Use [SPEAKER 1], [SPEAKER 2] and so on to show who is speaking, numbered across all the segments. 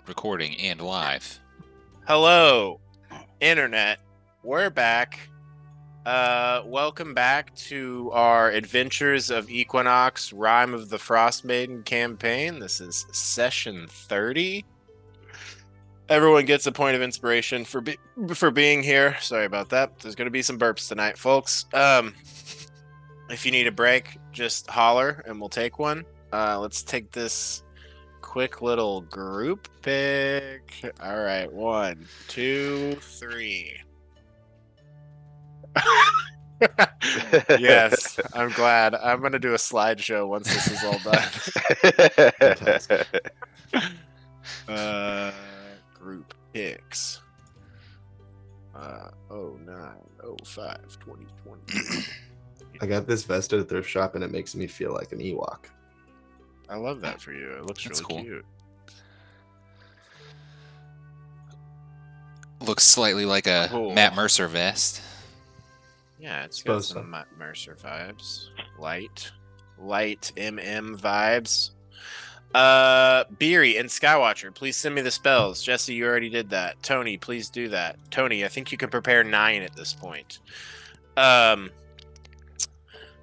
[SPEAKER 1] recording and live.
[SPEAKER 2] Hello, Internet. We're back. Welcome back to our Adventures of Equinox Rime of the Frostmaiden campaign. This is session 30. Everyone gets a point of inspiration for being here. Sorry about that. There's going to be some burps tonight, folks. If you need a break, just holler and we'll take one. Let's take this quick little group pick. All right, 1, 2, 3. Yes, I'm glad. I'm gonna do a slideshow once this is all done. Group picks. 09/05 2020.
[SPEAKER 3] I got this vest at a thrift shop and it makes me feel like an Ewok.
[SPEAKER 2] I love that for you. It looks
[SPEAKER 1] That's
[SPEAKER 2] really
[SPEAKER 1] cool.
[SPEAKER 2] cute.
[SPEAKER 1] Looks slightly like a
[SPEAKER 2] Cool.
[SPEAKER 1] Matt Mercer vest.
[SPEAKER 2] Yeah, it's got
[SPEAKER 3] Suppose
[SPEAKER 2] some Matt Mercer vibes. Light MM vibes. Beery and Skywatcher, please send me the spells. Jesse, you already did that. Tony, please do that. Tony, I think you can prepare 9 at this point.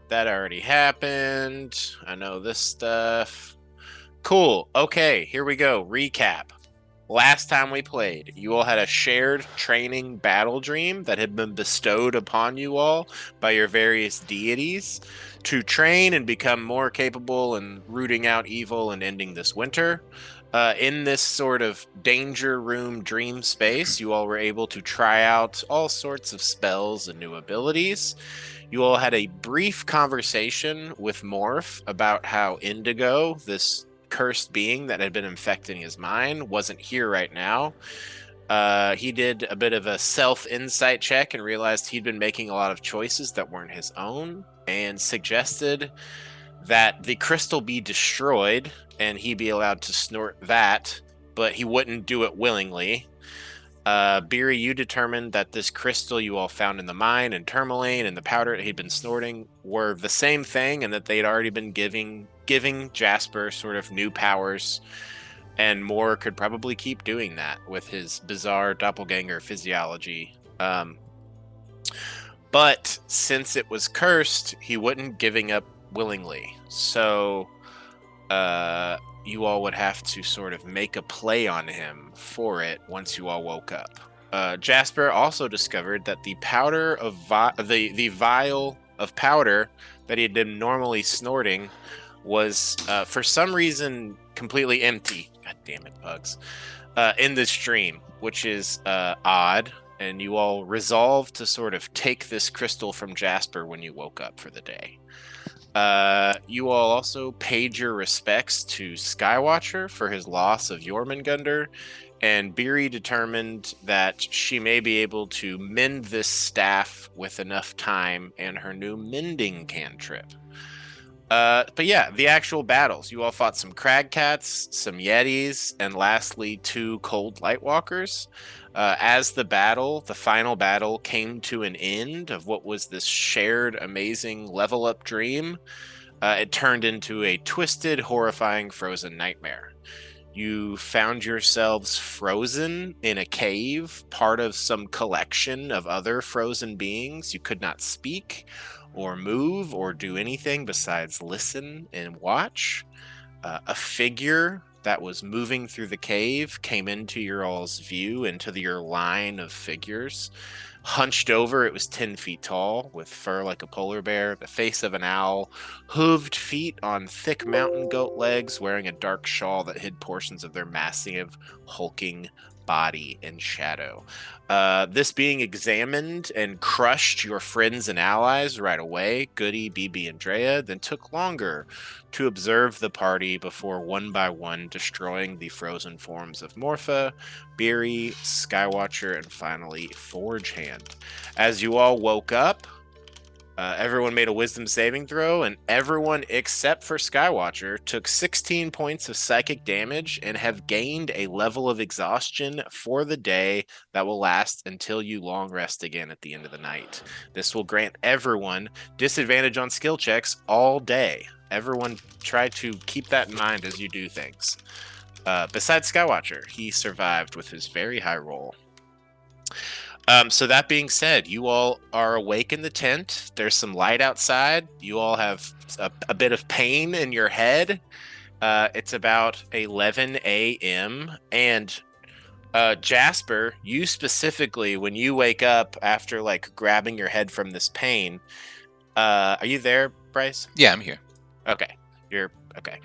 [SPEAKER 2] That already happened. I know this stuff. Cool. Okay, here we go. Recap. Last time we played, you all had a shared training battle dream that had been bestowed upon you all by your various deities to train and become more capable in rooting out evil and ending this winter. In this sort of danger room dream space, you all were able to try out all sorts of spells and new abilities. You all had a brief conversation with Morph about how Indigo, this cursed being that had been infecting his mind, wasn't here right now. He did a bit of a self-insight check and realized he'd been making a lot of choices that weren't his own, and suggested that the crystal be destroyed and he be allowed to snort that, but he wouldn't do it willingly. Beery, you determined that this crystal you all found in the mine and tourmaline and the powder he'd been snorting were the same thing, and that they'd already been giving Jasper sort of new powers, and Moore could probably keep doing that with his bizarre doppelganger physiology. But since it was cursed, he wouldn't giving up willingly. So you all would have to sort of make a play on him for it once you all woke up. Jasper also discovered that the powder of the vial of powder that he had been normally snorting was for some reason completely empty. God damn it, bugs! In this dream, which is odd. And you all resolved to sort of take this crystal from Jasper when you woke up for the day. You all also paid your respects to Skywatcher for his loss of Jormungandr, and Beery determined that she may be able to mend this staff with enough time and her new mending cantrip. But yeah, the actual battles. You all fought some Cragcats, some Yetis, and lastly 2 Cold Lightwalkers. As the final battle, came to an end of what was this shared, amazing level-up dream, it turned into a twisted, horrifying, frozen nightmare. You found yourselves frozen in a cave, part of some collection of other frozen beings. You could not speak or move or do anything besides listen and watch. A figure that was moving through the cave came into your all's view, into your line of figures. Hunched over, it was 10 feet tall, with fur like a polar bear, the face of an owl, hooved feet on thick mountain goat legs, wearing a dark shawl that hid portions of their massive, hulking body in shadow. This being examined and crushed your friends and allies right away, Goody, BB, and Drea, then took longer to observe the party before one by one destroying the frozen forms of Morpha, Beery, Skywatcher, and finally Forge Hand. As you all woke up, everyone made a wisdom saving throw, and everyone except for Skywatcher took 16 points of psychic damage and have gained a level of exhaustion for the day that will last until you long rest again at the end of the night. This will grant everyone disadvantage on skill checks all day. Everyone try to keep that in mind as you do things. Besides Skywatcher, he survived with his very high roll. So that being said, you all are awake in the tent. There's some light outside. You all have a bit of pain in your head. It's about 11 a.m. And Jasper, you specifically, when you wake up after like grabbing your head from this pain, are you there, Bryce?
[SPEAKER 1] Yeah, I'm here.
[SPEAKER 2] Okay, you're okay.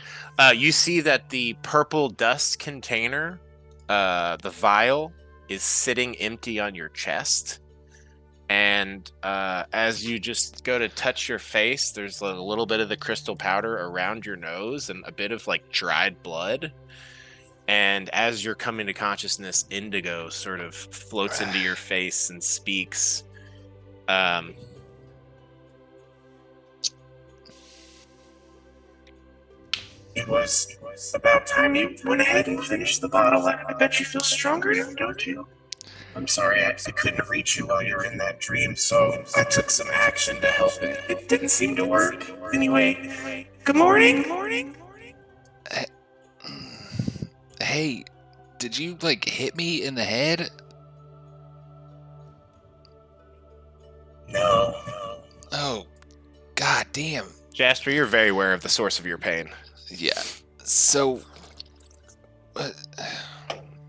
[SPEAKER 2] You see that the purple dust container, the vial, is sitting empty on your chest. And as you just go to touch your face, there's a little bit of the crystal powder around your nose and a bit of like dried blood. And as you're coming to consciousness, Indigo sort of floats into your face and speaks.
[SPEAKER 4] It was about time you went ahead and finished the bottle. I bet you feel stronger now, don't you? I'm sorry I couldn't reach you while you were in that dream, so I took some action to help it. It didn't seem to work. Anyway, good morning.
[SPEAKER 1] Hey, did you like hit me in the head?
[SPEAKER 4] No.
[SPEAKER 1] Oh, god damn.
[SPEAKER 2] Jasper, you're very aware of the source of your pain.
[SPEAKER 1] Yeah. So,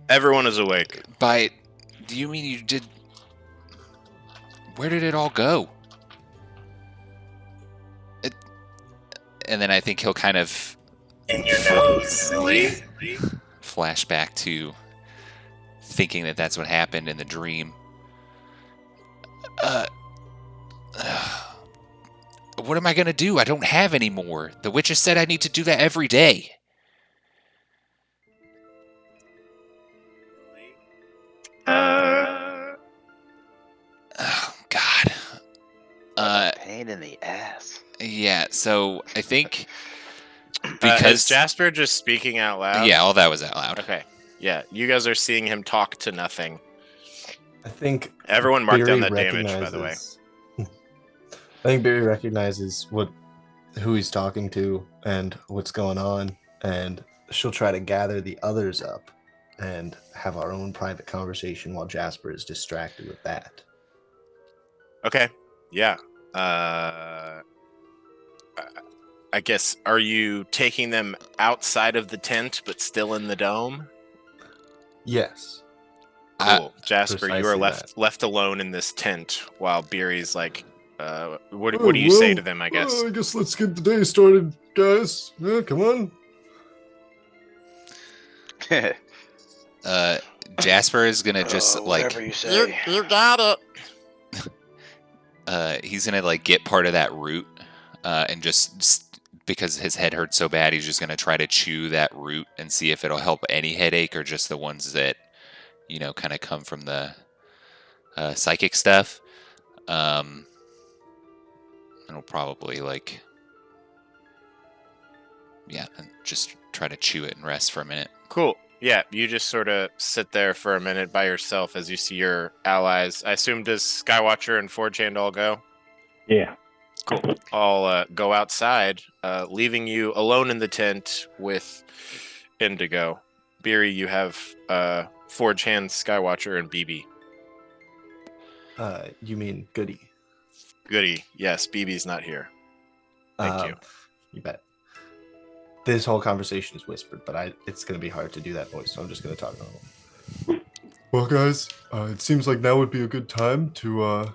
[SPEAKER 2] Everyone is awake.
[SPEAKER 1] do you mean you did? Where did it all go? And then I think he'll kind of
[SPEAKER 4] In your nose, silly.
[SPEAKER 1] flash back to thinking that that's what happened in the dream. What am I gonna do? I don't have any more. The witches said I need to do that every day. Oh God.
[SPEAKER 5] Pain in the ass.
[SPEAKER 1] Yeah. So I think
[SPEAKER 2] Is
[SPEAKER 1] because
[SPEAKER 2] Jasper just speaking out loud?
[SPEAKER 1] yeah, all that was out loud.
[SPEAKER 2] Okay. Yeah, you guys are seeing him talk to nothing.
[SPEAKER 3] I think
[SPEAKER 2] Everyone mark down
[SPEAKER 3] Barry
[SPEAKER 2] that damage, by the way.
[SPEAKER 3] recognizes- I think Barry recognizes who he's talking to and what's going on, and she'll try to gather the others up and have our own private conversation while Jasper is distracted with that.
[SPEAKER 2] Okay. Yeah. I guess, are you taking them outside of the tent but still in the dome?
[SPEAKER 3] Yes.
[SPEAKER 2] Cool. Jasper, you are
[SPEAKER 3] precisely
[SPEAKER 2] left alone in this tent while Beery's like, what do you say to them, I guess?
[SPEAKER 3] I guess let's get the day started, guys. Yeah, come on.
[SPEAKER 1] Jasper is gonna just
[SPEAKER 5] whatever you say.
[SPEAKER 2] You got it.
[SPEAKER 1] he's gonna like get part of that root, and just because his head hurts so bad, he's just gonna try to chew that root and see if it'll help any headache or just the ones that kind of come from the psychic stuff. It'll probably and just try to chew it and rest for a minute.
[SPEAKER 2] Cool. Yeah, you just sort of sit there for a minute by yourself as you see your allies. I assume, does Skywatcher and Forge Hand all go?
[SPEAKER 6] Yeah.
[SPEAKER 2] Cool. I'll go outside, leaving you alone in the tent with Indigo. Beery, you have Forge Hand, Skywatcher, and BB.
[SPEAKER 3] You mean Goody?
[SPEAKER 2] Goody. Yes, BB's not here. Thank you.
[SPEAKER 3] You bet. This whole conversation is whispered, but it's going to be hard to do that voice, so I'm just going to talk normal. Well, guys, it seems like now would be a good time to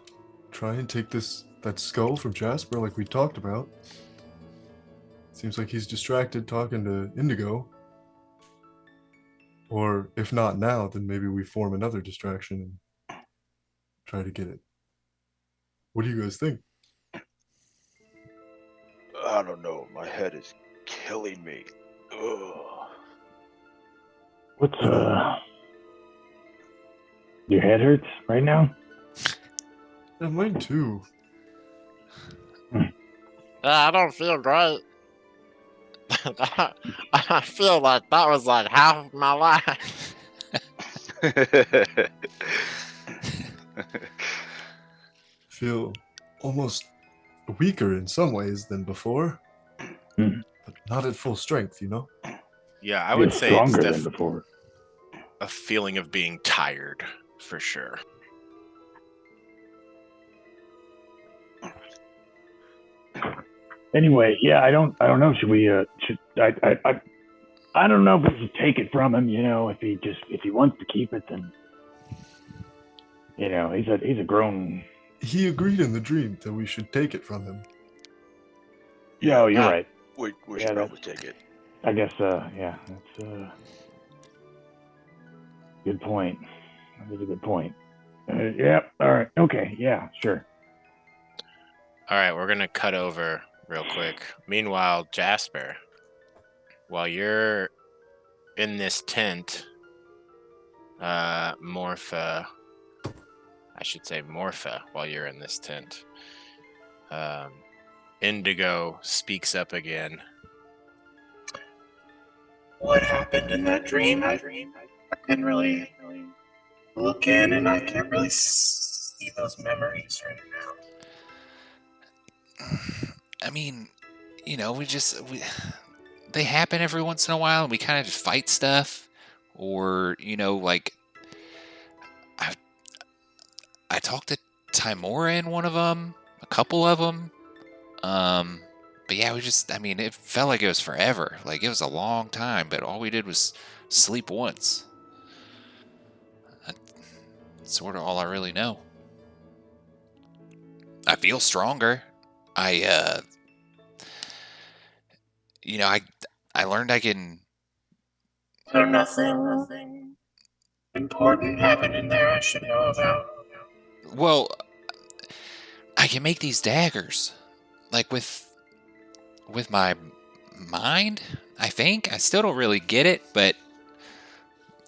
[SPEAKER 3] try and take that skull from Jasper, like we talked about. Seems like he's distracted talking to Indigo. Or if not now, then maybe we form another distraction and try to get it. What do you guys think?
[SPEAKER 5] I don't know. My head is killing me. Ugh.
[SPEAKER 6] What's your head hurts right now?
[SPEAKER 3] Yeah, mine too.
[SPEAKER 2] I don't feel great. I feel like that was like half of my life.
[SPEAKER 3] Feel almost weaker in some ways than before,
[SPEAKER 6] Mhm.
[SPEAKER 3] but not at full strength, you know?
[SPEAKER 2] Yeah, I would
[SPEAKER 6] Feels
[SPEAKER 2] say it's
[SPEAKER 6] stronger than before.
[SPEAKER 2] a feeling of being tired, for sure.
[SPEAKER 6] Anyway, yeah, I don't know. Should we? I don't know if we should take it from him. If he wants to keep it, then he's a grown.
[SPEAKER 3] He agreed in the dream that we should take it from him.
[SPEAKER 6] Yeah, you're
[SPEAKER 5] Yeah.
[SPEAKER 6] right.
[SPEAKER 5] We
[SPEAKER 6] Yeah,
[SPEAKER 5] should probably take it.
[SPEAKER 6] I guess. Yeah, that's good point. That is a good point. Yeah. All right. Okay. Yeah. Sure.
[SPEAKER 2] All right, we're gonna cut over real quick. Meanwhile, Jasper, while you're in this tent, Morpha, while you're in this tent, Indigo speaks up again.
[SPEAKER 4] What happened in that dream? I couldn't really look in, and I can't really see those memories right now.
[SPEAKER 1] I mean, they happen every once in a while, and we kind of just fight stuff, or like I talked to Timora in one of them, a couple of them. But yeah, it felt like it was forever. Like it was a long time, but all we did was sleep once. That's sort of all I really know. I feel stronger. I learned I can.
[SPEAKER 4] There's nothing important happened in there I should know about.
[SPEAKER 1] Well, I can make these daggers, like with my mind. I think I still don't really get it, but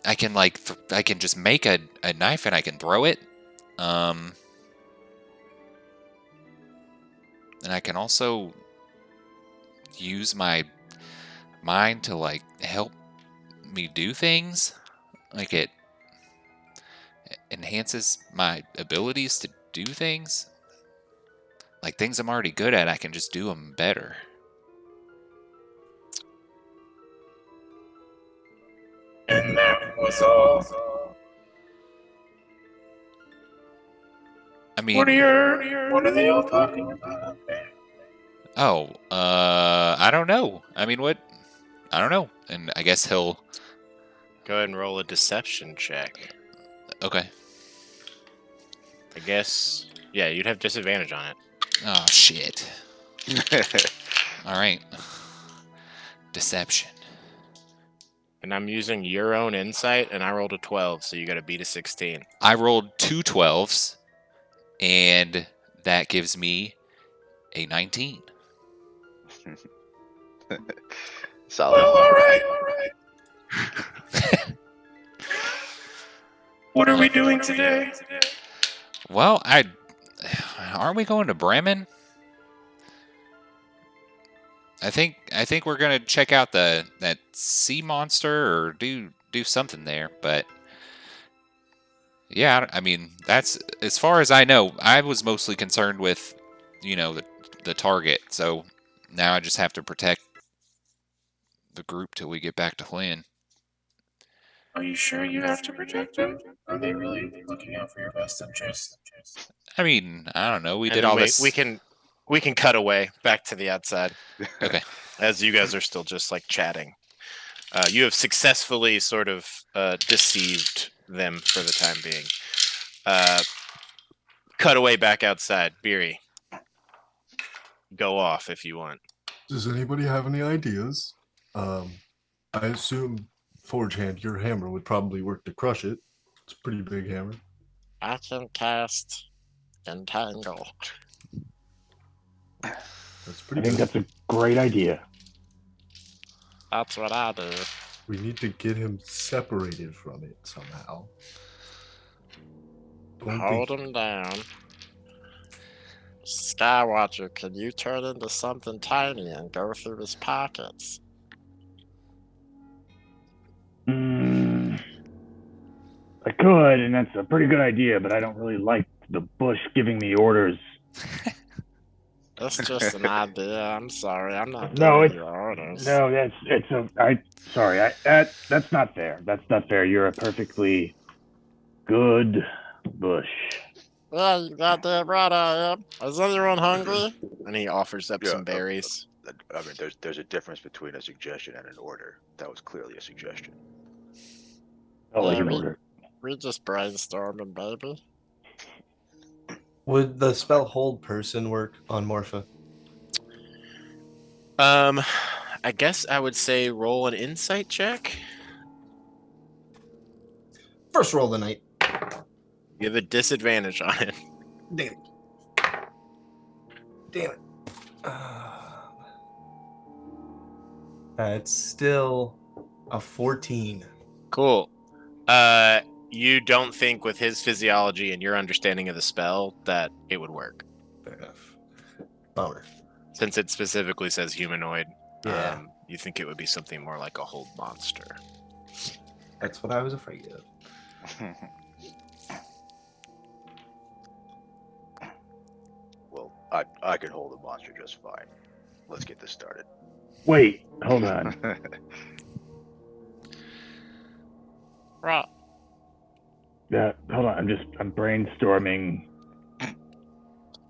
[SPEAKER 1] I can I can just make a knife and I can throw it. And I can also use my mind to help me do things. Like it enhances my abilities to do things. Like things I'm already good at, I can just do them better.
[SPEAKER 4] And that was all.
[SPEAKER 1] I mean,
[SPEAKER 4] What are they all talking about?
[SPEAKER 1] oh, I don't know. I mean, what? I don't know. And I guess he'll.
[SPEAKER 2] Go ahead and roll a deception check.
[SPEAKER 1] Okay.
[SPEAKER 2] I guess. Yeah, you'd have disadvantage on it.
[SPEAKER 1] Oh shit. All right. Deception.
[SPEAKER 2] And I'm using your own insight, and I rolled a 12, so you got to beat a 16.
[SPEAKER 1] I rolled 2 12s, and that gives me a 19.
[SPEAKER 5] Solid.
[SPEAKER 4] Well, all right. What are we doing today?
[SPEAKER 1] Well, aren't we going to Bremen? I think we're gonna check out that sea monster or do something there. But yeah, I mean that's as far as I know. I was mostly concerned with the target. So now I just have to protect the group till we get back to Lynn.
[SPEAKER 4] Are you sure you have to protect them? Are they really looking out for your best interest?
[SPEAKER 1] I mean, I don't know. We
[SPEAKER 2] And
[SPEAKER 1] did
[SPEAKER 2] then
[SPEAKER 1] all this.
[SPEAKER 2] We can cut away back to the outside.
[SPEAKER 1] Okay.
[SPEAKER 2] As you guys are still just chatting. You have successfully sort of deceived them for the time being. Cut away back outside. Beery, go off if you want.
[SPEAKER 3] Does anybody have any ideas? I assume Forge Hand, your hammer would probably work to crush it. It's a pretty big hammer.
[SPEAKER 2] I can cast Entangle.
[SPEAKER 3] That's
[SPEAKER 6] I
[SPEAKER 3] pretty
[SPEAKER 6] think
[SPEAKER 3] good.
[SPEAKER 6] that's a great idea.
[SPEAKER 2] That's what I do.
[SPEAKER 3] We need to get him separated from it somehow.
[SPEAKER 2] Hold him down. Skywatcher, can you turn into something tiny and go through his pockets?
[SPEAKER 6] I could, and that's a pretty good idea, but I don't really like the bush giving me orders.
[SPEAKER 2] That's just an idea. I'm sorry. I'm not
[SPEAKER 6] No,
[SPEAKER 2] giving
[SPEAKER 6] it's
[SPEAKER 2] you orders.
[SPEAKER 6] no. Sorry. That's not fair. That's not fair. You're a perfectly good bush.
[SPEAKER 2] Yeah, you goddamn right I am. Is anyone hungry? And he offers up
[SPEAKER 5] Yeah,
[SPEAKER 2] some berries.
[SPEAKER 5] I mean, there's a difference between a suggestion and an order. That was clearly a suggestion.
[SPEAKER 6] Oh, like
[SPEAKER 2] Yeah,
[SPEAKER 6] an order.
[SPEAKER 2] we just brainstorming, baby.
[SPEAKER 3] Would the spell hold person work on Morpha?
[SPEAKER 2] I guess I would say roll an insight check.
[SPEAKER 3] First roll of the night.
[SPEAKER 2] You have a disadvantage on it.
[SPEAKER 3] Damn it. Damn it. It's still a 14.
[SPEAKER 2] Cool. You don't think with his physiology and your understanding of the spell that it would work,
[SPEAKER 3] Fair enough. Bummer.
[SPEAKER 2] since it specifically says humanoid.
[SPEAKER 3] Yeah.
[SPEAKER 2] You think it would be something more like a hold monster.
[SPEAKER 3] That's what I was afraid of.
[SPEAKER 5] Well, I can hold a monster just fine. Let's get this started.
[SPEAKER 6] Wait, hold on.
[SPEAKER 2] Right.
[SPEAKER 6] Hold on. I'm brainstorming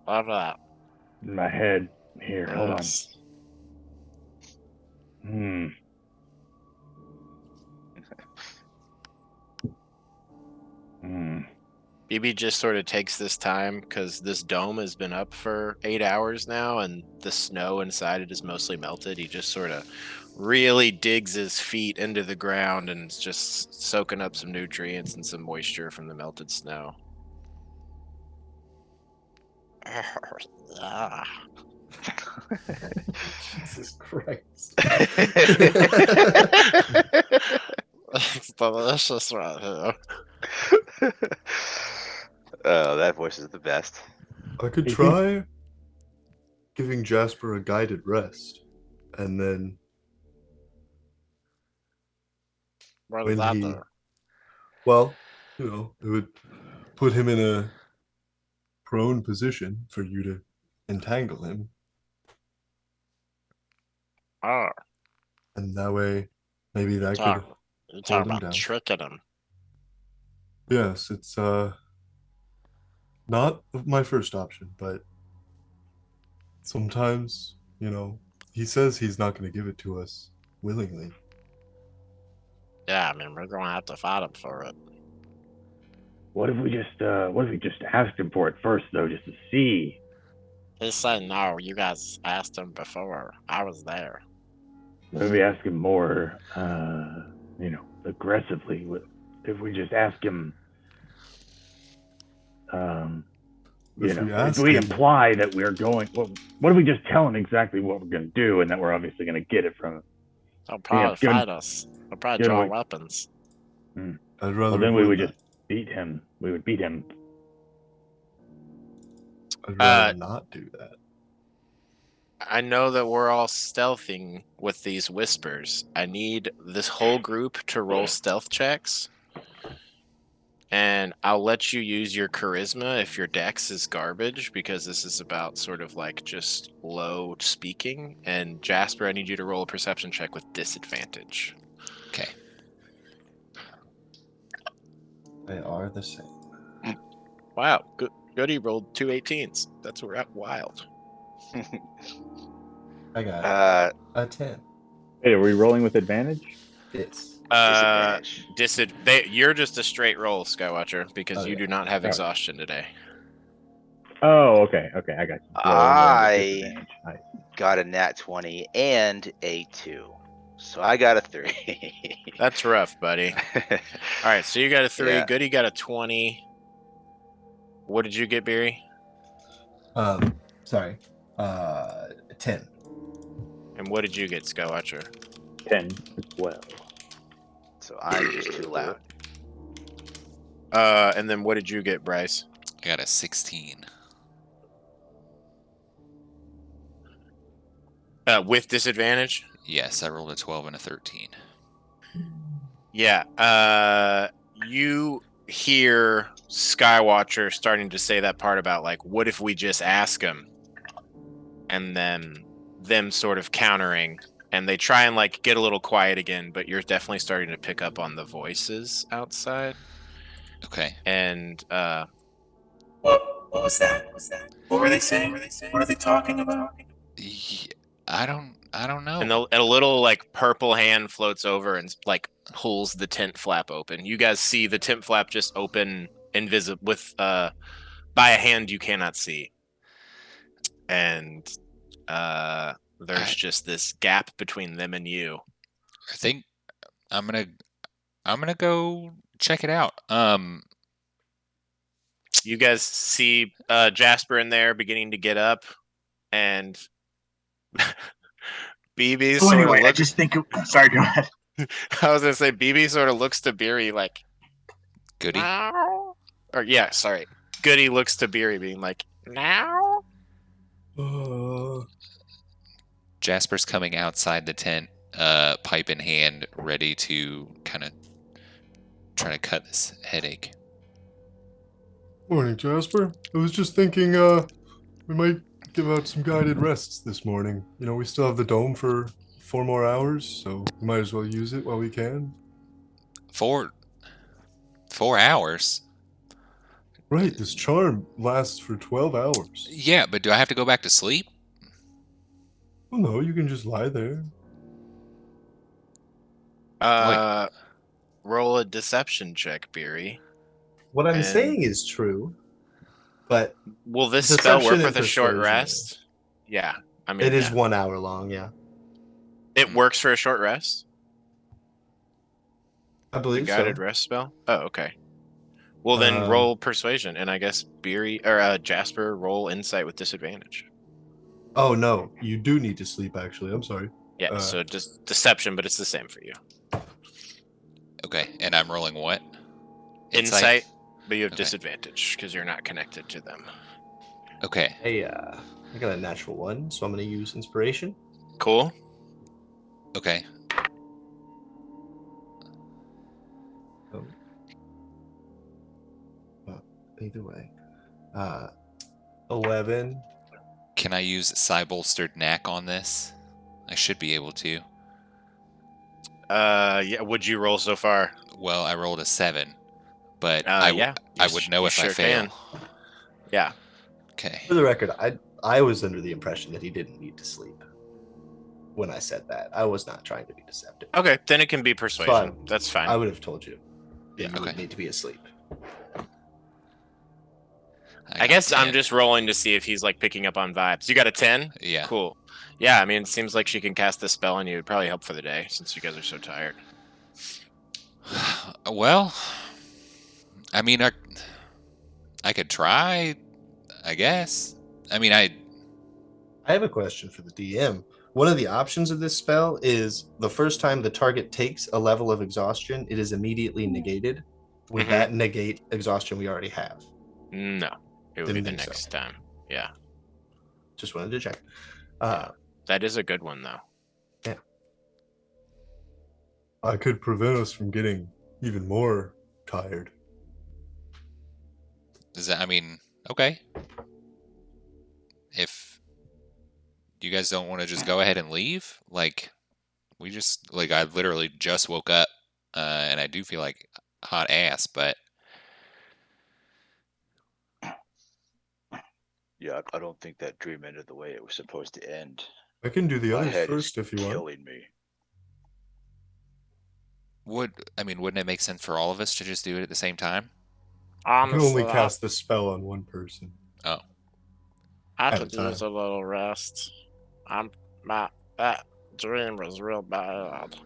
[SPEAKER 2] Love that.
[SPEAKER 6] in my head here. Hold on.
[SPEAKER 2] Yes. BB just sort of takes this time because this dome has been up for 8 hours now and the snow inside it is mostly melted. He just sort of really digs his feet into the ground and is just soaking up some nutrients and some moisture from the melted snow. Ah.
[SPEAKER 3] Jesus Christ.
[SPEAKER 2] It's delicious right here.
[SPEAKER 5] Oh, that voice is the best.
[SPEAKER 3] I could
[SPEAKER 6] You
[SPEAKER 3] try giving Jasper a guided rest, and then
[SPEAKER 2] What
[SPEAKER 3] when
[SPEAKER 2] does that
[SPEAKER 3] he,
[SPEAKER 2] do?
[SPEAKER 3] well, it would put him in a prone position for you to entangle him,
[SPEAKER 2] Oh,
[SPEAKER 3] and that way, maybe that could
[SPEAKER 2] you're
[SPEAKER 3] hold
[SPEAKER 2] talking
[SPEAKER 3] him
[SPEAKER 2] about
[SPEAKER 3] down.
[SPEAKER 2] tricking him.
[SPEAKER 3] Yes, it's not my first option, but sometimes, he says he's not going to give it to us willingly.
[SPEAKER 2] Yeah, I mean, we're going to have to fight him for it.
[SPEAKER 6] What if we just asked him for it first, though, just to see?
[SPEAKER 2] He said no. You guys asked him before. I was there.
[SPEAKER 6] Maybe ask him more, aggressively. If we just ask him, if we imply that we're going, well, what if we just tell him exactly what we're going to do and that we're obviously going to get it from him?
[SPEAKER 2] He'll probably fight us. He'll probably draw weapons.
[SPEAKER 3] I'd rather.
[SPEAKER 6] Well, then we would just beat him. We would beat him.
[SPEAKER 3] I'd rather not do that.
[SPEAKER 2] I know that we're all stealthing with these whispers. I need this whole group to roll stealth checks. And I'll let you use your charisma if your dex is garbage, because this is about sort of like just low speaking. And Jasper, I need you to roll a perception check with disadvantage.
[SPEAKER 1] Okay.
[SPEAKER 3] They are the same.
[SPEAKER 2] Wow, Goody rolled 2 18s. That's wild.
[SPEAKER 3] I got a 10.
[SPEAKER 6] Hey, are we rolling with advantage?
[SPEAKER 3] It's
[SPEAKER 5] Disadvantage.
[SPEAKER 2] You're just a straight roll, Skywatcher, because you do not have exhaustion today.
[SPEAKER 6] Oh, okay, I got you.
[SPEAKER 5] I got a nat 20 and a 2. So I got a 3.
[SPEAKER 2] That's rough, buddy. All right, so you got a 3.
[SPEAKER 5] Yeah.
[SPEAKER 2] Goody got a 20. What did you get, Beery?
[SPEAKER 3] 10.
[SPEAKER 2] And what did you get, Skywatcher?
[SPEAKER 6] 10 as well.
[SPEAKER 5] So I'm just too loud.
[SPEAKER 2] And then what did you get, Bryce?
[SPEAKER 1] I got a 16.
[SPEAKER 2] With disadvantage?
[SPEAKER 1] Yes, I rolled a 12 and a 13.
[SPEAKER 2] Yeah. You hear Skywatcher starting to say that part about, like, what if we just ask him? and then them sort of countering, and they try and like get a little quiet again, but you're definitely starting to pick up on the voices outside.
[SPEAKER 1] Okay.
[SPEAKER 2] And
[SPEAKER 4] What was that? What were they saying? What are they talking about?
[SPEAKER 1] I don't know.
[SPEAKER 2] and a little like purple hand floats over and like pulls the tent flap open. You guys see the tent flap just open invisible with by a hand you cannot see. And there's just this gap between them and you.
[SPEAKER 1] I think I'm gonna go check it out.
[SPEAKER 2] You guys see Jasper in there beginning to get up, and BB
[SPEAKER 6] So
[SPEAKER 2] sort
[SPEAKER 6] anyway,
[SPEAKER 2] of
[SPEAKER 6] I just think. Sorry, go ahead.
[SPEAKER 2] I was gonna say BB sort of looks to Beery like
[SPEAKER 1] Goody.
[SPEAKER 2] now, or yeah, sorry. Goody looks to Beery being like now.
[SPEAKER 1] Jasper's coming outside the tent, pipe in hand, ready to kind of try to cut this headache.
[SPEAKER 3] Morning, Jasper. I was just thinking, we might give out some guided rests this morning. You know, we still have the dome for 4 more hours, so we might as well use it while we can.
[SPEAKER 1] 4 hours?
[SPEAKER 3] Right, this charm lasts for 12 hours.
[SPEAKER 1] Yeah, but do I have to go back to sleep?
[SPEAKER 3] Well, no, you can just lie there.
[SPEAKER 2] Roll a deception check, Beery.
[SPEAKER 7] What I'm
[SPEAKER 2] And-
[SPEAKER 7] saying is true, but
[SPEAKER 2] Will this spell work
[SPEAKER 7] Deception
[SPEAKER 2] with
[SPEAKER 7] and
[SPEAKER 2] a short
[SPEAKER 7] persuasion.
[SPEAKER 2] rest? Yeah, I mean
[SPEAKER 7] it is
[SPEAKER 2] yeah.
[SPEAKER 7] 1 hour long, yeah.
[SPEAKER 2] It works for a short rest.
[SPEAKER 7] I
[SPEAKER 2] The
[SPEAKER 7] believe
[SPEAKER 2] guided
[SPEAKER 7] so.
[SPEAKER 2] rest spell. Oh, okay. Well, then roll persuasion, and I guess Beery or Jasper roll insight with disadvantage.
[SPEAKER 3] Oh, no, you do need to sleep, actually. I'm sorry.
[SPEAKER 2] Yeah, so just deception, but it's the same for you.
[SPEAKER 1] Okay, and I'm rolling what?
[SPEAKER 2] Insight, but you have
[SPEAKER 1] Okay.
[SPEAKER 2] disadvantage because you're not connected to them.
[SPEAKER 1] Okay.
[SPEAKER 7] Hey, I got a natural 1, so I'm going to use inspiration.
[SPEAKER 2] Cool.
[SPEAKER 1] Okay.
[SPEAKER 7] Either way. 11.
[SPEAKER 1] Can I use Psy-bolstered knack on this? I should be able to.
[SPEAKER 2] Yeah. Would you roll so far?
[SPEAKER 1] Well, I rolled a 7, but
[SPEAKER 2] Yeah.
[SPEAKER 1] I would know
[SPEAKER 2] you
[SPEAKER 1] if I
[SPEAKER 2] sure
[SPEAKER 1] fail.
[SPEAKER 2] can. Yeah.
[SPEAKER 1] Okay.
[SPEAKER 7] For the record, I was under the impression that he didn't need to sleep when I said that. I was not trying to be deceptive.
[SPEAKER 2] Okay, then it can be persuasion. That's fine.
[SPEAKER 7] I would have told you that
[SPEAKER 2] Yeah.
[SPEAKER 7] you would
[SPEAKER 1] Okay.
[SPEAKER 7] need to be asleep.
[SPEAKER 2] I
[SPEAKER 1] got
[SPEAKER 2] guess I'm
[SPEAKER 1] 10.
[SPEAKER 2] just rolling to see if he's like picking up on vibes. You got a 10?
[SPEAKER 1] Yeah.
[SPEAKER 2] Cool. Yeah, I mean, it seems like she can cast this spell on you. It'd probably help for the day since you guys are so tired.
[SPEAKER 1] Well, I mean, I could try, I guess. I mean,
[SPEAKER 7] I have a question for the DM. One of the options of this spell is the first time the target takes a level of exhaustion, it is immediately negated. Would
[SPEAKER 2] Mhm.
[SPEAKER 7] that negate exhaustion we already have?
[SPEAKER 2] No, it would
[SPEAKER 7] Didn't
[SPEAKER 2] be the
[SPEAKER 7] think so.
[SPEAKER 2] next time. Yeah,
[SPEAKER 7] Just wanted to check.
[SPEAKER 2] that is a good one though.
[SPEAKER 3] I could prevent us from getting even more tired.
[SPEAKER 1] I mean, okay. If you guys don't want to just go ahead and leave, like, I literally just woke up, and I do feel like hot ass, but
[SPEAKER 5] Yeah, I don't think that dream ended the way it was supposed to end.
[SPEAKER 3] I can do the
[SPEAKER 5] My
[SPEAKER 3] others
[SPEAKER 5] head
[SPEAKER 3] first
[SPEAKER 5] is
[SPEAKER 3] if you want.
[SPEAKER 5] killing me.
[SPEAKER 1] wouldn't it make sense for all of us to just do it at the same time?
[SPEAKER 3] I can only cast the spell on one person.
[SPEAKER 1] Oh,
[SPEAKER 2] I
[SPEAKER 3] At a time.
[SPEAKER 2] a little rest. That dream was real bad.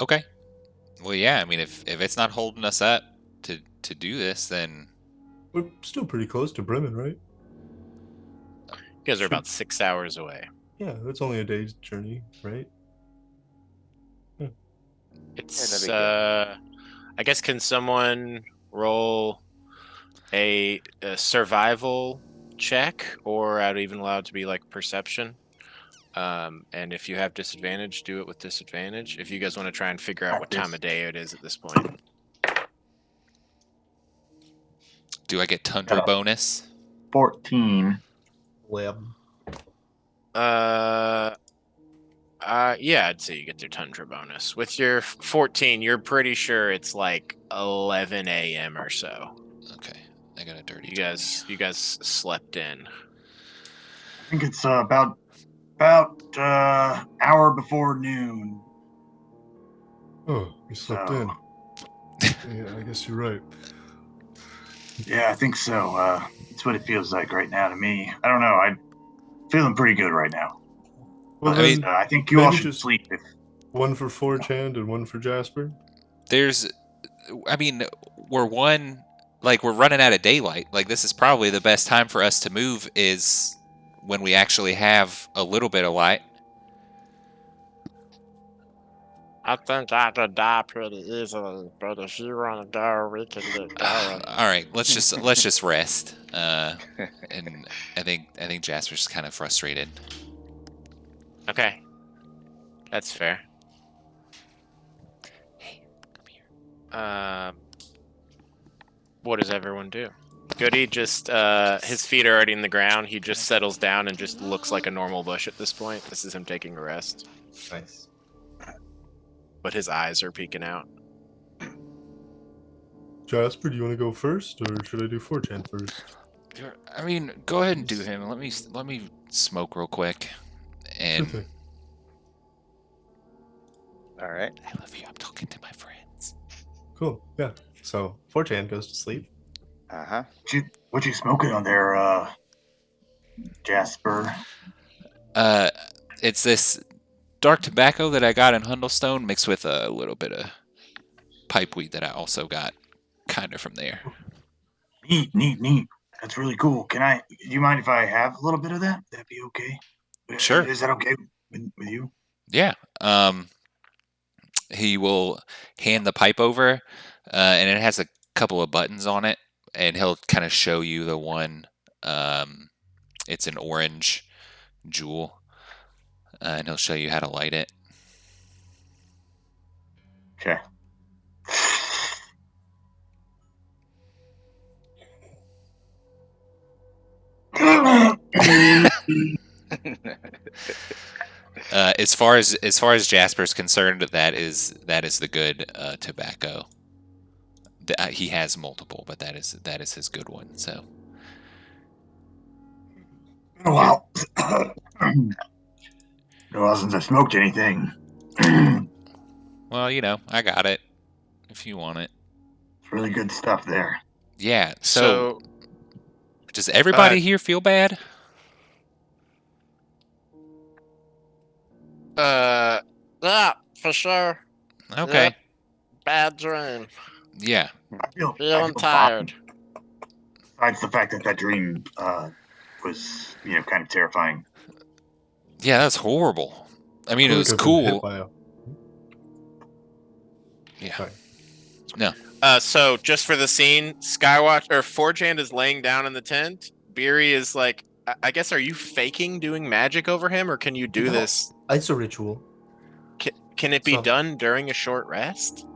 [SPEAKER 1] okay. Well, yeah. I mean, if it's not holding us up to do this, then
[SPEAKER 3] We're still pretty close to Bremen, right?
[SPEAKER 2] You guys are about 6 hours away.
[SPEAKER 3] Yeah, that's only a day's journey, right?
[SPEAKER 2] It's
[SPEAKER 5] that'd
[SPEAKER 2] I guess can someone roll a survival check, or I'd even allow it to be like perception. And if you have disadvantage, do it with disadvantage. If you guys want to try and figure out what time of day it is at this point.
[SPEAKER 1] Do I get Tundra bonus?
[SPEAKER 6] 14.
[SPEAKER 7] Web.
[SPEAKER 2] Yeah, I'd say you get your Tundra bonus. With your 14, you're pretty sure it's like 11 a.m. or so.
[SPEAKER 1] Okay, I got a dirty.
[SPEAKER 2] You guys slept in.
[SPEAKER 8] I think it's about hour before noon.
[SPEAKER 3] Oh, we slept in. Yeah, I guess you're right.
[SPEAKER 8] Yeah, I think so. That's what it feels like right now to me. I don't know. I'm feeling pretty good right now.
[SPEAKER 3] Well,
[SPEAKER 8] But,
[SPEAKER 3] then,
[SPEAKER 8] I think you all
[SPEAKER 3] maybe
[SPEAKER 8] should
[SPEAKER 3] just
[SPEAKER 8] sleep.
[SPEAKER 3] one for Forehand and one for Jasper.
[SPEAKER 1] We're running out of daylight. Like, this is probably the best time for us to move is when we actually have a little bit of light.
[SPEAKER 2] I think I could die pretty easily, but if you want to go, we can get going.
[SPEAKER 1] All right, let's just rest. And I think Jasper's kind of frustrated.
[SPEAKER 2] Okay, that's fair.
[SPEAKER 1] Hey, come here.
[SPEAKER 2] What does everyone do? Goody just his feet are already in the ground. He just settles down and just looks like a normal bush at this point. This is him taking a rest.
[SPEAKER 7] Nice.
[SPEAKER 2] But his eyes are peeking out.
[SPEAKER 3] Jasper, do you want to go first, or should I do Forehand first?
[SPEAKER 1] Go ahead and do him. Let me smoke real quick. And
[SPEAKER 3] Sure thing.
[SPEAKER 5] All right.
[SPEAKER 1] I love you. I'm talking to my friends.
[SPEAKER 3] Cool. Yeah. So Forehand goes to sleep.
[SPEAKER 5] Uh-huh.
[SPEAKER 8] What you smoking on there, Jasper?
[SPEAKER 1] It's this dark tobacco that I got in Hundlestone mixed with a little bit of pipe weed that I also got kind of from there.
[SPEAKER 8] Neat. That's really cool. Do you mind if I have a little bit of that? That'd be okay.
[SPEAKER 1] Sure.
[SPEAKER 8] Is that okay with you?
[SPEAKER 1] Yeah. He will hand the pipe over, and it has a couple of buttons on it, and he'll kind of show you the one. It's an orange jewel, and he'll show you how to light it.
[SPEAKER 8] Okay.
[SPEAKER 1] As far as Jasper's concerned, that is the good tobacco. He has multiple, but that is his good one. So.
[SPEAKER 8] Oh, wow. Well, since I smoked anything.
[SPEAKER 1] Well, I got it. If you want it.
[SPEAKER 8] It's really good stuff there.
[SPEAKER 1] Yeah. So does everybody here feel bad?
[SPEAKER 2] Yeah, for sure.
[SPEAKER 1] Okay.
[SPEAKER 2] Yep. Bad dream.
[SPEAKER 1] Yeah.
[SPEAKER 8] I feel
[SPEAKER 2] Feeling tired.
[SPEAKER 8] Besides the fact that dream was, kind of terrifying.
[SPEAKER 1] Yeah, that's horrible. I mean, it was cool. Yeah.
[SPEAKER 3] Sorry.
[SPEAKER 1] No.
[SPEAKER 2] So just for the scene, Skywatch or Forehand is laying down in the tent. Beery is like, I guess, are you faking doing magic over him, or can you do this?
[SPEAKER 7] It's a ritual.
[SPEAKER 2] Can it be done during a short rest?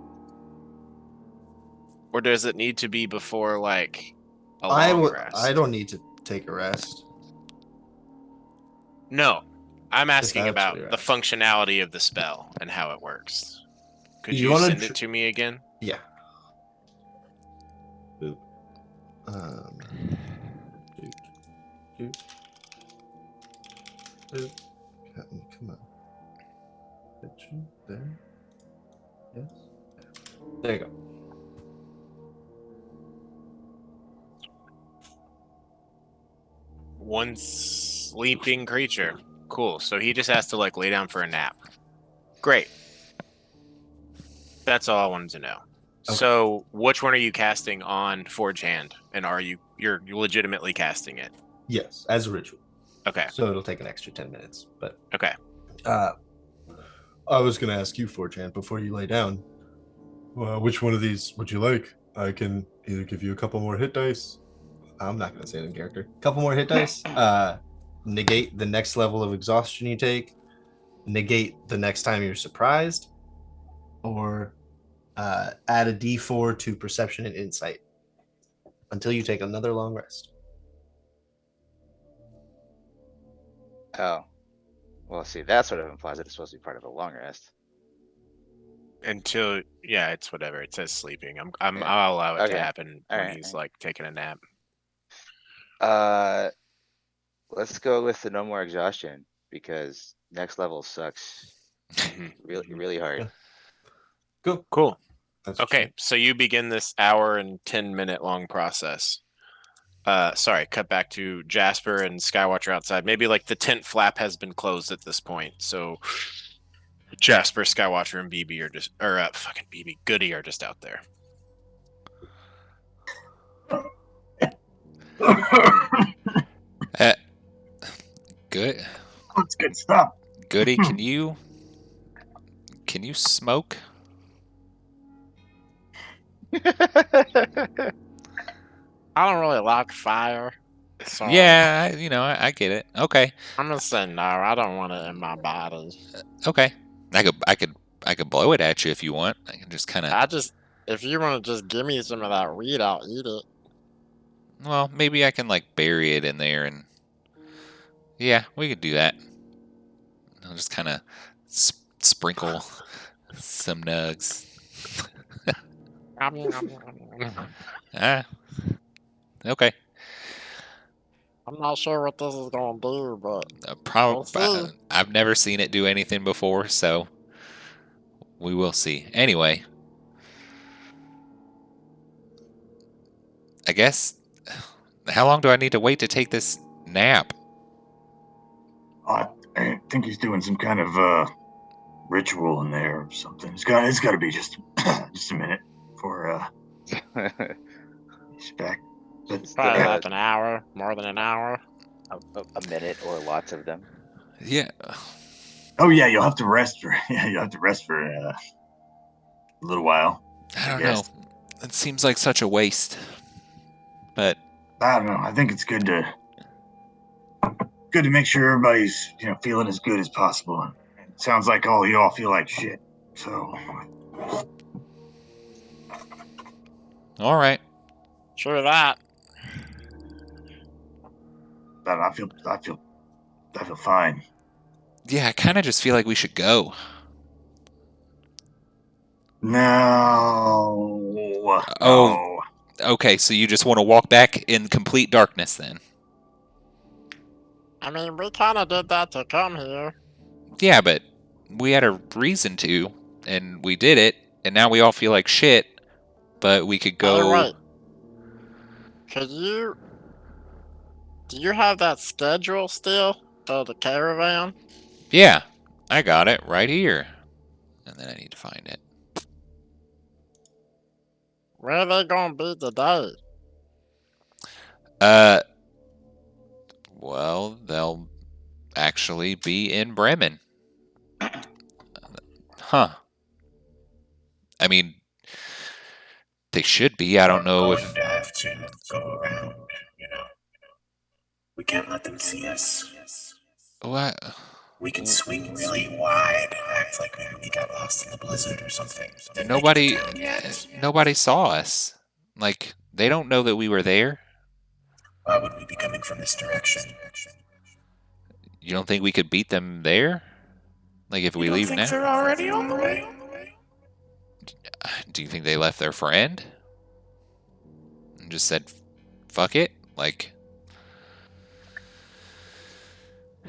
[SPEAKER 2] Or does it need to be before, like, a long rest?
[SPEAKER 7] I don't need to take a rest.
[SPEAKER 2] No. I'm asking about
[SPEAKER 7] right.
[SPEAKER 2] the functionality of the spell and how it works. Could
[SPEAKER 7] You
[SPEAKER 2] you
[SPEAKER 7] wanna
[SPEAKER 2] send it to me again?
[SPEAKER 7] Yeah. Boop. Doot. Boop. Come on. Picture there. Yes. There you go.
[SPEAKER 2] One sleeping creature. Cool. So he just has to lay down for a nap. Great. That's all I wanted to know. Okay. So which one are you casting on Forehand? And you're legitimately casting it?
[SPEAKER 7] Yes, as a ritual.
[SPEAKER 2] Okay.
[SPEAKER 7] So it'll take an extra 10 minutes, but
[SPEAKER 2] okay.
[SPEAKER 3] I was going to ask you, Forehand, before you lay down, which one of these would you like? I can either give you a couple more hit dice.
[SPEAKER 7] I'm not going to say it in character. Couple more hit dice. Negate the next level of exhaustion you take. Negate the next time you're surprised. Or add a d4 to perception and insight. until you take another long rest.
[SPEAKER 5] Oh. Well, see, that sort of implies that it's supposed to be part of a long rest.
[SPEAKER 2] Until it's whatever. It says sleeping. I'll allow it to
[SPEAKER 5] Okay.
[SPEAKER 2] happen when he's like taking a nap.
[SPEAKER 5] Let's go with the no more exhaustion because next level sucks really hard.
[SPEAKER 7] Yeah.
[SPEAKER 2] Cool.
[SPEAKER 7] That's
[SPEAKER 2] Okay, so you begin this hour and 10-minute long process. Sorry, cut back to Jasper and Skywatcher outside. Maybe like the tent flap has been closed at this point, so Jasper, Skywatcher, and BB are just, fucking BB, Goody are just out there.
[SPEAKER 1] Good.
[SPEAKER 8] That's good stuff.
[SPEAKER 1] Goody, can you smoke?
[SPEAKER 2] I don't really like fire. So
[SPEAKER 1] Yeah, I get it. Okay.
[SPEAKER 2] I'm gonna say no. I don't want it in my body.
[SPEAKER 1] Okay. I could blow it at you if you want. I can just kind of.
[SPEAKER 2] If you want to just give me some of that weed, I'll eat it.
[SPEAKER 1] Well, maybe I can like bury it in there, and yeah, we could do that. I'll just kind of sprinkle some nugs. Okay.
[SPEAKER 2] I'm not sure what this is gonna do, but
[SPEAKER 1] I've never seen it do anything before, so we will see. Anyway, I guess. How long do I need to wait to take this nap?
[SPEAKER 8] I think he's doing some kind of ritual in there or something. It's got to be just a minute for he's back.
[SPEAKER 2] Probably like an hour, more than an hour.
[SPEAKER 5] A minute or lots of them.
[SPEAKER 1] Yeah.
[SPEAKER 8] Oh yeah, you'll have to rest for a little while.
[SPEAKER 1] I don't know. It seems like such a waste. But
[SPEAKER 8] I don't know. I think it's good to make sure everybody's feeling as good as possible. It sounds like all y'all feel like shit. So.
[SPEAKER 1] All right.
[SPEAKER 2] Sure that.
[SPEAKER 8] But I feel fine.
[SPEAKER 1] Yeah, I kind of just feel like we should go.
[SPEAKER 8] No.
[SPEAKER 1] Oh. Okay, so you just want to walk back in complete darkness then?
[SPEAKER 2] I mean, we kind of did that to come here.
[SPEAKER 1] Yeah, but we had a reason to, and we did it, and now we all feel like shit, but we could go...
[SPEAKER 2] Wait. Do you have that schedule still for the caravan?
[SPEAKER 1] Yeah, I got it right here. And then I need to find it.
[SPEAKER 2] Where are they gonna be today?
[SPEAKER 1] Well, they'll actually be in Bremen. Huh. I mean, they should be. I don't know if...
[SPEAKER 4] to have to go around, We can't let them see us.
[SPEAKER 1] What?
[SPEAKER 4] We can swing really wide, act like maybe we got lost in the blizzard or something.
[SPEAKER 1] Nobody saw us. Like, they don't know that we were there.
[SPEAKER 4] Why would we be coming from this direction?
[SPEAKER 1] You don't think we could beat them there? Like, if we leave now?
[SPEAKER 4] They're already on the way?
[SPEAKER 1] Do you think they left their friend? And just said, fuck it? Like...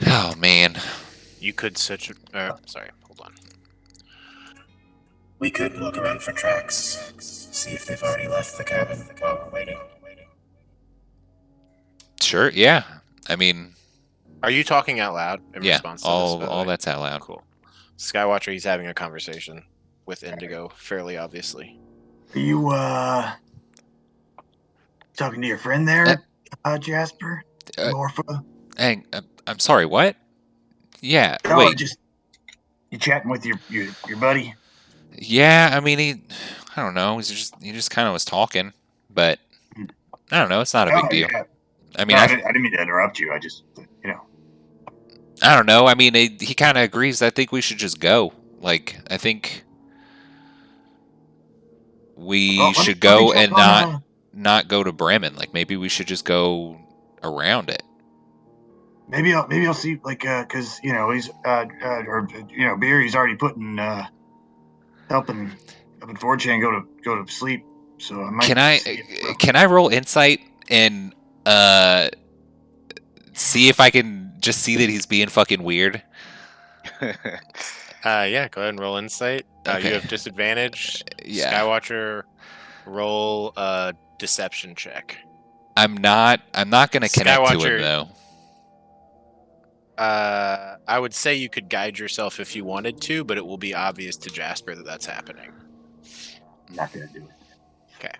[SPEAKER 1] Oh, man.
[SPEAKER 2] You could sorry, hold on.
[SPEAKER 4] We could look around for tracks, see if they've already left the cabin while we're waiting.
[SPEAKER 1] Sure, yeah. I mean...
[SPEAKER 2] Are you talking out loud in response to this?
[SPEAKER 1] All that's out loud.
[SPEAKER 2] Cool. Skywatcher, he's having a conversation with Indigo, fairly obviously.
[SPEAKER 8] Are you, talking to your friend there, Jasper? Morpha?
[SPEAKER 1] Hey, I'm sorry, what? Yeah,
[SPEAKER 8] oh,
[SPEAKER 1] wait.
[SPEAKER 8] You chatting with your buddy?
[SPEAKER 1] Yeah, I mean, I don't know, he just kind of was talking, but I don't know, it's not a big deal.
[SPEAKER 8] Yeah.
[SPEAKER 1] I mean,
[SPEAKER 8] I didn't mean to interrupt you. I just,
[SPEAKER 1] I don't know. I mean, he kind of agrees. I think we should just go. Like, I think we should go and not. not go to Bremen? Like maybe we should just go around it.
[SPEAKER 8] Maybe I'll see, like, because he's Beery's already putting helping 4chan go to sleep. So I might
[SPEAKER 1] can I roll insight and see if I can just see that he's being fucking weird?
[SPEAKER 2] Yeah, go ahead and roll insight.
[SPEAKER 1] Okay.
[SPEAKER 2] You have disadvantage.
[SPEAKER 1] Yeah.
[SPEAKER 2] Skywatcher, roll a deception check.
[SPEAKER 1] I'm not gonna connect to him
[SPEAKER 2] Skywatcher-
[SPEAKER 1] though.
[SPEAKER 2] I would say you could guide yourself if you wanted to, but it will be obvious to Jasper that that's happening.
[SPEAKER 8] not gonna do it.
[SPEAKER 2] Okay.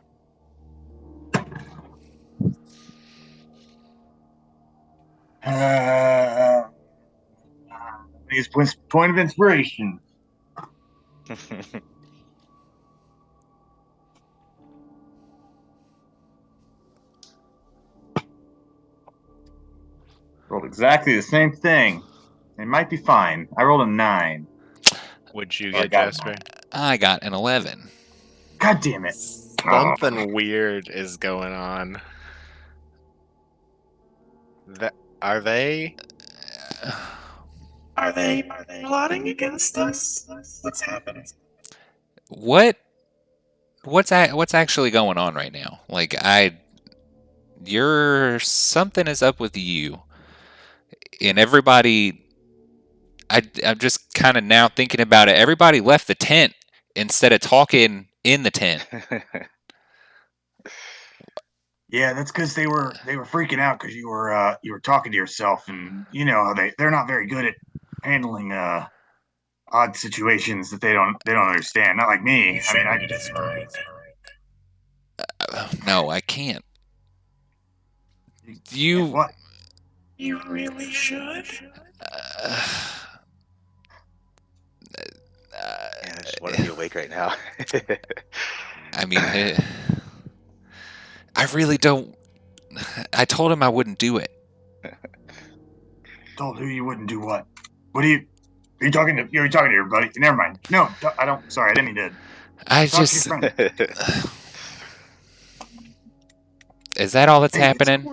[SPEAKER 8] His point of inspiration. Rolled exactly the same thing. It might be fine. I rolled a 9.
[SPEAKER 2] Would you
[SPEAKER 8] Oh, I
[SPEAKER 2] get
[SPEAKER 8] got
[SPEAKER 2] Jasper?
[SPEAKER 1] I got an 11.
[SPEAKER 8] God damn it.
[SPEAKER 2] Something weird is going on. Are they?
[SPEAKER 4] Are they plotting against us? What's happening?
[SPEAKER 1] What's actually going on right now? Like something is up with you. And everybody I'm just kind of now thinking about it. Everybody left the tent instead of talking in the tent.
[SPEAKER 8] Yeah, that's because they were freaking out because you were talking to yourself, and they're not very good at handling odd situations that they don't understand. Not like me.
[SPEAKER 1] No, I can't. You
[SPEAKER 8] what?
[SPEAKER 4] You really should.
[SPEAKER 5] I just want to be awake right now.
[SPEAKER 1] I mean, I really don't. I told him I wouldn't do it.
[SPEAKER 8] Told who you wouldn't do what? What are you talking to? You're talking to your buddy? Never mind. No, I don't. Sorry, I didn't mean to.
[SPEAKER 1] I
[SPEAKER 8] Talk
[SPEAKER 1] just.
[SPEAKER 8] to your friend.
[SPEAKER 1] Is that all that's
[SPEAKER 8] Hey,
[SPEAKER 1] happening?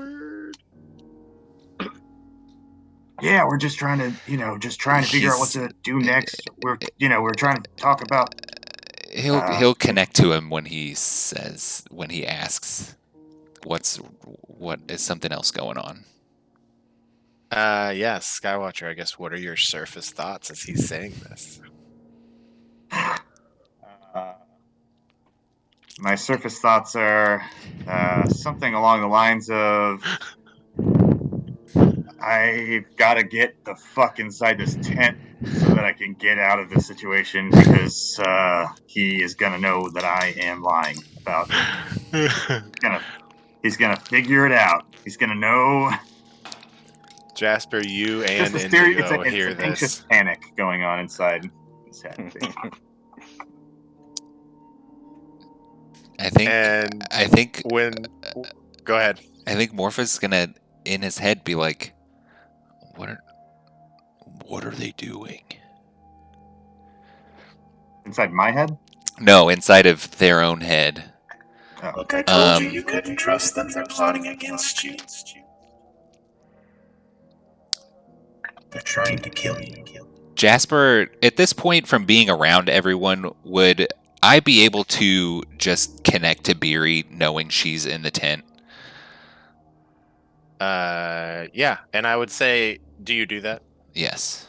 [SPEAKER 8] Yeah, we're just trying to, figure out what to do next. We're trying to talk about.
[SPEAKER 1] He'll connect to him when he asks, what is something else going on?
[SPEAKER 2] Yeah, Skywatcher, I guess, what are your surface thoughts as he's saying this?
[SPEAKER 8] My surface thoughts are something along the lines of, I've got to get the fuck inside this tent so that I can get out of this situation, because he is going to know that I am lying about it. He's gonna figure it out. He's going to know.
[SPEAKER 2] Jasper, you and
[SPEAKER 8] It's
[SPEAKER 2] Indigo
[SPEAKER 8] an
[SPEAKER 2] hear
[SPEAKER 8] anxious
[SPEAKER 2] this.
[SPEAKER 8] panic going on inside his head.
[SPEAKER 1] I think
[SPEAKER 2] go ahead.
[SPEAKER 1] I think Morpheus is gonna in his head be like, what are they doing?
[SPEAKER 8] Inside my head?
[SPEAKER 1] No, inside of their own head.
[SPEAKER 8] Oh.
[SPEAKER 4] Look, I told you couldn't trust them. They're plotting against you. They're trying to kill you.
[SPEAKER 1] Jasper, at this point, from being around everyone, would I be able to just connect to Beery knowing she's in the tent?
[SPEAKER 2] Yeah, and I would say, do you do that?
[SPEAKER 1] Yes.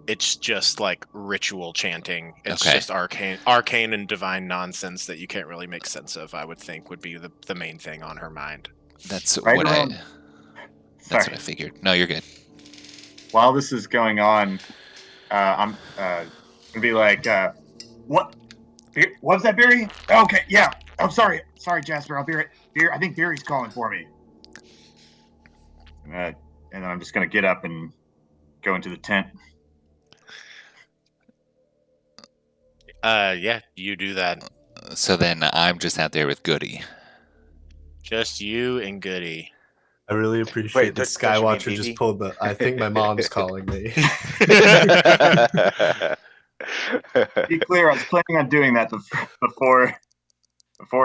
[SPEAKER 2] It's just like ritual chanting. It's
[SPEAKER 1] Okay.
[SPEAKER 2] just arcane and divine nonsense that you can't really make sense of. I would think would be the main thing on her mind.
[SPEAKER 1] That's
[SPEAKER 8] Right
[SPEAKER 1] what
[SPEAKER 8] around-
[SPEAKER 1] that's
[SPEAKER 8] Sorry.
[SPEAKER 1] what I figured. No, you're good.
[SPEAKER 8] While this is going on, I'm gonna be like, what? What was that, Beery? Okay, yeah. I'm sorry, Jasper. I'll be right. I think Beery's calling for me. And then I'm just gonna get up and go into the tent.
[SPEAKER 2] Yeah, you do that.
[SPEAKER 1] So then I'm just out there with Goody.
[SPEAKER 2] Just you and Goody.
[SPEAKER 7] I really appreciate that
[SPEAKER 5] don't you mean
[SPEAKER 7] Skywatcher just
[SPEAKER 5] BB?
[SPEAKER 7] pulled the. I think my mom's calling me.
[SPEAKER 8] Be clear, I was planning on doing that before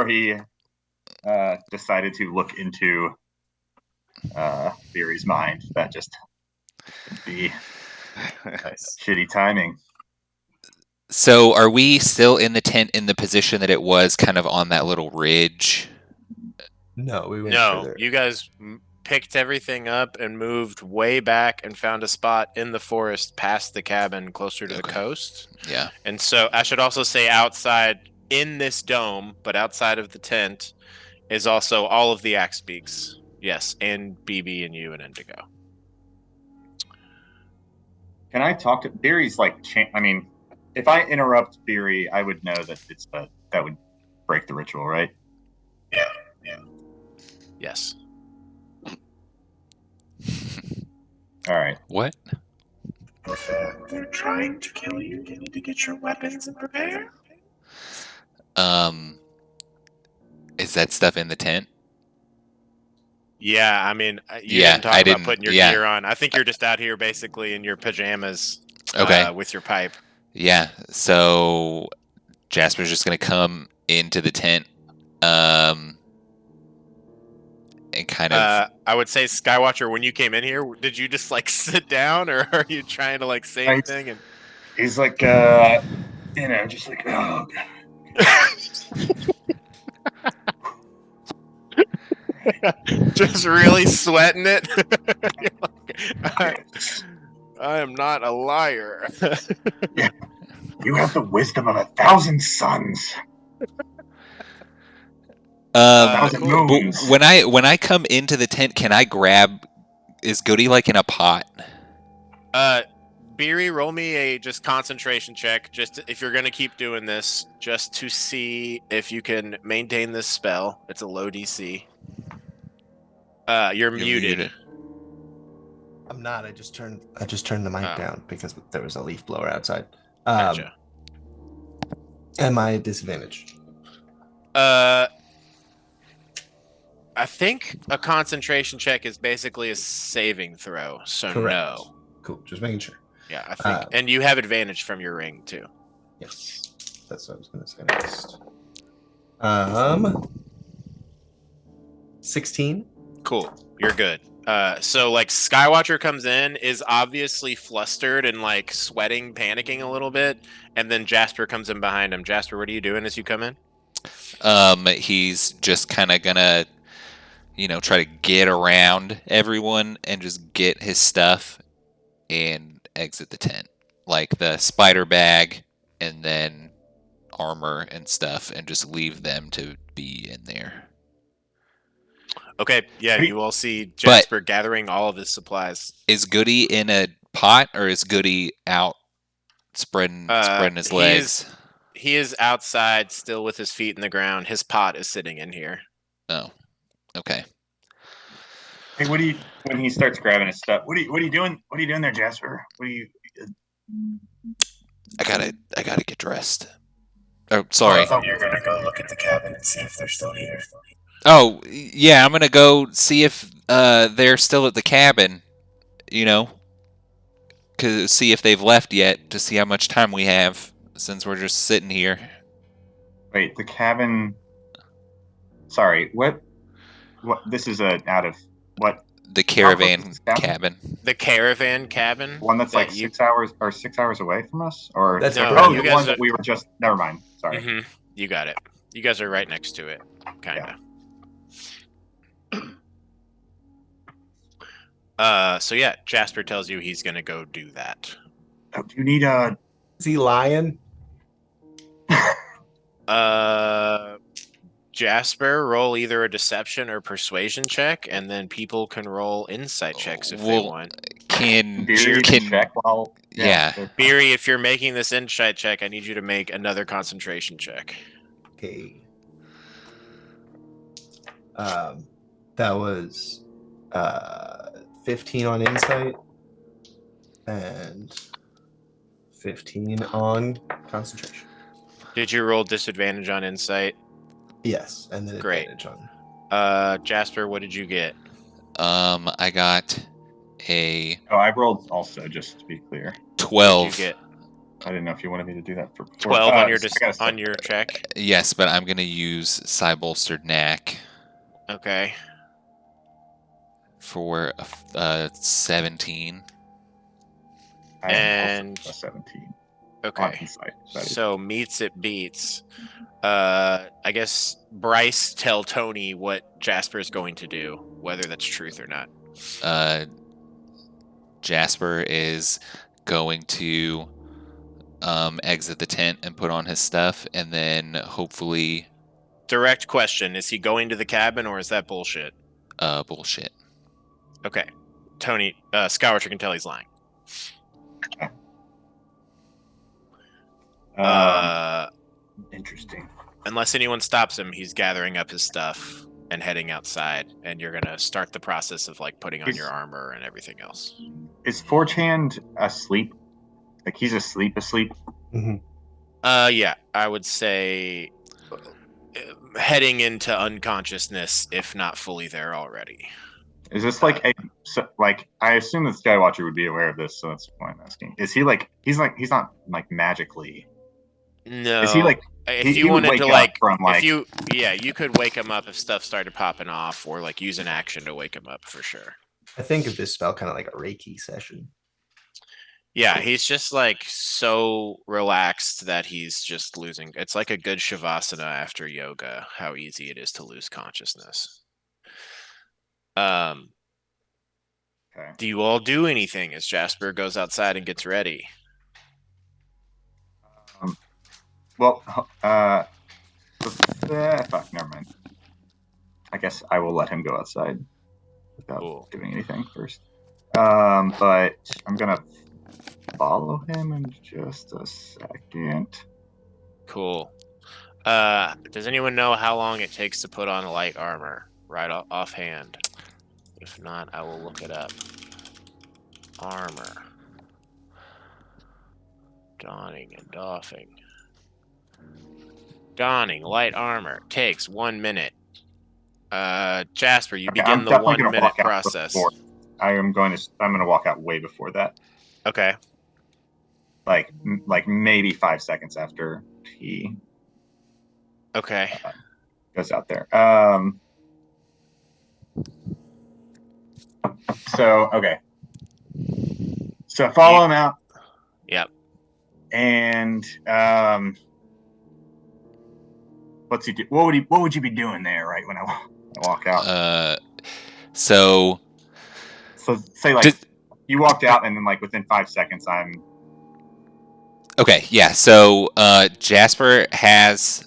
[SPEAKER 8] he decided to look into Theory's mind. That just would be
[SPEAKER 7] Nice.
[SPEAKER 8] shitty timing.
[SPEAKER 1] So, are we still in the tent in the position that it was, kind of on that little ridge?
[SPEAKER 7] No, we went
[SPEAKER 2] No,
[SPEAKER 7] further.
[SPEAKER 2] you guys picked everything up and moved way back and found a spot in the forest past the cabin closer to the
[SPEAKER 1] Okay.
[SPEAKER 2] coast.
[SPEAKER 1] Yeah.
[SPEAKER 2] And so I should also say outside in this dome, but outside of the tent, is also all of the axe beaks. Yes, and BB and you and Indigo.
[SPEAKER 8] Can I talk to Theory's like? I mean, if I interrupt Theory, I would know that it's that would break the ritual, right?
[SPEAKER 4] Yeah.
[SPEAKER 2] Yes.
[SPEAKER 8] All right.
[SPEAKER 1] What?
[SPEAKER 4] If they're trying to kill you, you need to get your weapons and prepare.
[SPEAKER 1] Is that stuff in the tent?
[SPEAKER 2] Yeah, I mean, you
[SPEAKER 1] Yeah,
[SPEAKER 2] didn't talk
[SPEAKER 1] I
[SPEAKER 2] about
[SPEAKER 1] didn't-
[SPEAKER 2] putting your
[SPEAKER 1] yeah.
[SPEAKER 2] gear on. I think you're just out here basically in your pajamas
[SPEAKER 1] Okay.
[SPEAKER 2] with your pipe.
[SPEAKER 1] Yeah. So Jasper's just gonna come into the tent, and kind of.
[SPEAKER 2] I would say, Skywatcher, when you came in here, did you just like sit down, or are you trying to like say anything? And
[SPEAKER 8] He's like, just like, oh God.
[SPEAKER 2] just really sweating it. I am not a liar.
[SPEAKER 8] You have the wisdom of 1,000 suns.
[SPEAKER 2] Cool.
[SPEAKER 1] When I come into the tent, can I grab? Is Goody like in a pot?
[SPEAKER 2] Beery, roll me a just concentration check. Just if you're gonna keep doing this, just to see if you can maintain this spell. It's a low DC. You're muted.
[SPEAKER 7] I'm not. I just turned the mic down because there was a leaf blower outside.
[SPEAKER 2] Gotcha.
[SPEAKER 7] Am I disadvantaged?
[SPEAKER 2] I think a concentration check is basically a saving throw, so
[SPEAKER 7] Correct.
[SPEAKER 2] no.
[SPEAKER 7] Cool. Just making sure.
[SPEAKER 2] Yeah, I think, and you have advantage from your ring too.
[SPEAKER 7] Yes, that's what I was going to say next. 16.
[SPEAKER 2] Cool, you're good. So like Skywatcher comes in, is obviously flustered and like sweating, panicking a little bit, and then Jasper comes in behind him. Jasper, what are you doing as you come in?
[SPEAKER 1] He's just kind of gonna, try to get around everyone and just get his stuff and exit the tent, like the spider bag and then armor and stuff, and just leave them to be in there.
[SPEAKER 2] Okay, yeah, you all see Jasper gathering all of his supplies.
[SPEAKER 1] Is Goody in a pot, or is Goody out spreading his legs?
[SPEAKER 2] He is outside, still with his feet in the ground. His pot is sitting in here.
[SPEAKER 1] Oh, okay.
[SPEAKER 8] Hey, when he starts grabbing his stuff, what are you doing? What are you doing there, Jasper?
[SPEAKER 1] I gotta get dressed. Oh, sorry.
[SPEAKER 4] I thought you were gonna go look at the cabin and see if they're still here.
[SPEAKER 1] Oh, yeah, I'm gonna go see if they're still at the cabin, see if they've left yet, to see how much time we have, since we're just sitting here.
[SPEAKER 8] Wait, the cabin... Sorry, what? This is out of... What?
[SPEAKER 1] The caravan cabin.
[SPEAKER 2] The caravan cabin?
[SPEAKER 8] One that's like 6 hours away from us? Or
[SPEAKER 7] that's
[SPEAKER 2] no,
[SPEAKER 8] the
[SPEAKER 2] you
[SPEAKER 8] one
[SPEAKER 2] guys
[SPEAKER 8] that we were just... Never mind, sorry.
[SPEAKER 2] Mm-hmm. You got it. You guys are right next to it, kind of. So yeah, Jasper tells you he's gonna go do that.
[SPEAKER 8] Do you need a...
[SPEAKER 7] Is he lying?
[SPEAKER 2] Jasper, roll either a deception or persuasion check, and then people can roll insight checks if they want.
[SPEAKER 1] Can
[SPEAKER 8] check while...
[SPEAKER 1] Yeah.
[SPEAKER 2] Beery, if you're making this insight check, I need you to make another concentration check.
[SPEAKER 7] Okay. That was 15 on insight and 15 on concentration.
[SPEAKER 2] Did you roll disadvantage on insight?
[SPEAKER 7] Yes, and then
[SPEAKER 2] Great.
[SPEAKER 7] advantage on.
[SPEAKER 2] Jasper, what did you get?
[SPEAKER 1] I got a...
[SPEAKER 8] Oh, I rolled also, just to be clear.
[SPEAKER 1] 12.
[SPEAKER 2] What did you get?
[SPEAKER 8] I didn't know if you wanted me to do that for
[SPEAKER 2] 12 on your check?
[SPEAKER 1] Yes, but I'm going to use Psy-Bolstered Knack.
[SPEAKER 2] Okay.
[SPEAKER 1] For 17.
[SPEAKER 8] I am
[SPEAKER 2] And
[SPEAKER 8] also a 17.
[SPEAKER 2] okay.
[SPEAKER 8] Insight, that is.
[SPEAKER 2] So meets it beats. I guess Bryce, tell Tony what Jasper's going to do, whether that's truth or not.
[SPEAKER 1] Jasper is going to exit the tent and put on his stuff, and then hopefully.
[SPEAKER 2] Direct question: is he going to the cabin, or is that bullshit?
[SPEAKER 1] Bullshit.
[SPEAKER 2] Okay, Tony, Skywatcher can tell he's lying.
[SPEAKER 8] Interesting.
[SPEAKER 2] Unless anyone stops him, he's gathering up his stuff and heading outside, and you're gonna start the process of like putting on your armor and everything else.
[SPEAKER 8] Is Forge Hand asleep? Like he's asleep?
[SPEAKER 3] Mm-hmm.
[SPEAKER 2] Yeah, I would say heading into unconsciousness, if not fully there already.
[SPEAKER 8] Is this like I assume the Skywatcher would be aware of this, so that's why I'm asking. Is he like he's not like magically?
[SPEAKER 2] No.
[SPEAKER 8] Is he like?
[SPEAKER 2] If you wanted to you could wake him up if stuff started popping off, or like use an action to wake him up for sure.
[SPEAKER 7] I think of this spell kind of like a Reiki session.
[SPEAKER 2] Yeah, he's just like so relaxed that he's just losing. It's like a good shavasana after yoga, how easy it is to lose consciousness.
[SPEAKER 8] Okay.
[SPEAKER 2] Do you all do anything as Jasper goes outside and gets ready?
[SPEAKER 8] Fuck, never mind. I guess I will let him go outside without doing anything first. But I'm gonna follow him in just a second.
[SPEAKER 2] Cool. Does anyone know how long it takes to put on light armor? Right offhand. If not, I will look it up. Armor. Donning and doffing. Donning light armor takes 1 minute. Jasper, you begin the 1 minute process.
[SPEAKER 8] I'm gonna walk out way before that.
[SPEAKER 2] Okay.
[SPEAKER 8] Like maybe 5 seconds after he goes out there. So follow him out.
[SPEAKER 2] Yep.
[SPEAKER 8] And what's he do? What would you be doing there, right when I walk out?
[SPEAKER 1] So
[SPEAKER 8] say like you walked out, and then like within 5 seconds, I'm.
[SPEAKER 1] Okay, yeah. So Jasper has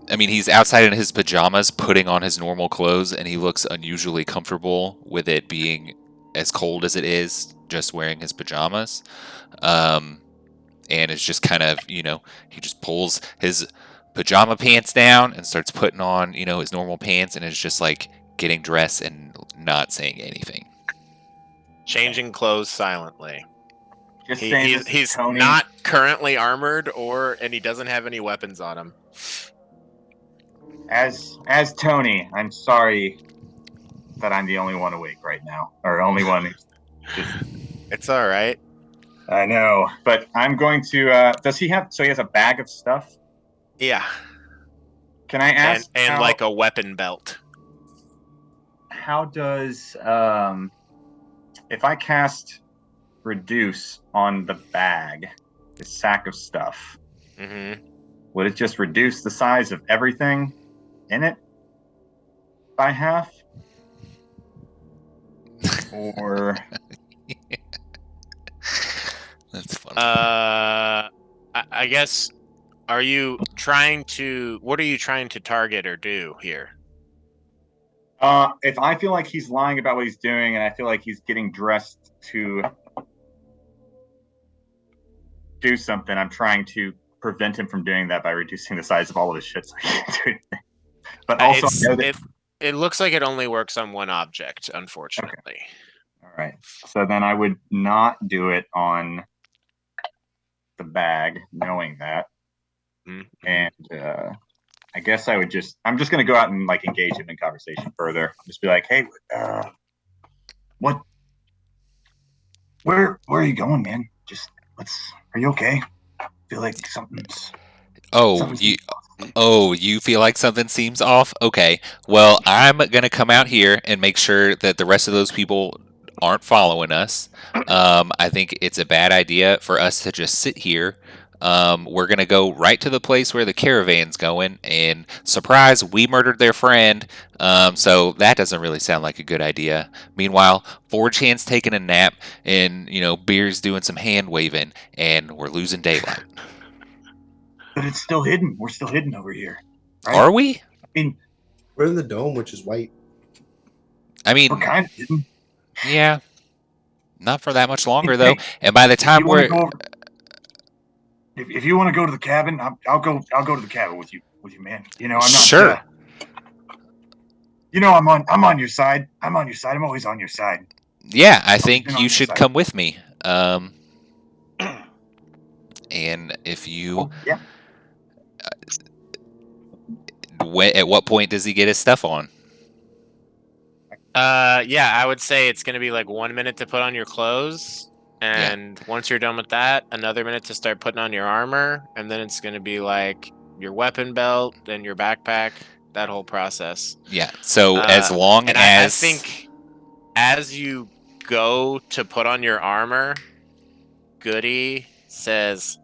[SPEAKER 1] he's outside in his pajamas, putting on his normal clothes, and he looks unusually comfortable with it being as cold as it is, just wearing his pajamas. And it's just kind of, he just pulls his pajama pants down and starts putting on, his normal pants, and is just like getting dressed and not saying anything.
[SPEAKER 2] Changing clothes silently. He's
[SPEAKER 8] Tony.
[SPEAKER 2] Not currently armored, and he doesn't have any weapons on him.
[SPEAKER 8] As Tony, I'm sorry that I'm the only one awake right now, or only one who's just.
[SPEAKER 2] It's all right.
[SPEAKER 8] I know, but I'm going to. Does he have? So he has a bag of stuff.
[SPEAKER 2] Yeah.
[SPEAKER 8] Can I ask?
[SPEAKER 2] And like a weapon belt.
[SPEAKER 8] How does if I cast reduce on the bag, the sack of stuff, would it just reduce the size of everything in it by half? Or
[SPEAKER 1] that's funny.
[SPEAKER 2] I guess. Are you trying to? What are you trying to target or do here?
[SPEAKER 8] If I feel like he's lying about what he's doing, and I feel like he's getting dressed to do something, I'm trying to prevent him from doing that by reducing the size of all of his shit so he can't do anything. But also, I know that
[SPEAKER 2] it looks like it only works on one object, unfortunately.
[SPEAKER 8] Okay. All right. So then I would not do it on the bag, knowing that. And I guess I'm just going to go out and like engage him in conversation further. Just be like, hey, where are you going, man? Are you okay? I feel like something's.
[SPEAKER 1] Oh, you feel like something seems off? Okay. Well, I'm going to come out here and make sure that the rest of those people aren't following us. I think it's a bad idea for us to just sit here. We're going to go right to the place where the caravan's going, and surprise, we murdered their friend. So that doesn't really sound like a good idea. Meanwhile, 4chan's taking a nap, and, Beer's doing some hand waving, and we're losing daylight.
[SPEAKER 8] But it's still hidden. We're still hidden over here. Right?
[SPEAKER 1] Are we?
[SPEAKER 8] I mean,
[SPEAKER 7] We're in the dome, which is white.
[SPEAKER 1] I mean,
[SPEAKER 8] we're kind of hidden.
[SPEAKER 1] yeah, not for that much longer though. And by the time
[SPEAKER 8] if you want to go to the cabin, I'll go to the cabin with you, man. I'm not
[SPEAKER 1] sure.
[SPEAKER 8] I'm on your side. I'm on your side. I'm always on your side.
[SPEAKER 1] Yeah, I think you should come with me. And if you,
[SPEAKER 8] yeah.
[SPEAKER 1] At what point does he get his stuff on?
[SPEAKER 2] Yeah, I would say it's gonna be like 1 minute to put on your clothes, and once you're done with that, another minute to start putting on your armor, and then it's gonna be like your weapon belt, then your backpack, that whole process.
[SPEAKER 1] Yeah. So as long as
[SPEAKER 2] I think as you go to put on your armor, Goody says,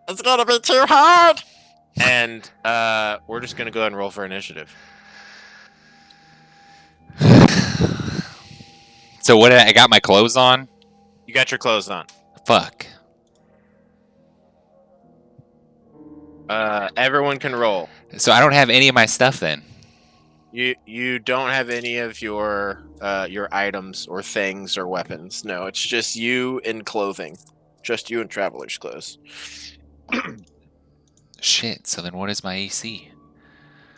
[SPEAKER 2] "It's gonna be too hard," and we're just gonna go ahead and roll for initiative.
[SPEAKER 1] So what? I got my clothes on.
[SPEAKER 2] You got your clothes on.
[SPEAKER 1] Fuck.
[SPEAKER 2] Everyone can roll.
[SPEAKER 1] So I don't have any of my stuff then.
[SPEAKER 2] You don't have any of your items or things or weapons. No, it's just you in clothing. Just you in traveler's clothes.
[SPEAKER 1] Shit. So then what is my AC?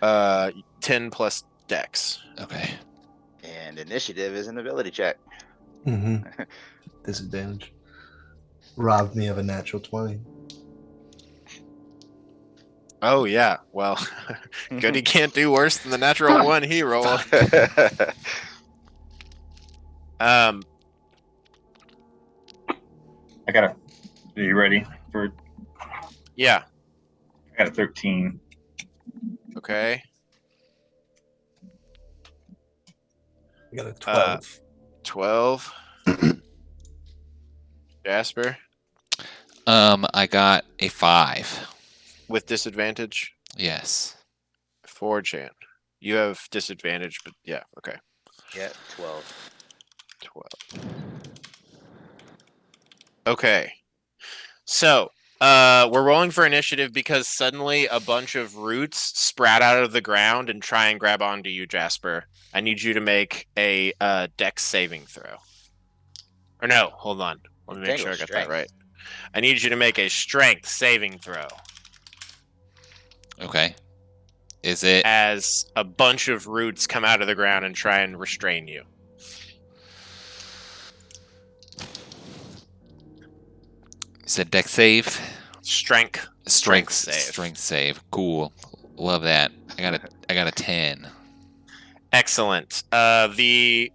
[SPEAKER 2] 10 plus dex.
[SPEAKER 1] Okay.
[SPEAKER 5] And initiative is an ability check.
[SPEAKER 7] Mm-hmm. Disadvantage. Robbed me of a natural 20.
[SPEAKER 2] Oh yeah. Well, Goody can't do worse than the natural one he rolled.
[SPEAKER 8] I got a. Are you ready for?
[SPEAKER 2] Yeah.
[SPEAKER 8] I got a 13.
[SPEAKER 2] Okay.
[SPEAKER 7] I got a 12.
[SPEAKER 2] 12. Jasper?
[SPEAKER 1] I got a 5.
[SPEAKER 2] With disadvantage?
[SPEAKER 1] Yes.
[SPEAKER 2] 4chan. You have disadvantage, but yeah, okay.
[SPEAKER 5] Yeah, 12.
[SPEAKER 2] 12. Okay. So, we're rolling for initiative because suddenly a bunch of roots sprout out of the ground and try and grab onto you, Jasper. I need you to make a dex saving throw. Or no, hold on. Let me make sure I got that right. I need you to make a strength saving throw.
[SPEAKER 1] Okay. Is it?
[SPEAKER 2] As a bunch of roots come out of the ground and try and restrain you.
[SPEAKER 1] You said dex save?
[SPEAKER 2] Strength save.
[SPEAKER 1] Strength save. Cool. Love that. I got a 10.
[SPEAKER 2] Excellent. The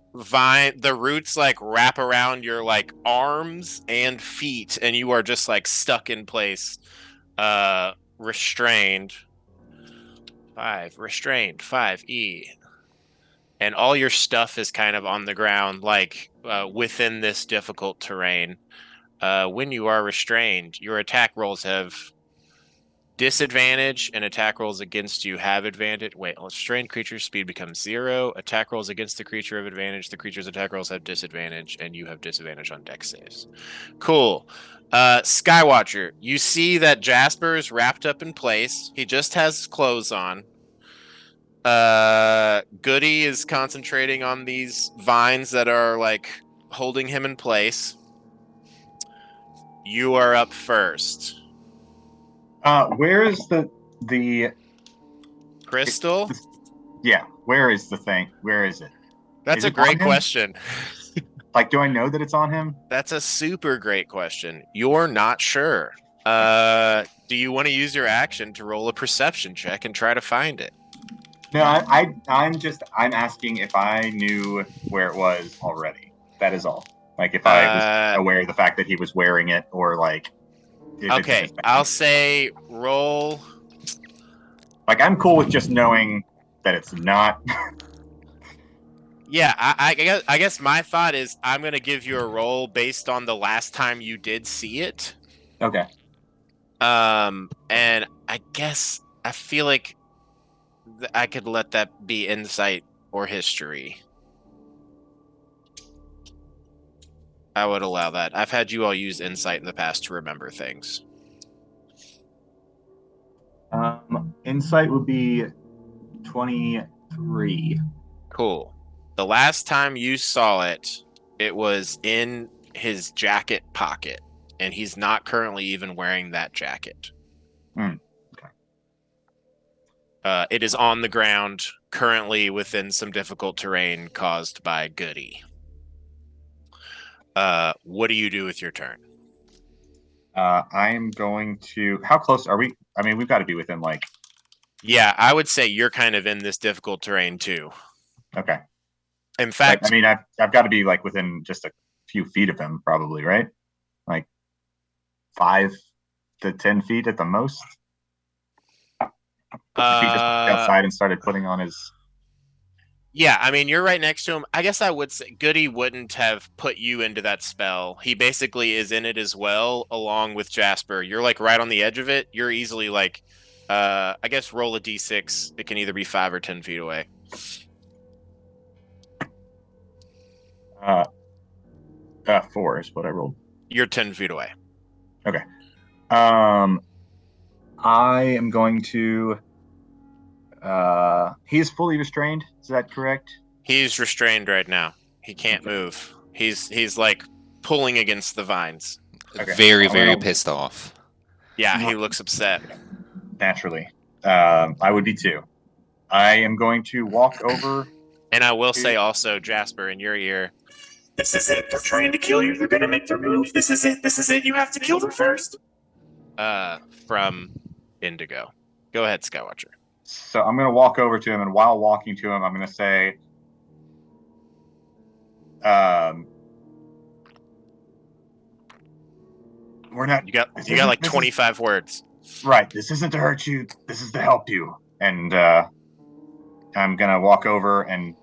[SPEAKER 2] roots like wrap around your like arms and feet, and you are just like stuck in place, restrained. 5 restrained. 5E, and all your stuff is kind of on the ground, like within this difficult terrain. When you are restrained, your attack rolls have disadvantage, and attack rolls against you have advantage. Wait, restrained creature's speed becomes 0. Attack rolls against the creature have advantage. The creature's attack rolls have disadvantage, and you have disadvantage on dex saves. Cool. Skywatcher, you see that Jasper is wrapped up in place. He just has clothes on. Goody is concentrating on these vines that are like holding him in place. You are up first.
[SPEAKER 8] Where is the
[SPEAKER 2] crystal?
[SPEAKER 8] Yeah, where is the thing? Where is it?
[SPEAKER 2] That's a great question.
[SPEAKER 8] Like, do I know that it's on him?
[SPEAKER 2] That's a super great question. You're not sure. Do you want to use your action to roll a perception check and try to find it?
[SPEAKER 8] No, I'm asking if I knew where it was already. That is all. Like, if I was aware of the fact that he was wearing it, or like.
[SPEAKER 2] Okay, I'll say roll
[SPEAKER 8] Like, I'm cool with just knowing that it's not.
[SPEAKER 2] Yeah, I guess my thought is I'm going to give you a roll based on the last time you did see it.
[SPEAKER 8] Okay.
[SPEAKER 2] And I guess I feel like I could let that be insight or history. I would allow that. I've had you all use insight in the past to remember things.
[SPEAKER 8] Insight would be 23.
[SPEAKER 2] Cool. The last time you saw it, it was in his jacket pocket, and he's not currently even wearing that jacket.
[SPEAKER 8] Okay.
[SPEAKER 2] It is on the ground, currently within some difficult terrain caused by Goody. What do you do with your turn?
[SPEAKER 8] I am going to. How close are we? I mean, we've got to be within like.
[SPEAKER 2] Yeah, I would say you're kind of in this difficult terrain too.
[SPEAKER 8] Okay.
[SPEAKER 2] In fact,
[SPEAKER 8] I mean, I've got to be like within just a few feet of him, probably, right? Like 5 to 10 feet at the most. If he just went outside and started putting on his.
[SPEAKER 2] Yeah, I mean, you're right next to him. I guess I would say Goody wouldn't have put you into that spell. He basically is in it as well, along with Jasper. You're like right on the edge of it. You're easily like, I guess roll a d6. It can either be 5 or 10 feet away.
[SPEAKER 8] 4 is what I rolled.
[SPEAKER 2] You're 10 feet away.
[SPEAKER 8] Okay. I am going to. He's fully restrained. Is that correct?
[SPEAKER 2] He's restrained right now. He can't move. He's like pulling against the vines.
[SPEAKER 8] Okay.
[SPEAKER 1] Very pissed off.
[SPEAKER 2] Yeah, he looks upset.
[SPEAKER 8] Naturally. I would be too. I am going to walk over.
[SPEAKER 2] And I will say also, Jasper, in your ear.
[SPEAKER 4] This is it. They're trying to kill you. They're going to make their move. This is it. This is it. You have to kill them first.
[SPEAKER 2] From Indigo. Go ahead, Skywatcher.
[SPEAKER 8] So I'm going to walk over to him, and while walking to him, I'm going to say, we're not.
[SPEAKER 2] You got like 25 words.
[SPEAKER 8] Right. This isn't to hurt you. This is to help you. And I'm going to walk over and,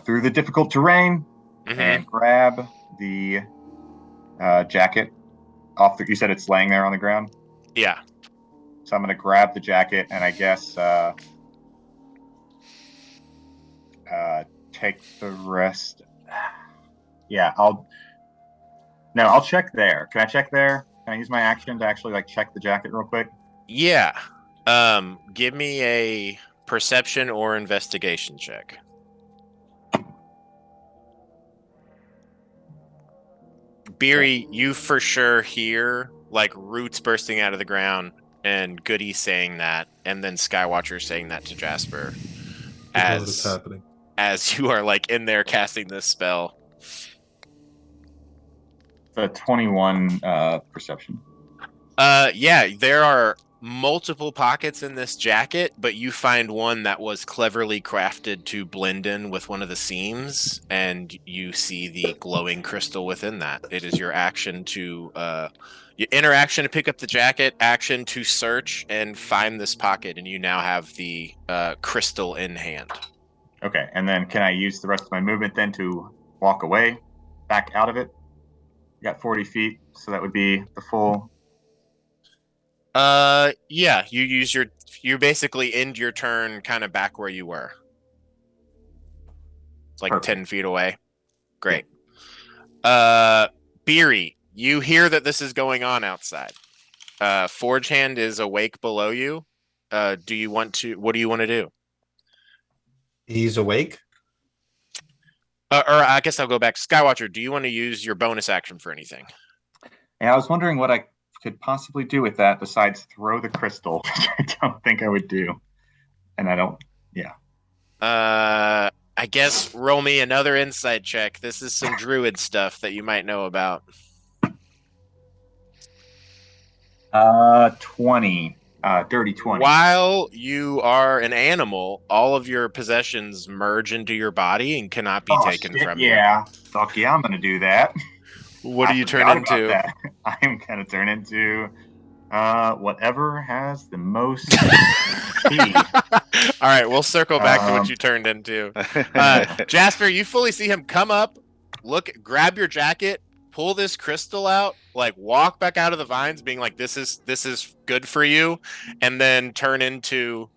[SPEAKER 8] through the difficult terrain and grab the jacket off you said it's laying there on the ground?
[SPEAKER 2] Yeah.
[SPEAKER 8] So I'm going to grab the jacket and I guess take the rest. Yeah, I'll check there. Can I check there? Can I use my action to actually like check the jacket real quick?
[SPEAKER 2] Yeah. Give me a perception or investigation check. Beery, you for sure hear like roots bursting out of the ground and Goody saying that, and then Skywatcher saying that to Jasper
[SPEAKER 3] What's happening?
[SPEAKER 2] As you are like in there casting this spell.
[SPEAKER 8] The 21 perception.
[SPEAKER 2] Yeah, there are multiple pockets in this jacket, but you find one that was cleverly crafted to blend in with one of the seams, and you see the glowing crystal within that. It is your action to your interaction to pick up the jacket, action to search and find this pocket, and you now have the crystal in hand.
[SPEAKER 8] Okay, and then can I use the rest of my movement then to walk away, back out of it? You got 40 feet, so that would be the full.
[SPEAKER 2] Yeah, you basically end your turn kind of back where you were. It's like
[SPEAKER 8] Perfect.
[SPEAKER 2] 10 feet away. Great. Beery, you hear that this is going on outside. Forge Hand is awake below you. What do you want to do?
[SPEAKER 7] He's awake.
[SPEAKER 2] Or I guess I'll go back. Skywatcher, do you want to use your bonus action for anything?
[SPEAKER 8] And I was wondering what I could possibly do with that besides throw the crystal, which I don't think I would do. And I don't, yeah.
[SPEAKER 2] I guess roll me another insight check. This is some druid stuff that you might know about.
[SPEAKER 8] 20. Dirty 20.
[SPEAKER 2] While you are an animal, all of your possessions merge into your body and cannot be taken from you.
[SPEAKER 8] Yeah. Fuck yeah, I'm going to do that.
[SPEAKER 2] What do you turn into?
[SPEAKER 8] I'm going to turn into whatever has the most HP.
[SPEAKER 2] All right, we'll circle back to what you turned into. Jasper, you fully see him come up, grab your jacket, pull this crystal out, like walk back out of the vines, being like, "This is good for you," and then turn into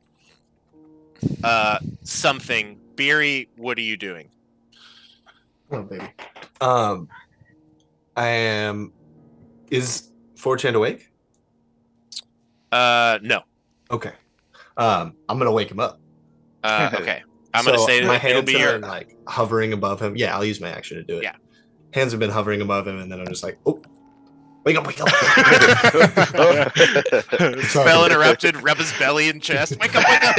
[SPEAKER 2] something. Beery, what are you doing?
[SPEAKER 7] Oh baby. I am. Is 4chan awake?
[SPEAKER 2] No.
[SPEAKER 7] Okay. I'm gonna wake him up.
[SPEAKER 2] Okay. I'm gonna say
[SPEAKER 7] my
[SPEAKER 2] it'll
[SPEAKER 7] hands
[SPEAKER 2] be
[SPEAKER 7] have
[SPEAKER 2] your.
[SPEAKER 7] been like hovering above him. Yeah, I'll use my action to do it.
[SPEAKER 2] Yeah.
[SPEAKER 7] Hands have been hovering above him, and then I'm just like, oh, wake up, wake up.
[SPEAKER 2] Spell interrupted. Rub his belly and chest. Wake up, wake up.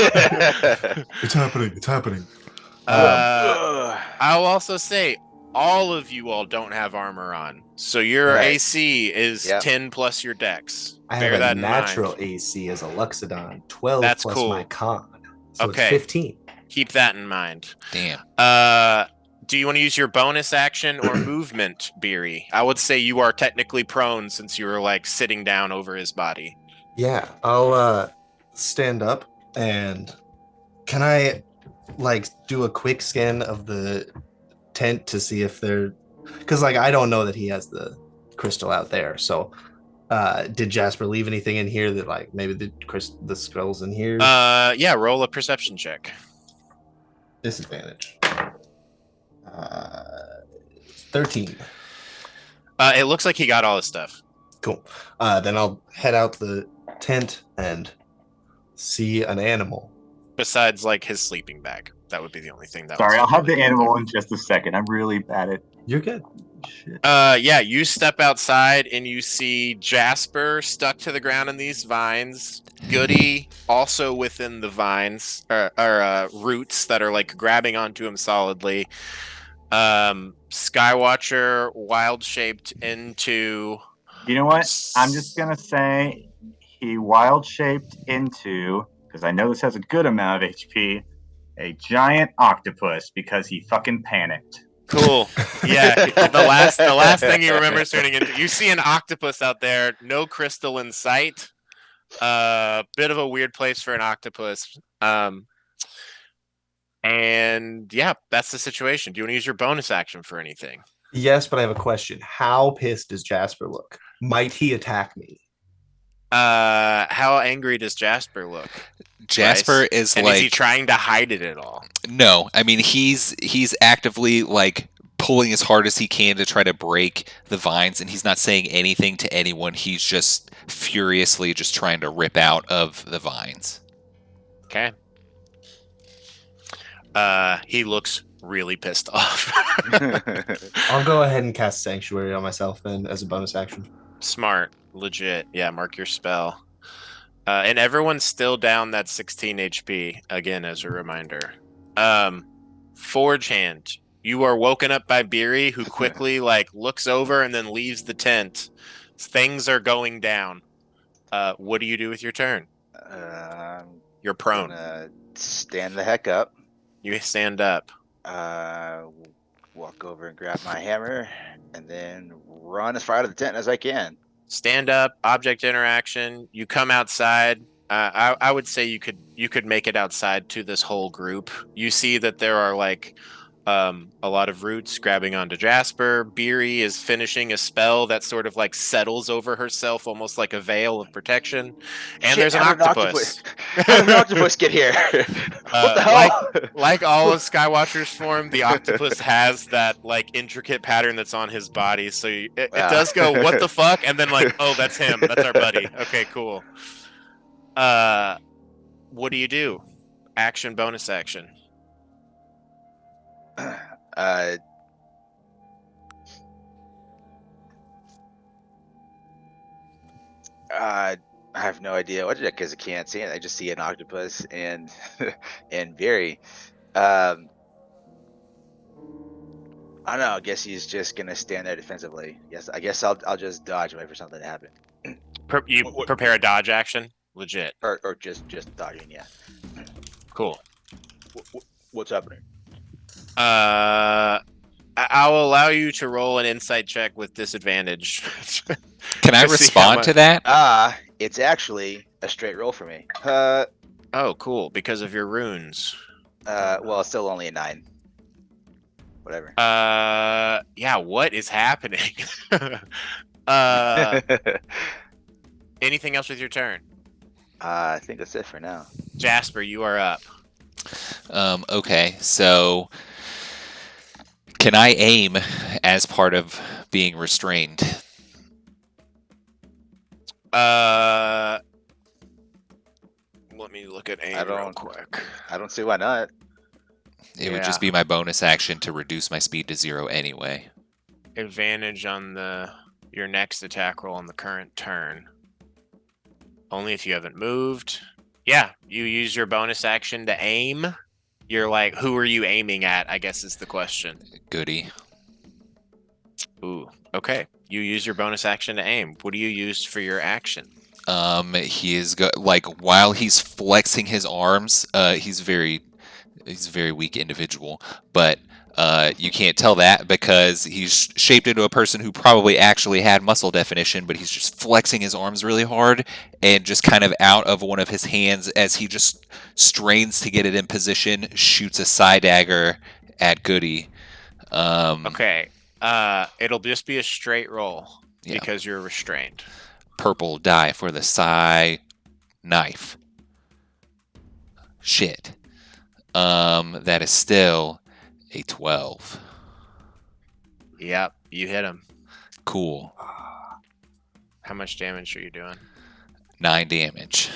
[SPEAKER 3] It's happening. It's happening.
[SPEAKER 2] I'll also say all of you all don't have armor on, so your
[SPEAKER 5] Right.
[SPEAKER 2] AC is 10 plus your dex.
[SPEAKER 7] I
[SPEAKER 2] Bear
[SPEAKER 7] have
[SPEAKER 2] that
[SPEAKER 7] a
[SPEAKER 2] in
[SPEAKER 7] natural
[SPEAKER 2] mind.
[SPEAKER 7] AC as a Luxodon, 12
[SPEAKER 2] That's
[SPEAKER 7] plus
[SPEAKER 2] cool.
[SPEAKER 7] my con. So
[SPEAKER 2] Okay.
[SPEAKER 7] it's 15.
[SPEAKER 2] Keep that in mind.
[SPEAKER 1] Damn.
[SPEAKER 2] Do you want to use your bonus action or movement, Beery? I would say you are technically prone since you were like sitting down over his body.
[SPEAKER 7] Yeah, I'll stand up and can I like do a quick scan of the tent to see if they're because like I don't know that he has the crystal out there. So did Jasper leave anything in here that like maybe the scrolls in here?
[SPEAKER 2] Yeah, roll a perception check.
[SPEAKER 7] Disadvantage. 13.
[SPEAKER 2] It looks like he got all his stuff.
[SPEAKER 7] Cool. Then I'll head out the tent and see an animal.
[SPEAKER 2] Besides like his sleeping bag. That would be the only thing that
[SPEAKER 8] Sorry,
[SPEAKER 2] was
[SPEAKER 8] I'll have the
[SPEAKER 2] really
[SPEAKER 8] animal in just a second. I'm really bad at
[SPEAKER 7] You're good.
[SPEAKER 8] shit.
[SPEAKER 2] Yeah, you step outside and you see Jasper stuck to the ground in these vines. Goody also within the vines or roots that are like grabbing onto him solidly. Skywatcher wild shaped into.
[SPEAKER 8] You know what? I'm just gonna say he wild shaped into, because I know this has a good amount of HP, a giant octopus because he fucking panicked.
[SPEAKER 2] Cool. Yeah, the last thing he remembers turning into. You see an octopus out there, no crystal in sight. Bit of a weird place for an octopus. And yeah, that's the situation. Do you want to use your bonus action for anything?
[SPEAKER 7] Yes, but I have a question. How pissed does Jasper look? Might he attack me?
[SPEAKER 2] How angry does Jasper look?
[SPEAKER 1] Jasper
[SPEAKER 2] Bryce?
[SPEAKER 1] is
[SPEAKER 2] and
[SPEAKER 1] like,
[SPEAKER 2] is he trying to hide it at all?
[SPEAKER 1] no, I mean he's actively like pulling as hard as he can to try to break the vines, and he's not saying anything to anyone. He's just furiously just trying to rip out of the vines.
[SPEAKER 2] Okay. He looks really pissed off.
[SPEAKER 7] I'll go ahead and cast Sanctuary on myself then as a bonus action.
[SPEAKER 2] Smart, legit. Yeah, mark your spell. And everyone's still down that 16 HP, again, as a reminder. Forge Hand, you are woken up by Beery, who quickly like looks over and then leaves the tent. Things are going down. What do you do with your turn? You're prone.
[SPEAKER 5] Gonna stand the heck up.
[SPEAKER 2] You stand up.
[SPEAKER 5] Walk over and grab my hammer, and then run as far out of the tent as I can.
[SPEAKER 2] Stand up, object interaction. You come outside. I would say you could make it outside to this whole group. You see that there are like a lot of roots grabbing onto Jasper. Beery is finishing a spell that sort of like settles over herself, almost like a veil of protection. And
[SPEAKER 5] Shit,
[SPEAKER 2] there's an
[SPEAKER 5] how did
[SPEAKER 2] octopus.
[SPEAKER 5] How did an octopus get here? What the hell?
[SPEAKER 2] Like all of Skywatcher's form, the octopus has that like intricate pattern that's on his body. So it does go, what the fuck? And then like, oh, that's him. That's our buddy. Okay, cool. What do you do? Action, bonus action.
[SPEAKER 5] I have no idea what because I can't see it. I just see an octopus and and Barry. I don't know. I guess he's just gonna stand there defensively. Yes, I guess I'll just dodge and wait for something to happen.
[SPEAKER 2] You prepare a dodge action, legit,
[SPEAKER 5] or just dodging. Yeah.
[SPEAKER 2] cool.
[SPEAKER 5] What's happening?
[SPEAKER 2] I'll allow you to roll an insight check with disadvantage.
[SPEAKER 1] Can I
[SPEAKER 2] To see how
[SPEAKER 1] respond
[SPEAKER 2] much-
[SPEAKER 1] to that?
[SPEAKER 5] It's actually a straight roll for me.
[SPEAKER 2] Oh, cool. Because of your runes.
[SPEAKER 5] Well, it's still only a 9. Whatever.
[SPEAKER 2] Yeah, what is happening? Anything else with your turn?
[SPEAKER 5] I think that's it for now.
[SPEAKER 2] Jasper, you are up.
[SPEAKER 1] Okay, so can I aim as part of being restrained?
[SPEAKER 2] Let me look at aim
[SPEAKER 5] I
[SPEAKER 2] real
[SPEAKER 5] don't-
[SPEAKER 2] quick.
[SPEAKER 5] I don't see why not.
[SPEAKER 1] It would just be my bonus action to reduce my speed to 0 anyway.
[SPEAKER 2] Advantage on your next attack roll on the current turn. Only if you haven't moved. Yeah, you use your bonus action to aim. You're like, who are you aiming at, I guess is the question.
[SPEAKER 1] Goody.
[SPEAKER 2] Ooh, okay. You use your bonus action to aim. What do you use for your action?
[SPEAKER 1] He is while he's flexing his arms, he's a very weak individual, but you can't tell that because he's shaped into a person who probably actually had muscle definition, but he's just flexing his arms really hard and just kind of out of one of his hands as he just strains to get it in position, shoots a side dagger at Goody.
[SPEAKER 2] Okay. It'll just be a straight roll because you're restrained.
[SPEAKER 1] Purple die for the psi knife. Shit. That is still a 12.
[SPEAKER 2] Yep, you hit him.
[SPEAKER 1] Cool.
[SPEAKER 2] How much damage are you doing?
[SPEAKER 1] 9 damage.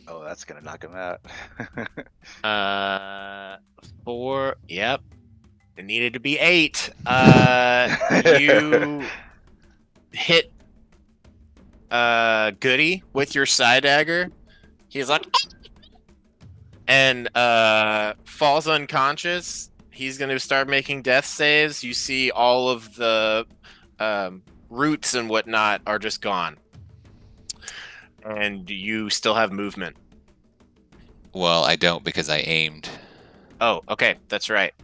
[SPEAKER 5] Oh, that's gonna knock him out.
[SPEAKER 2] 4. Yep. It needed to be 8. You hit Goody with your side dagger. He's like, and falls unconscious. He's going to start making death saves. You see all of the roots and whatnot are just gone. And you still have movement.
[SPEAKER 1] Well, I don't because I aimed.
[SPEAKER 2] Oh, okay. That's right.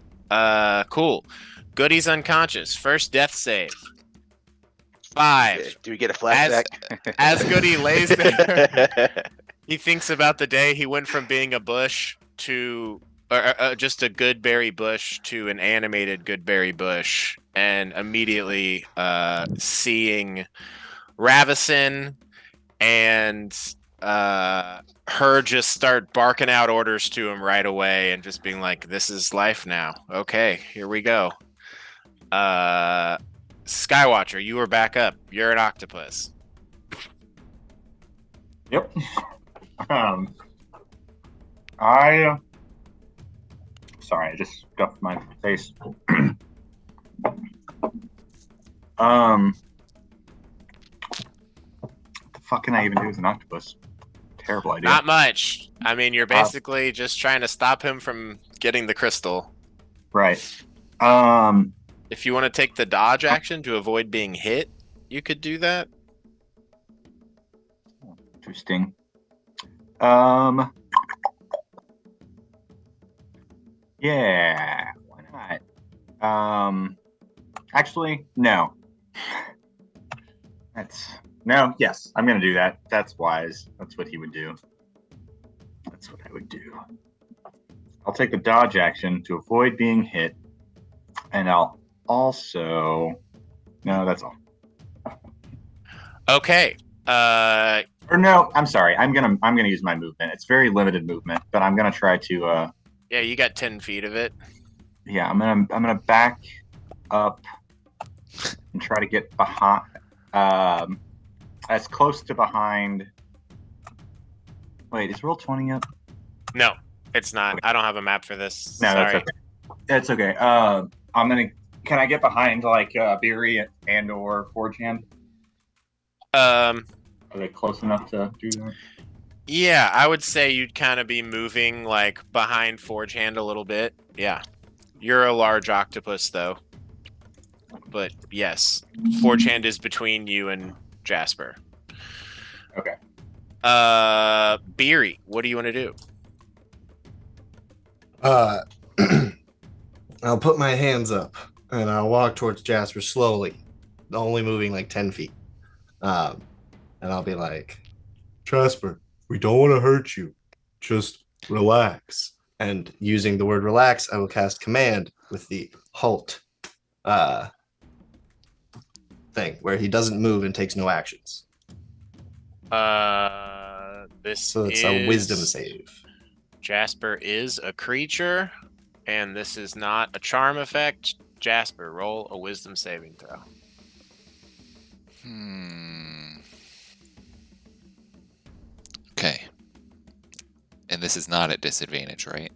[SPEAKER 2] Cool. Goody's unconscious. First death save. 5.
[SPEAKER 5] Do we get a flashback?
[SPEAKER 2] As Goody lays there, he thinks about the day he went from being a bush to just a good berry bush to an animated good berry bush, and immediately seeing Ravison and her just start barking out orders to him right away and just being like, this is life now. Okay, here we go. Skywatcher, you are back up. You're an octopus.
[SPEAKER 8] Yep. Sorry, I just scuffed my face. What the fuck can I even do with an octopus? Terrible idea.
[SPEAKER 2] Not much. I mean, you're basically just trying to stop him from getting the crystal.
[SPEAKER 8] Right.
[SPEAKER 2] If you want to take the dodge action to avoid being hit, you could do that.
[SPEAKER 8] Interesting. Yeah, why not? Actually, no. Yes, I'm gonna do that. That's wise. That's what he would do. That's what I would do. I'll take the dodge action to avoid being hit, and I'll also. No, that's all.
[SPEAKER 2] Okay.
[SPEAKER 8] Or no, I'm sorry. I'm gonna use my movement. It's very limited movement, but I'm gonna try to.
[SPEAKER 2] Yeah, you got 10 feet of it.
[SPEAKER 8] Yeah, I'm gonna back up and try to get behind, as close to behind. Wait, is Roll20 up?
[SPEAKER 2] No, it's not. I don't have a map for this.
[SPEAKER 8] No,
[SPEAKER 2] Sorry.
[SPEAKER 8] that's okay. Can I get behind like Beery and or Forge Hand? Are they close enough to do that?
[SPEAKER 2] Yeah, I would say you'd kind of be moving like behind Forge Hand a little bit. Yeah. You're a large octopus though. But yes, Forge Hand is between you and Jasper.
[SPEAKER 8] Okay.
[SPEAKER 2] Beery, what do you want to do?
[SPEAKER 7] I'll put my hands up and I'll walk towards Jasper slowly, only moving like 10 feet. And I'll be like, Jasper, we don't want to hurt you. just relax. And using the word relax, I will cast command with the halt thing, where he doesn't move and takes no actions.
[SPEAKER 2] This
[SPEAKER 7] So it's
[SPEAKER 2] is
[SPEAKER 7] a wisdom save.
[SPEAKER 2] Jasper is a creature, and this is not a charm effect. Jasper, roll a wisdom saving throw.
[SPEAKER 1] Okay. And this is not at disadvantage, right?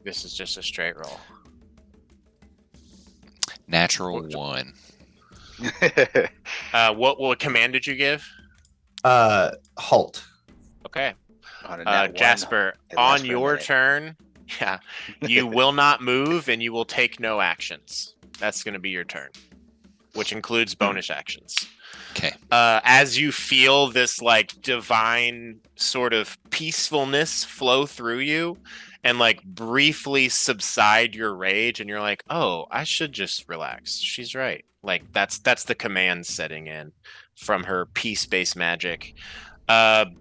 [SPEAKER 2] This is just a straight roll.
[SPEAKER 1] Natural 1.
[SPEAKER 2] What command did you give?
[SPEAKER 7] Halt.
[SPEAKER 2] Okay.
[SPEAKER 5] On a nat 1,
[SPEAKER 2] Jasper,
[SPEAKER 5] it lasts
[SPEAKER 2] on
[SPEAKER 5] for a
[SPEAKER 2] your
[SPEAKER 5] minute.
[SPEAKER 2] turn, you will not move and you will take no actions. That's going to be your turn, which includes bonus actions.
[SPEAKER 1] Okay.
[SPEAKER 2] As you feel this like divine sort of peacefulness flow through you and like briefly subside your rage, and you're like, oh, I should just relax. She's right. Like that's the command setting in from her peace-based magic.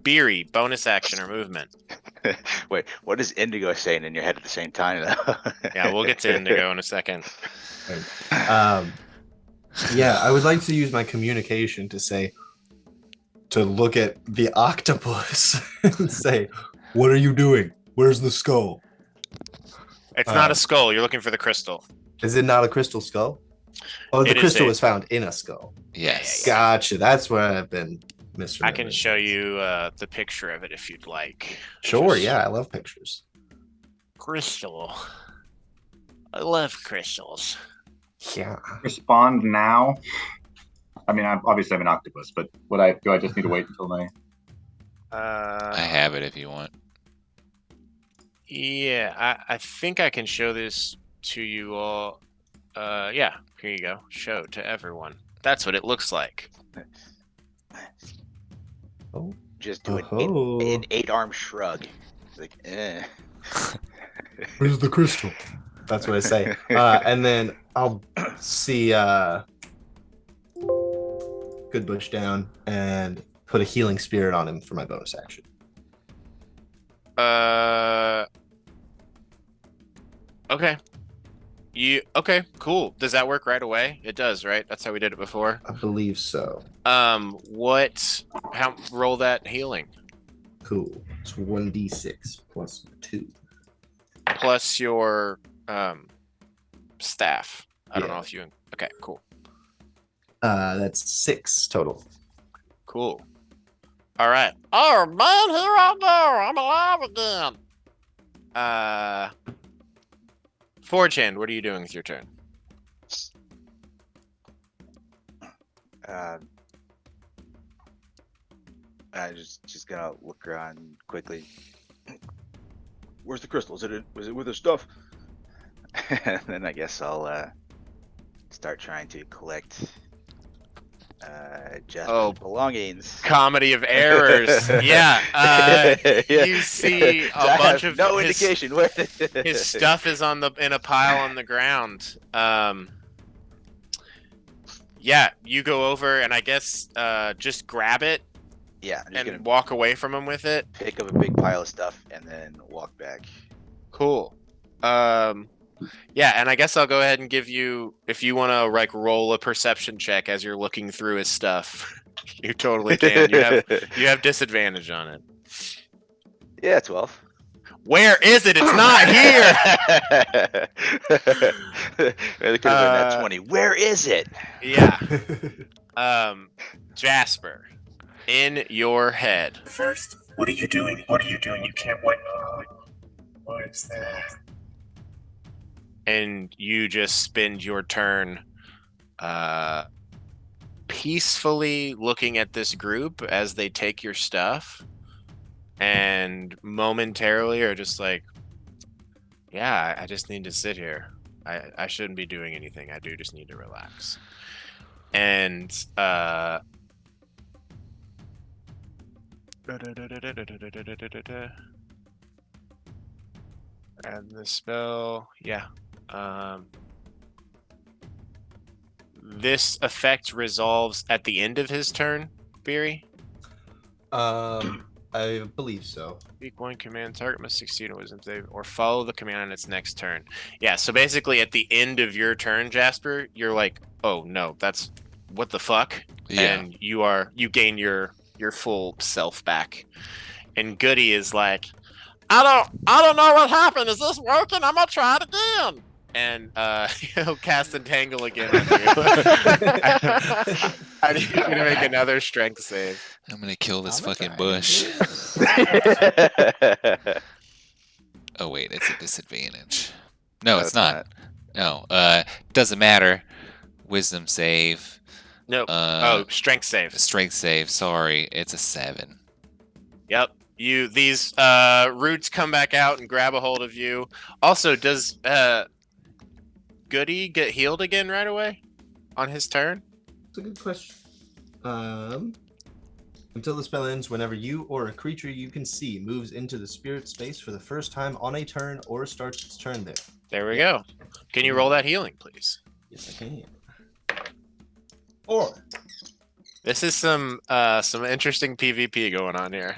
[SPEAKER 2] Beery, bonus action or movement.
[SPEAKER 5] Wait, what is Indigo saying in your head at the same time, though?
[SPEAKER 2] Yeah, we'll get to Indigo in a second.
[SPEAKER 7] Yeah, I would like to use my communication to look at the octopus and say, what are you doing? Where's the skull?
[SPEAKER 2] It's not a skull. You're looking for the crystal.
[SPEAKER 7] Is it not a crystal skull? Oh, the
[SPEAKER 2] It is
[SPEAKER 7] crystal
[SPEAKER 2] a-
[SPEAKER 7] was found in a skull.
[SPEAKER 1] Yes.
[SPEAKER 7] Gotcha. That's where I've been misremembering.
[SPEAKER 2] I can show you the picture of it if you'd like.
[SPEAKER 7] Sure,
[SPEAKER 2] Just-
[SPEAKER 7] yeah, I love pictures.
[SPEAKER 2] Crystal. I love crystals.
[SPEAKER 7] Yeah.
[SPEAKER 8] Respond now. I mean, obviously I'm an octopus, but do I just need to wait until my...
[SPEAKER 1] I have it if you want.
[SPEAKER 2] Yeah, I think I can show this to you all. Yeah, here you go. Show to everyone. That's what it looks like.
[SPEAKER 7] Oh.
[SPEAKER 5] Just do an 8-arm shrug. It's like, eh.
[SPEAKER 7] Where's the crystal? That's what I say. And then I'll see Good Bush down and put a healing spirit on him for my bonus action.
[SPEAKER 2] Okay. Okay, cool. Does that work right away? It does, right? That's how we did it before.
[SPEAKER 7] I believe so.
[SPEAKER 2] Roll that healing.
[SPEAKER 7] Cool. It's 1d6 plus 2.
[SPEAKER 2] Plus your staff. I don't
[SPEAKER 7] Yeah.
[SPEAKER 2] know if you. Okay, cool.
[SPEAKER 7] That's 6 total.
[SPEAKER 2] Cool. All right. Oh man, here I go. I'm alive again. Fortune, what are you doing with your turn?
[SPEAKER 5] I just gonna look around quickly. Where's the crystal? Was it with the stuff? And then I guess I'll start trying to collect Jasper's belongings.
[SPEAKER 2] Comedy of errors. Yeah.
[SPEAKER 5] Yeah.
[SPEAKER 2] You see
[SPEAKER 5] So I
[SPEAKER 2] a bunch
[SPEAKER 5] have
[SPEAKER 2] of
[SPEAKER 5] no
[SPEAKER 2] his,
[SPEAKER 5] indication where
[SPEAKER 2] his stuff is in a pile on the ground. Yeah, you go over and I guess just grab it
[SPEAKER 5] Yeah, I'm just
[SPEAKER 2] and
[SPEAKER 5] gonna
[SPEAKER 2] walk away from him with it.
[SPEAKER 5] pick up a big pile of stuff and then walk back.
[SPEAKER 2] Cool. Yeah, and I guess I'll go ahead and give you, if you want to like roll a perception check as you're looking through his stuff. You totally can. You have disadvantage on it.
[SPEAKER 5] Yeah, 12.
[SPEAKER 2] Where is it? It's not here.
[SPEAKER 5] It could have been that 20. Where is it?
[SPEAKER 2] Yeah. Jasper, in your head.
[SPEAKER 4] First, what are you doing? What are you doing? You can't wait. What is that?
[SPEAKER 2] And you just spend your turn peacefully looking at this group as they take your stuff and momentarily are just like, yeah, I just need to sit here. I shouldn't be doing anything. I do just need to relax. And and the spell, yeah. This effect resolves at the end of his turn, Beery?
[SPEAKER 7] I I believe so.
[SPEAKER 2] Week 1 command target must succeed in wisdom save or follow the command on its next turn. Yeah, so basically at the end of your turn, Jasper, you're like, oh no, that's what the fuck?
[SPEAKER 1] Yeah.
[SPEAKER 2] And you gain your full self back. And Goody is like, I don't know what happened. Is this working? I'm gonna try it again. And he'll cast Entangle again on you. I need you to make another strength save.
[SPEAKER 1] I'm gonna kill this
[SPEAKER 7] I'm gonna
[SPEAKER 1] fucking
[SPEAKER 7] try
[SPEAKER 1] bush.
[SPEAKER 7] it
[SPEAKER 1] Oh wait, it's a disadvantage. No, it's
[SPEAKER 5] it's
[SPEAKER 1] not. No, doesn't matter. Wisdom save.
[SPEAKER 2] Nope. Oh, strength save.
[SPEAKER 1] Strength save. Sorry, it's a 7.
[SPEAKER 2] Yep. These roots come back out and grab a hold of you. Also, does Goody get healed again right away on his turn?
[SPEAKER 7] That's a good question. Until the spell ends, whenever you or a creature you can see moves into the spirit space for the first time on a turn or starts its turn there.
[SPEAKER 2] There we go. Can you roll that healing, please?
[SPEAKER 7] Yes, I can. Or
[SPEAKER 2] This is some interesting PvP going on here.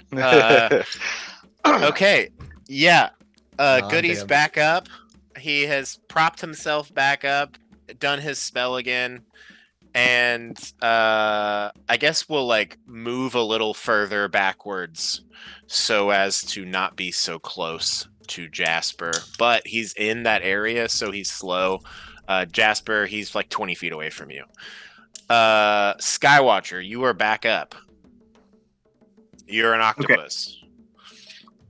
[SPEAKER 2] Okay, yeah. Goody's
[SPEAKER 7] damn.
[SPEAKER 2] back up. He has propped himself back up, done his spell again, and I guess we'll like move a little further backwards so as to not be so close to Jasper. But he's in that area, so he's slow. Jasper, he's like 20 feet away from you. Skywatcher, you are back up. You're an octopus.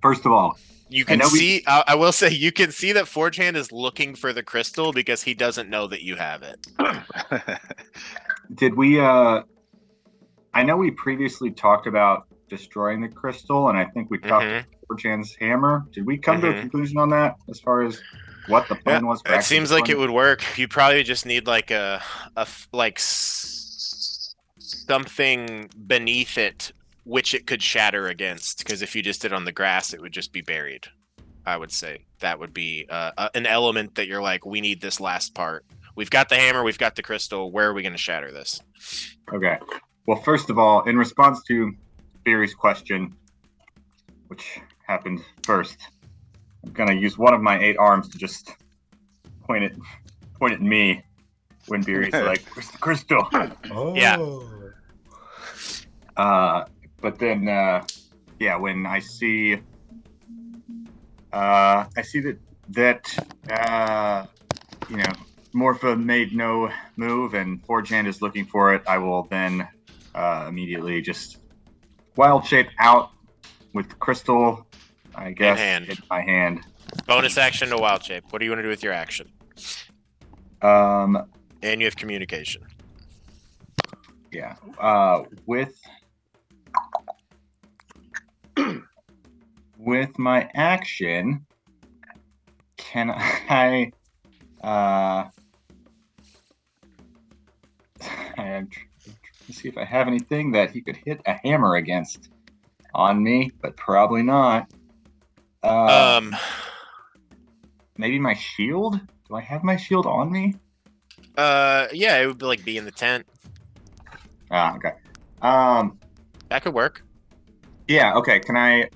[SPEAKER 8] First of all,
[SPEAKER 2] You can see. I will say you can see that Forgehand is looking for the crystal because he doesn't know that you have it.
[SPEAKER 8] did we? I know we previously talked about destroying the crystal, and I think we talked about Forgehand's hammer. Did we come to a conclusion on that as far as what the plan was? For
[SPEAKER 2] it seems like it would work. You probably just need like something beneath it which it could shatter against, because if you just did on the grass, it would just be buried. I would say that would be an element that you're like, we need this last part. We've got the hammer, we've got the crystal. Where are we going to shatter this?
[SPEAKER 8] Okay. Well, first of all, in response to Barry's question, which happened first, I'm going to use one of my 8 arms to just point at me when Barry's like, "Where's the crystal?"
[SPEAKER 7] Oh.
[SPEAKER 2] Yeah.
[SPEAKER 8] But then, when I see that Morpha made no move and Forgehand is looking for it, I will then immediately just wild shape out with the crystal, I guess, in my hand.
[SPEAKER 2] Bonus action to wild shape. What do you want to do with your action?
[SPEAKER 8] And
[SPEAKER 2] you have communication.
[SPEAKER 8] Yeah. With my action, can I? I'm trying to see if I have anything that he could hit a hammer against on me, but probably not. Maybe my shield. Do I have my shield on me?
[SPEAKER 2] Yeah, it would be like be in the tent.
[SPEAKER 8] Okay.
[SPEAKER 2] That could work.
[SPEAKER 8] Yeah. Okay. Can I?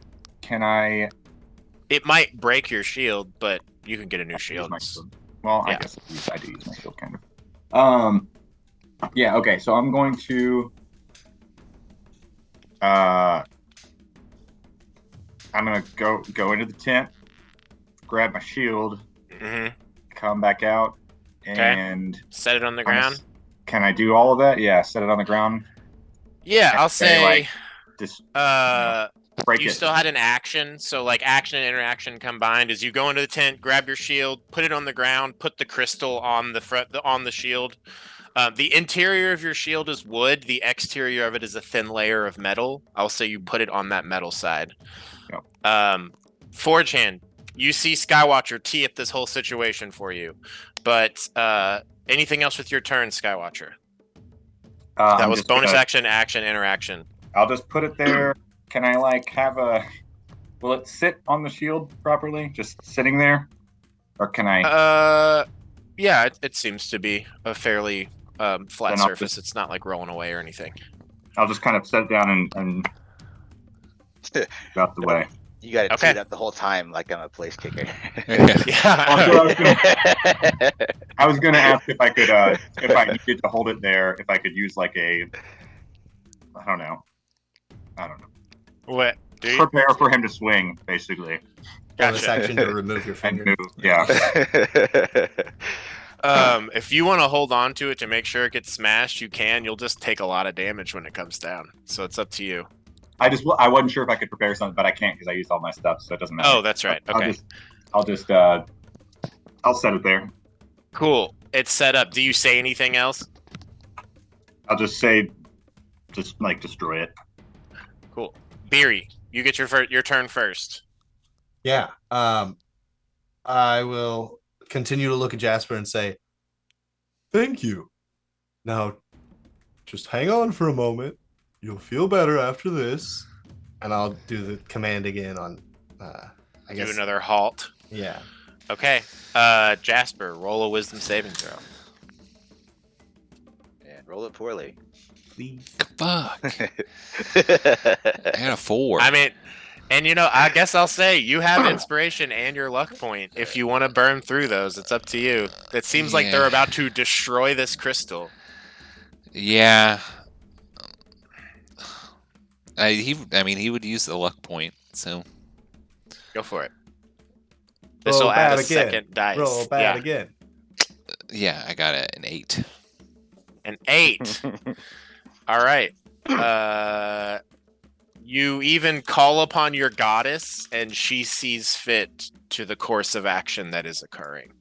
[SPEAKER 2] It might break your shield, but you can get a new shield.
[SPEAKER 8] Well,
[SPEAKER 2] Yeah.
[SPEAKER 8] I guess I do use my shield, kind of. Yeah. Okay. So I'm going to. I'm gonna go into the tent, grab my shield, come back out, and
[SPEAKER 2] set it on the ground.
[SPEAKER 8] Can I do all of that? Yeah, set it on the ground.
[SPEAKER 2] Yeah, I'll say.
[SPEAKER 8] Just
[SPEAKER 2] break you still had an action, so like action and interaction combined is you go into the tent, grab your shield, put it on the ground, put the crystal on the shield. The interior of your shield is wood. The exterior of it is a thin layer of metal. I'll say you put it on that metal side.
[SPEAKER 8] Yep.
[SPEAKER 2] Forgehand, you see Skywatcher tee up this whole situation for you, but anything else with your turn, Skywatcher? That was bonus action, interaction.
[SPEAKER 8] I'll just put it there. Can I have a? Will it sit on the shield properly, just sitting there, or can I?
[SPEAKER 2] Yeah, it seems to be a fairly flat surface. It's not like rolling away or anything.
[SPEAKER 8] I'll just kind of set it down and out the way.
[SPEAKER 5] You got to
[SPEAKER 2] Okay.
[SPEAKER 5] tee it up the whole time like I'm a place kicker.
[SPEAKER 8] Also, I was gonna ask if I could, if I needed to hold it there, if I could use like a, I don't know,
[SPEAKER 2] What? Do you?
[SPEAKER 8] prepare for him to swing, basically,
[SPEAKER 7] Bonus
[SPEAKER 2] Gotcha.
[SPEAKER 7] action to remove your
[SPEAKER 8] and
[SPEAKER 7] finger.
[SPEAKER 8] move. Yeah,
[SPEAKER 2] If you want to hold on to it to make sure it gets smashed, you can. You'll just take a lot of damage when it comes down. So it's up to you.
[SPEAKER 8] I wasn't sure if I could prepare something, but I can't because I used all my stuff, so it doesn't matter.
[SPEAKER 2] Oh, that's right. Okay.
[SPEAKER 8] I'll set it there.
[SPEAKER 2] Cool. It's set up. Do you say anything else?
[SPEAKER 8] I'll just say, just like destroy it.
[SPEAKER 2] Cool. Beery, you get your turn first.
[SPEAKER 7] Yeah. I will continue to look at Jasper and say, "Thank you. Now, just hang on for a moment. You'll feel better after this." And I'll do the command again on, I guess.
[SPEAKER 2] Do another halt.
[SPEAKER 7] Yeah.
[SPEAKER 2] Okay. Jasper, roll a wisdom saving throw.
[SPEAKER 5] And roll it poorly.
[SPEAKER 7] Please.
[SPEAKER 1] Fuck. I got a 4.
[SPEAKER 2] I mean, and I guess I'll say you have inspiration and your luck point. If you want to burn through those, it's up to you. It seems like they're about to destroy this crystal.
[SPEAKER 1] Yeah. He would use the luck point, so
[SPEAKER 2] Go for it. This will add a second dice.
[SPEAKER 7] Roll bad again.
[SPEAKER 1] yeah, I got an 8.
[SPEAKER 2] An 8. All right. You even call upon your goddess, and she sees fit to the course of action that is occurring.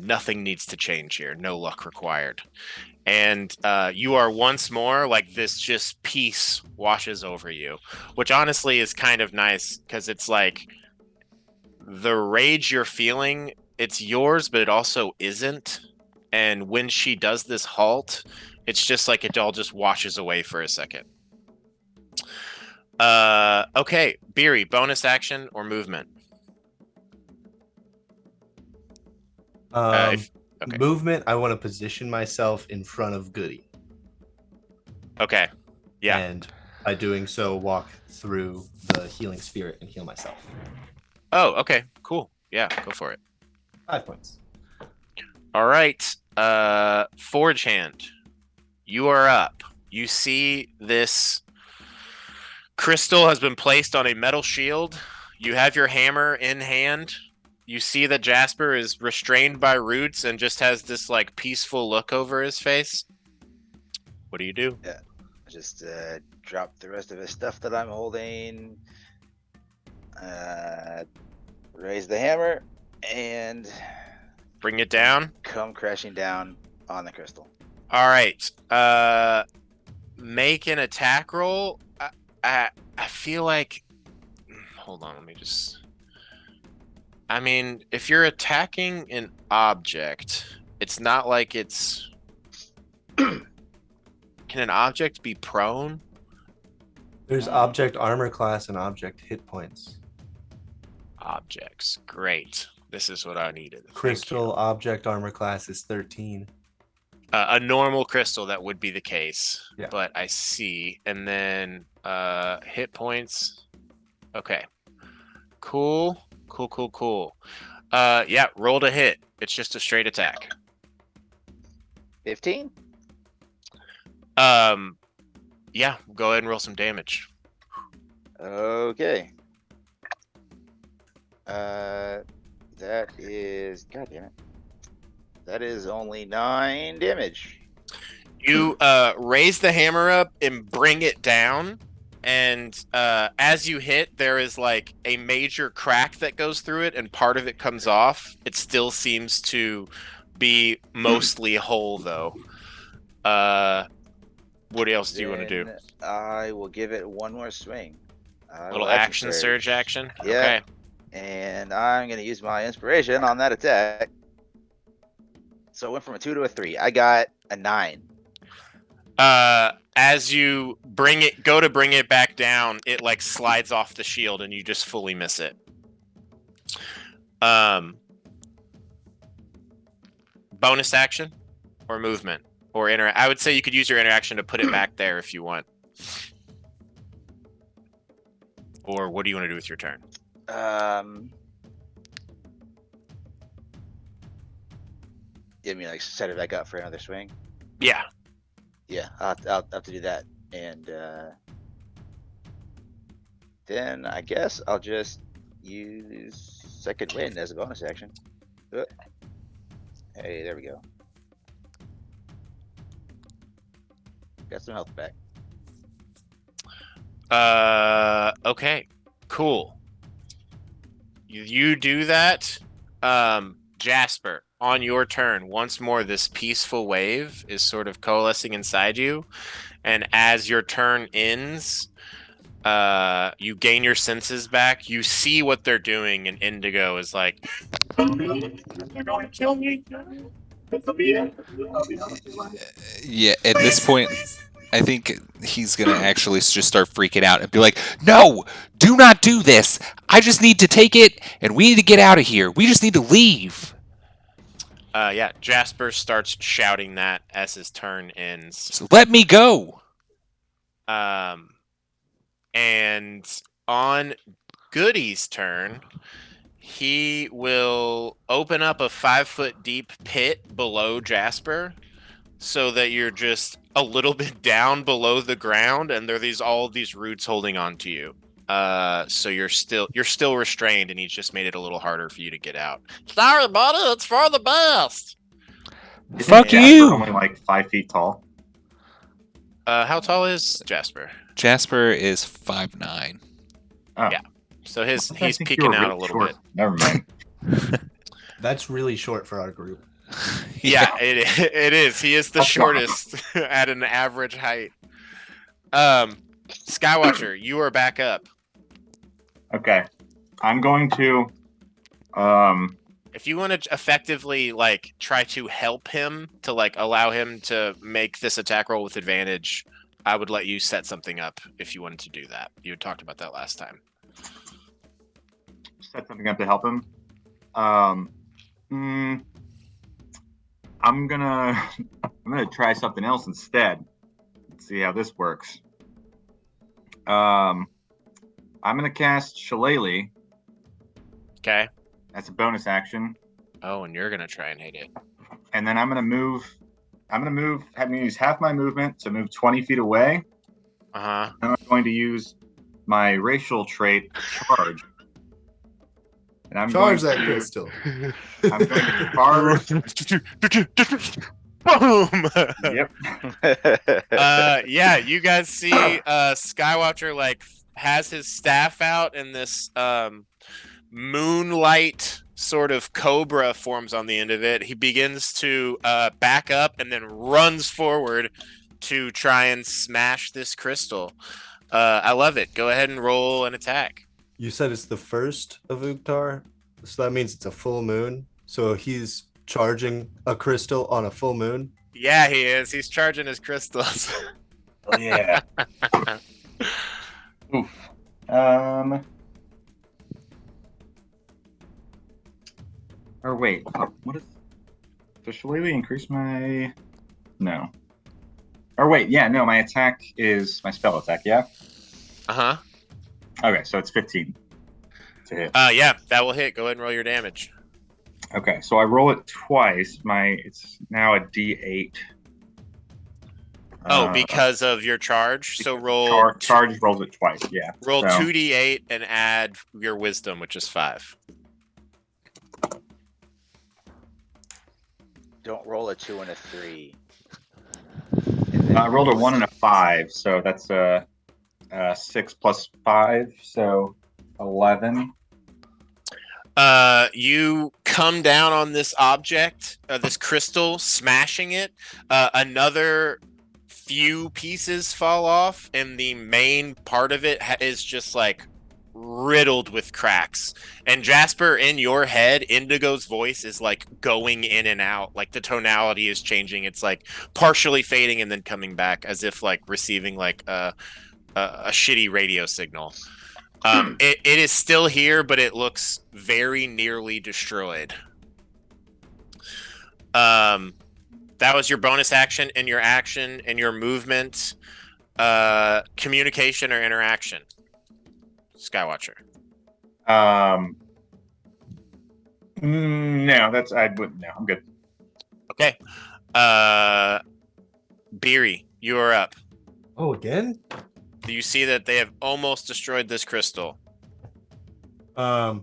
[SPEAKER 2] Nothing needs to change here. No luck required. And you are once more like this, just peace washes over you, which honestly is kind of nice because it's like the rage you're feeling, it's yours, but it also isn't. And when she does this halt, it's just like it all just washes away for a second. Okay, Beery, bonus action or movement? Okay.
[SPEAKER 7] Movement, I want to position myself in front of Goody.
[SPEAKER 2] Okay. Yeah.
[SPEAKER 7] And by doing so, walk through the healing spirit and heal myself.
[SPEAKER 2] Oh, okay. Cool. Yeah, go for it.
[SPEAKER 7] 5 points.
[SPEAKER 2] All right. Forge Hand, you are up. You see this crystal has been placed on a metal shield. You have your hammer in hand. You see that Jasper is restrained by roots and just has this like peaceful look over his face. What do you do?
[SPEAKER 5] Yeah. Just drop the rest of his stuff that I'm holding. Raise the hammer and
[SPEAKER 2] Bring it down.
[SPEAKER 5] come crashing down on the crystal.
[SPEAKER 2] All right. Make an attack roll. I feel like. Hold on. Let me just. I mean, if you're attacking an object, it's not like it's. Can an object be prone?
[SPEAKER 7] There's object armor class and object hit points.
[SPEAKER 2] Objects. Great. This is what I needed. Thank
[SPEAKER 7] Crystal
[SPEAKER 2] you.
[SPEAKER 7] object armor class is 13.
[SPEAKER 2] A normal crystal, that would be the case.
[SPEAKER 7] Yeah.
[SPEAKER 2] But I see. And then hit points. Okay. Cool. Yeah, roll to hit. It's just a straight attack.
[SPEAKER 5] 15?
[SPEAKER 2] Yeah, go ahead and roll some damage.
[SPEAKER 5] Okay. That is, god damn it. That is only 9 damage.
[SPEAKER 2] You raise the hammer up and bring it down, and as you hit, there is like a major crack that goes through it, and part of it comes off. It still seems to be mostly whole, though. What else do you want to do?
[SPEAKER 5] I will give it one more swing.
[SPEAKER 2] Little action surge action?
[SPEAKER 5] Yeah.
[SPEAKER 2] Okay.
[SPEAKER 5] And I'm going to use my inspiration on that attack. So it went from a 2 to a 3. I got a 9.
[SPEAKER 2] As you go to bring it back down, it like slides off the shield and you just fully miss it. Bonus action or movement or I would say you could use your interaction to put it back there if you want. Or what do you want to do with your turn?
[SPEAKER 5] You mean like set it back up for another swing?
[SPEAKER 2] Yeah.
[SPEAKER 5] Yeah, I'll have to do that, and then I guess I'll just use second wind as a bonus action. Hey, there we go. Got some health back.
[SPEAKER 2] Okay, cool. You do that. Jasper, on your turn, once more, this peaceful wave is sort of coalescing inside you. And as your turn ends, you gain your senses back. You see what they're doing, and Indigo is like,
[SPEAKER 4] They're going to kill me.
[SPEAKER 1] Yeah, at this point, I think he's going to actually just start freaking out and be like, no, do not do this. I just need to take it, and we need to get out of here. We just need to leave.
[SPEAKER 2] yeah, Jasper starts shouting that as his turn ends.
[SPEAKER 1] So let me go.
[SPEAKER 2] And on Goody's turn, he will open up a 5-foot deep pit below Jasper so that you're just a little bit down below the ground, and there are all these roots holding on to you. So you're still restrained, and he's just made it a little harder for you to get out. Sorry, buddy, it's for the best.
[SPEAKER 1] Fuck
[SPEAKER 8] Jasper
[SPEAKER 1] you.
[SPEAKER 8] only like 5 feet tall.
[SPEAKER 2] How tall is Jasper?
[SPEAKER 1] Jasper is 5'9".
[SPEAKER 8] Oh.
[SPEAKER 2] Yeah. So he's
[SPEAKER 8] I think you
[SPEAKER 2] peeking
[SPEAKER 8] were
[SPEAKER 2] out a
[SPEAKER 8] really
[SPEAKER 2] little
[SPEAKER 8] short.
[SPEAKER 2] bit.
[SPEAKER 8] Never mind.
[SPEAKER 7] That's really short for our group.
[SPEAKER 2] Yeah, it is. He is the shortest at an average height. Skywatcher, you are back up.
[SPEAKER 8] Okay. I'm going to
[SPEAKER 2] If you want to effectively try to help him to allow him to make this attack roll with advantage, I would let you set something up if you wanted to do that. You had talked about that last time.
[SPEAKER 8] set something up to help him. I'm gonna try something else instead. Let's see how this works. I'm gonna cast Shillelagh.
[SPEAKER 2] Okay.
[SPEAKER 8] That's a bonus action.
[SPEAKER 2] Oh, and you're gonna try and hit it.
[SPEAKER 8] And then I'm gonna use half my movement to move 20 feet away.
[SPEAKER 2] Uh-huh.
[SPEAKER 8] And I'm going to use my racial trait, charge. And I'm
[SPEAKER 3] Charge
[SPEAKER 8] going
[SPEAKER 3] that
[SPEAKER 8] to,
[SPEAKER 3] crystal.
[SPEAKER 8] I'm going to charge.
[SPEAKER 2] Boom!
[SPEAKER 8] Yep.
[SPEAKER 2] Yeah, you guys see Skywatcher has his staff out, and this moonlight sort of cobra forms on the end of it. He begins to back up and then runs forward to try and smash this crystal. I love it. Go ahead and roll an attack.
[SPEAKER 7] You said it's the first of Uktar, so that means it's a full moon. So he's charging a crystal on a full moon.
[SPEAKER 2] Yeah, he is. He's charging his crystals.
[SPEAKER 8] Oh, yeah. Oof. Or wait, what is? Does Shillelagh increase my? No. Or wait, yeah, no. My attack is my spell attack. Yeah.
[SPEAKER 2] Uh-huh.
[SPEAKER 8] Okay, so it's 15 to hit.
[SPEAKER 2] Yeah, that will hit. Go ahead and roll your damage.
[SPEAKER 8] Okay, so I roll it twice. It's now a D8.
[SPEAKER 2] Because of your charge. So roll
[SPEAKER 8] charge rolls it twice. Yeah.
[SPEAKER 2] Roll 2d8 and add your wisdom, which is 5.
[SPEAKER 5] Don't roll a 2 and a 3.
[SPEAKER 8] I rolled a 1 and a 5, so that's a 6 plus 5, so 11.
[SPEAKER 2] You come down on this object, this crystal, smashing it. Another few pieces fall off, and the main part of it is just riddled with cracks. And Jasper, in your head, Indigo's voice is going in and out. The tonality is changing. It's partially fading and then coming back, as if receiving a shitty radio signal. It is still here, but it looks very nearly destroyed. That was your bonus action and your action and your movement. Communication or interaction. Skywatcher.
[SPEAKER 8] No, that's I wouldn't. No, I'm good.
[SPEAKER 2] Okay. Beery, you are up.
[SPEAKER 7] Oh, again?
[SPEAKER 2] You see that they have almost destroyed this crystal.
[SPEAKER 7] I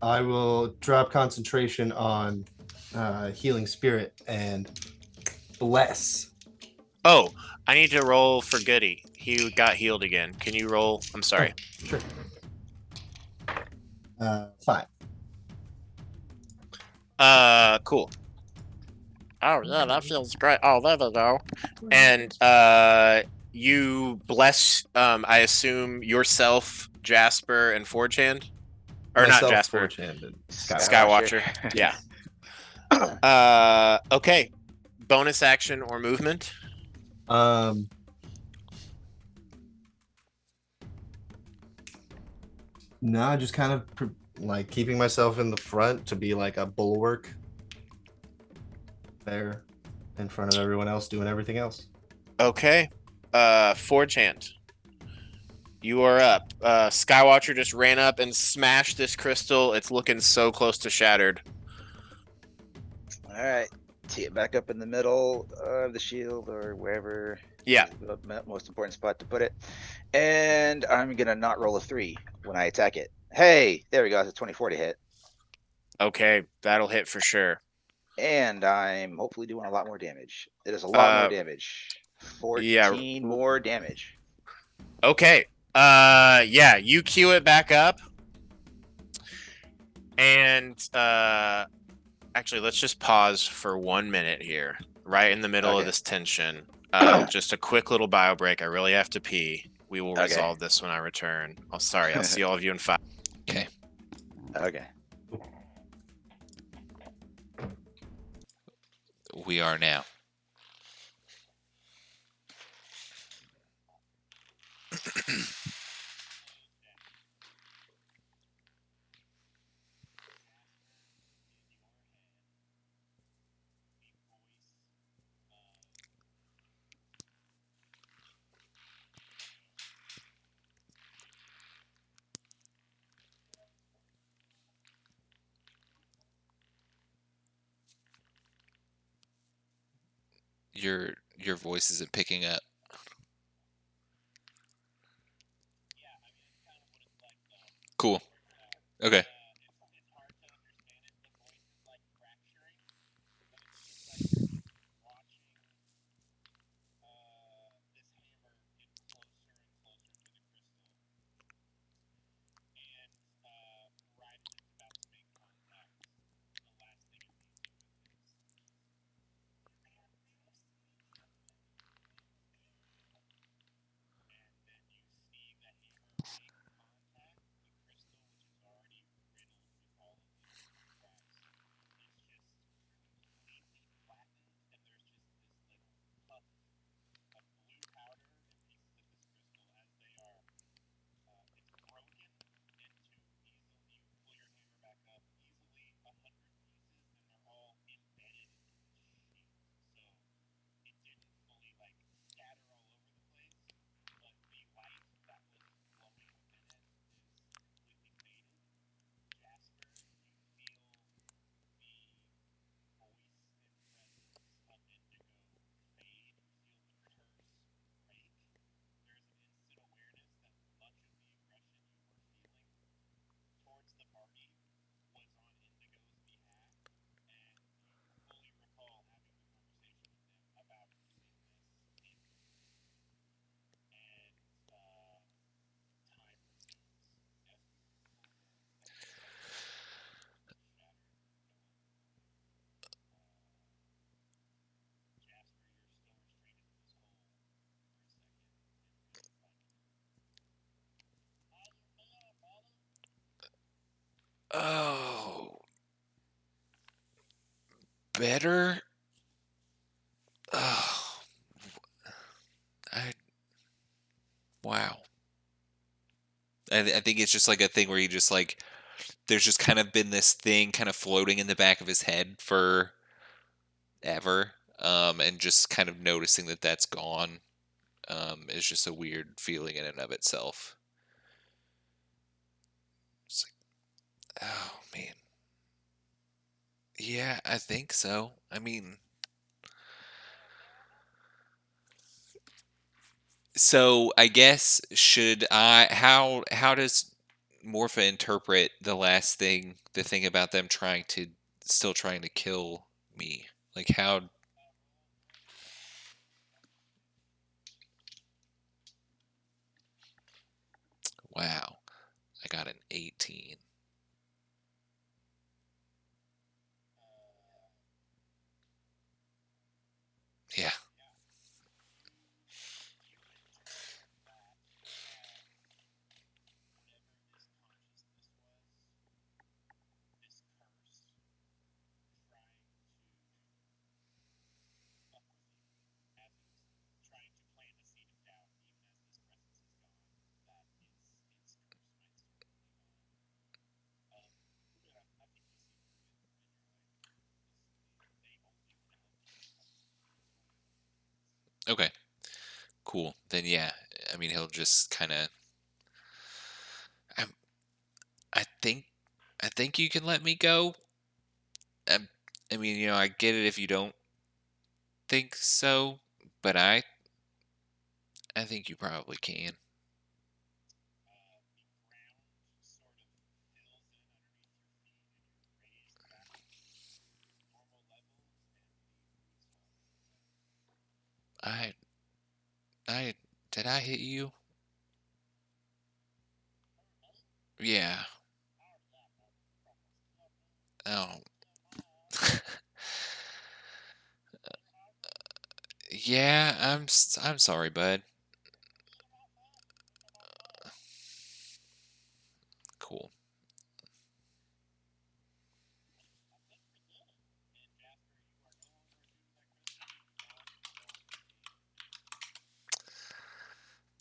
[SPEAKER 7] will drop concentration on healing spirit and bless.
[SPEAKER 2] Oh, I need to roll for Goody. He got healed again. Can you roll? I'm sorry.
[SPEAKER 7] Oh, sure. 5.
[SPEAKER 2] Cool. Oh yeah, that feels great. Oh, there they go. And you bless. I assume yourself, Jasper, and Forgehand, or
[SPEAKER 7] Myself,
[SPEAKER 2] not Jasper,
[SPEAKER 7] Forge-handed.
[SPEAKER 2] Skywatcher. Yeah. Okay. Bonus action or movement?
[SPEAKER 7] No, just kind of like keeping myself in the front to be like a bulwark there in front of everyone else doing everything else.
[SPEAKER 2] Okay. Forgehand. You are up. Skywatcher just ran up and smashed this crystal. It's looking so close to shattered.
[SPEAKER 5] All right, tee it back up in the middle of the shield or wherever.
[SPEAKER 2] Yeah.
[SPEAKER 5] The most important spot to put it. And I'm gonna not roll a 3 when I attack it. Hey, there we go. It's a 24 to hit.
[SPEAKER 2] Okay, that'll hit for sure.
[SPEAKER 5] And I'm hopefully doing a lot more damage. It is a lot more damage. 14 more damage.
[SPEAKER 2] Okay. Yeah, you queue it back up. And actually, let's just pause for 1 minute here, right in the middle of this tension. Just a quick little bio break. I really have to pee. We will resolve this when I return. Oh, sorry. I'll see all of you in 5.
[SPEAKER 1] Okay.
[SPEAKER 5] Okay.
[SPEAKER 1] We are now. Your voice isn't picking up. Cool. Okay. Oh. Better? Oh. Wow. I think it's just like a thing where you just like, there's just kind of been this thing kind of floating in the back of his head for ever. And just kind of noticing that that's gone is just a weird feeling in and of itself. Oh man. Yeah, I think so. I mean, so I guess should I how does Morpha interpret the thing about them still trying to kill me? Like how wow, I got an 18. Yeah. Okay. Cool. Then yeah, I mean he'll just kind of I I think I think you can let me go. Um, I mean, I get it if you don't think so, but I think you probably can. I I did I hit you? Yeah. Oh. Yeah, I'm sorry, bud. Cool.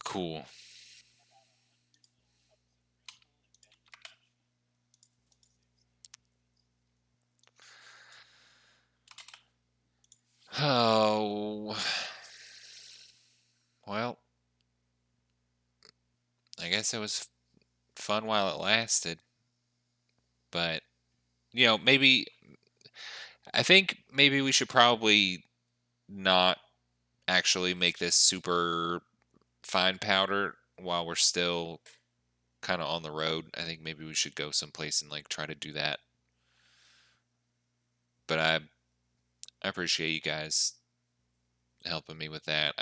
[SPEAKER 1] Cool. Oh. Well, I guess it was fun while it lasted, but maybe I think maybe we should probably not actually make this super fine powder while we're still kind of on the road. I think maybe we should go someplace and like try to do that. But I appreciate you guys helping me with that.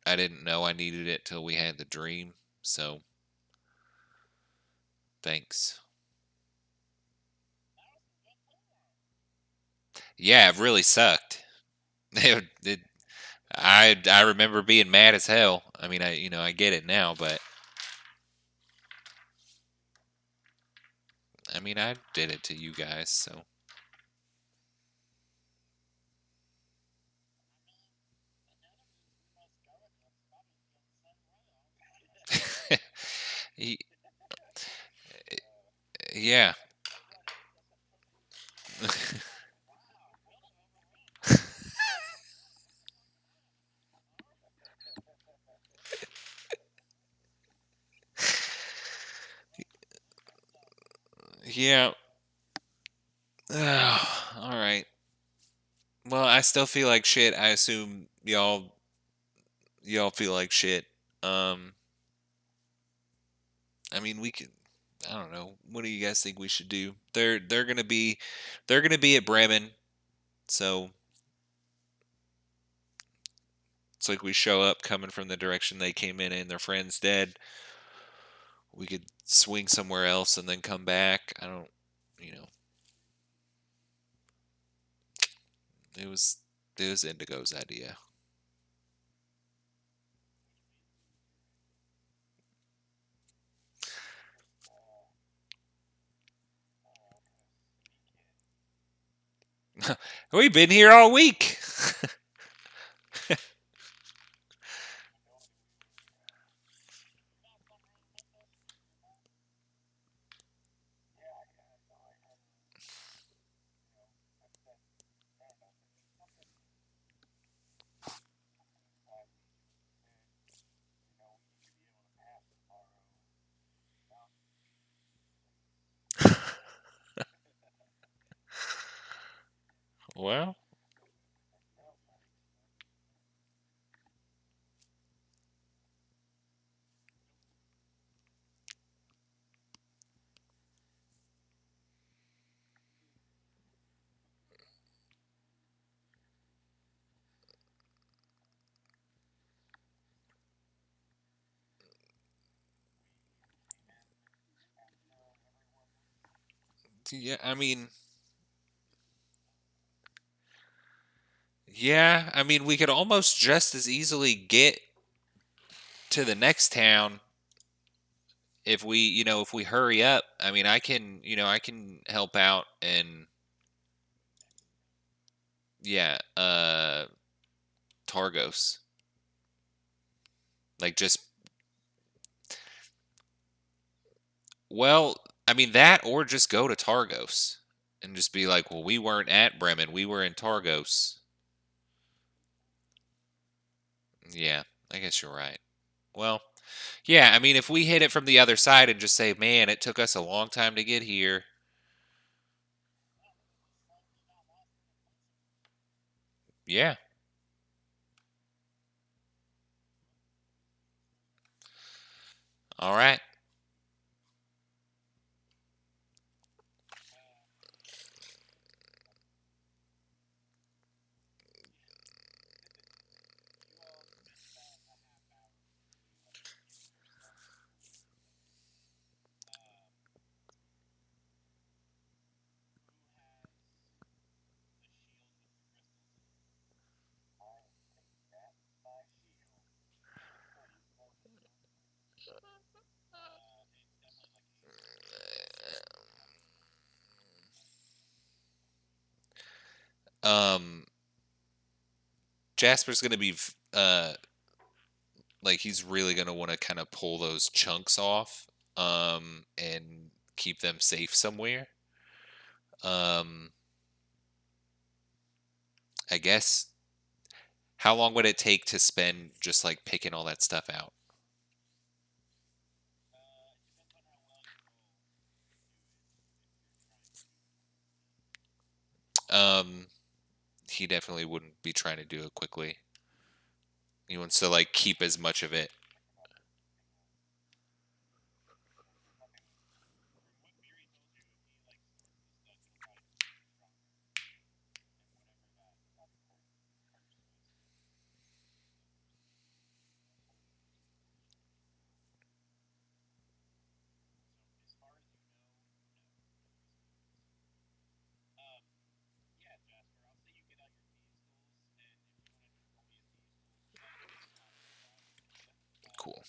[SPEAKER 1] I didn't know I needed it till we had the dream. So, thanks. Yeah, it really sucked. I remember being mad as hell. I mean, I get it now, but I mean, I did it to you guys, so Y- yeah. Yeah. All right. Well, I still feel like shit. I assume y'all feel like shit. Um, I mean, we could. I don't know. What do you guys think we should do? They're gonna be at Bremen, so it's like we show up coming from the direction they came in, and their friend's dead. We could swing somewhere else and then come back. I don't. You know, it was Indigo's idea. We've been here all week. Well. Yeah, I mean, we could almost just as easily get to the next town if we hurry up. I mean, I can help out and yeah, Targos. Like just well, I mean that or just go to Targos and just be like, "Well, we weren't at Bremen. We were in Targos." Yeah, I guess you're right. Well, yeah, I mean if we hit it from the other side and just say, "Man, it took us a long time to get here." Yeah. All right. Um Jasper's going to be like he's really going to want to kind of pull those chunks off and keep them safe somewhere. Um I guess how long would it take to spend just like picking all that stuff out? Um he definitely wouldn't be trying to do it quickly. He wants to like keep as much of it. Cool.